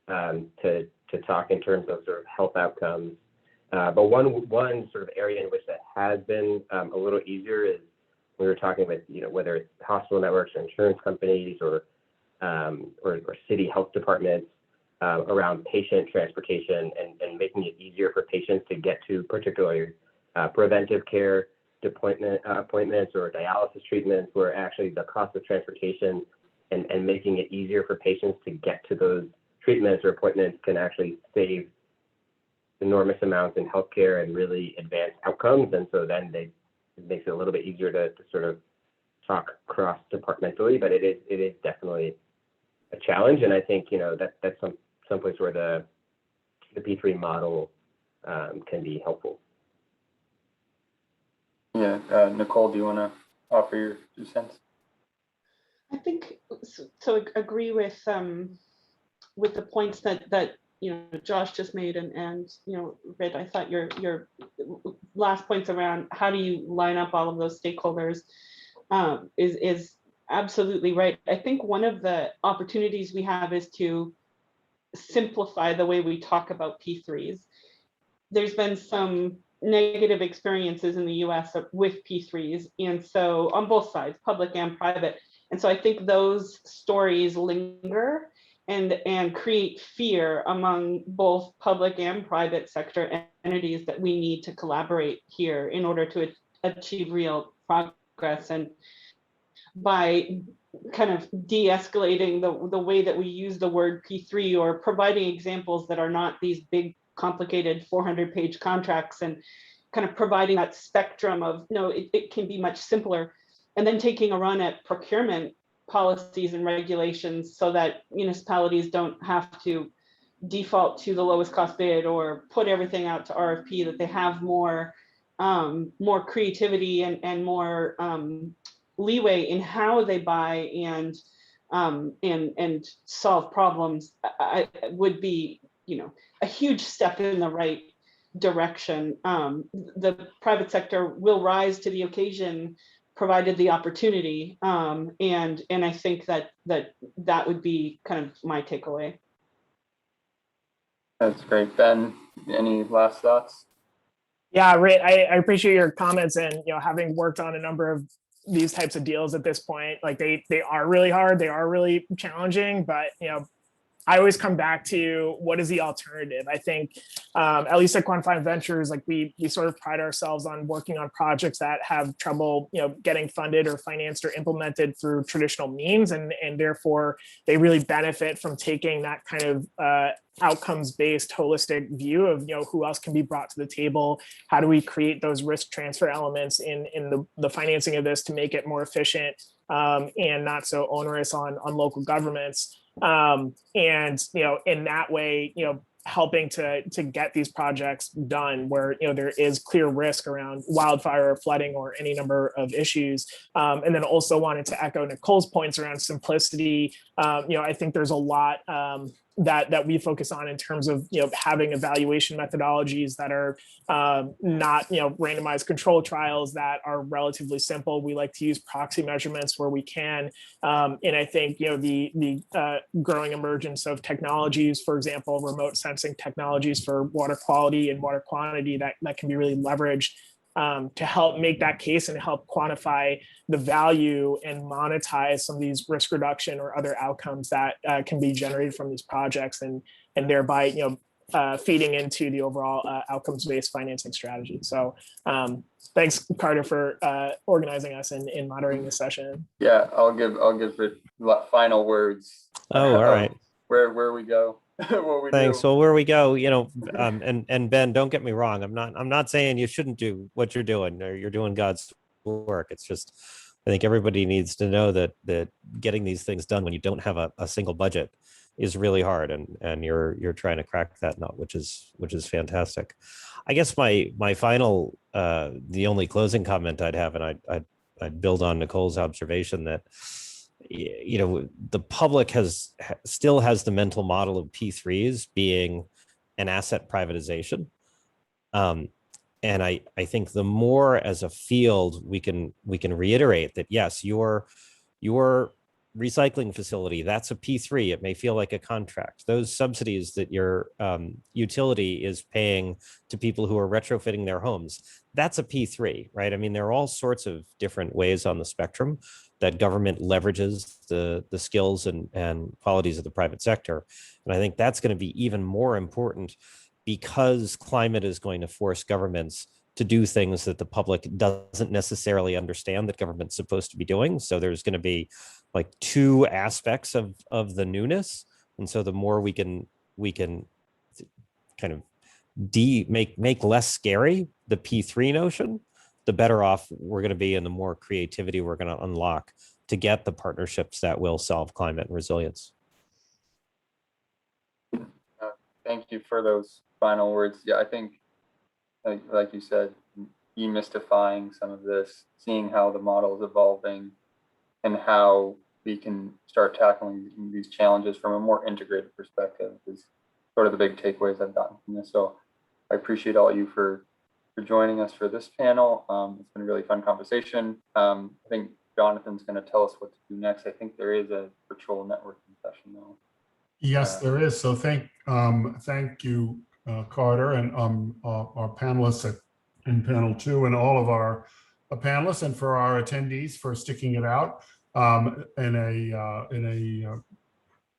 to talk in terms of sort of health outcomes. But one sort of area in which that has been a little easier is we were talking with, whether it's hospital networks or insurance companies or city health departments around patient transportation and making it easier for patients to get to particularly preventive care, appointments or dialysis treatments, where actually the cost of transportation and making it easier for patients to get to those treatments or appointments can actually save enormous amounts in healthcare and really advance outcomes. And so then it makes it a little bit easier to sort of talk cross-departmentally, but it is definitely a challenge. And I think, that's some place where the P3 model can be helpful.
Yeah, Nicole, do you want to offer your 2 cents?
I think so. Agree with the points that Josh just made, and Rit, I thought your last points around how do you line up all of those stakeholders is absolutely right. I think one of the opportunities we have is to simplify the way we talk about P3s. There's been some negative experiences in the US with P3s, and so on both sides, public and private. And so I think those stories linger and create fear among both public and private sector entities that we need to collaborate here in order to achieve real progress. And by kind of de-escalating the way that we use the word P3, or providing examples that are not these big, complicated 400-page contracts, and kind of providing that spectrum of, no, it can be much simpler, and then taking a run at procurement policies and regulations so that municipalities don't have to default to the lowest cost bid or put everything out to RFP, that they have more creativity and more leeway in how they buy and solve problems. I would be a huge step in the right direction. The private sector will rise to the occasion provided the opportunity, and I think that would be kind of my takeaway.
That's great. Ben, any last thoughts?
Yeah, Rit, I appreciate your comments, and having worked on a number of these types of deals at this point, like they are really hard, they are really challenging, but I always come back to what is the alternative. I think at least at Quantified Ventures, like we sort of pride ourselves on working on projects that have trouble getting funded or financed or implemented through traditional means, and therefore they really benefit from taking that kind of outcomes-based holistic view of who else can be brought to the table, how do we create those risk transfer elements in the financing of this to make it more efficient and not so onerous on local governments. And in that way, helping to get these projects done where there is clear risk around wildfire or flooding or any number of issues. And then also wanted to echo Nicole's points around simplicity. I think there's a lot that we focus on in terms of having evaluation methodologies that are not randomized control trials, that are relatively simple. We like to use proxy measurements where we can, and I think the growing emergence of technologies, for example, remote sensing technologies for water quality and water quantity, that can be really leveraged to help make that case and help quantify the value and monetize some of these risk reduction or other outcomes that can be generated from these projects, and thereby feeding into the overall outcomes-based financing strategy. So thanks, Carter, for organizing us and moderating this session.
Yeah, I'll give it final words.
Oh, all right.
Where we go. What we
Thanks.
do.
Well, where we go, and Ben, don't get me wrong. I'm not saying you shouldn't do what you're doing, or you're doing God's work. It's just, I think everybody needs to know that getting these things done when you don't have a single budget is really hard, and you're trying to crack that nut, which is fantastic. I guess my final, the only closing comment I'd have, and I'd build on Nicole's observation that the public still has the mental model of P3s being an asset privatization. And I think the more as a field we can reiterate that, yes, your recycling facility, that's a P3. It may feel like a contract. Those subsidies that your utility is paying to people who are retrofitting their homes, that's a P3, right? I mean, there are all sorts of different ways on the spectrum that government leverages the skills and qualities of the private sector. And I think that's going to be even more important, because climate is going to force governments to do things that the public doesn't necessarily understand that government's supposed to be doing. So there's going to be like two aspects of the newness. And so the more we can kind of make less scary the P3 notion, the better off we're going to be, and the more creativity we're going to unlock to get the partnerships that will solve climate and resilience.
Thank you for those final words. Yeah, I think, like you said, demystifying some of this, seeing how the model is evolving and how we can start tackling these challenges from a more integrated perspective is sort of the big takeaways I've gotten from this. So I appreciate all of you for joining us for this panel. It's been a really fun conversation. I think Jonathan's going to tell us what to do next. I think there is a virtual networking session though.
Yes, there is. So thank you, Carter, and our panelists in panel 2, and all of our panelists, and for our attendees for sticking it out in a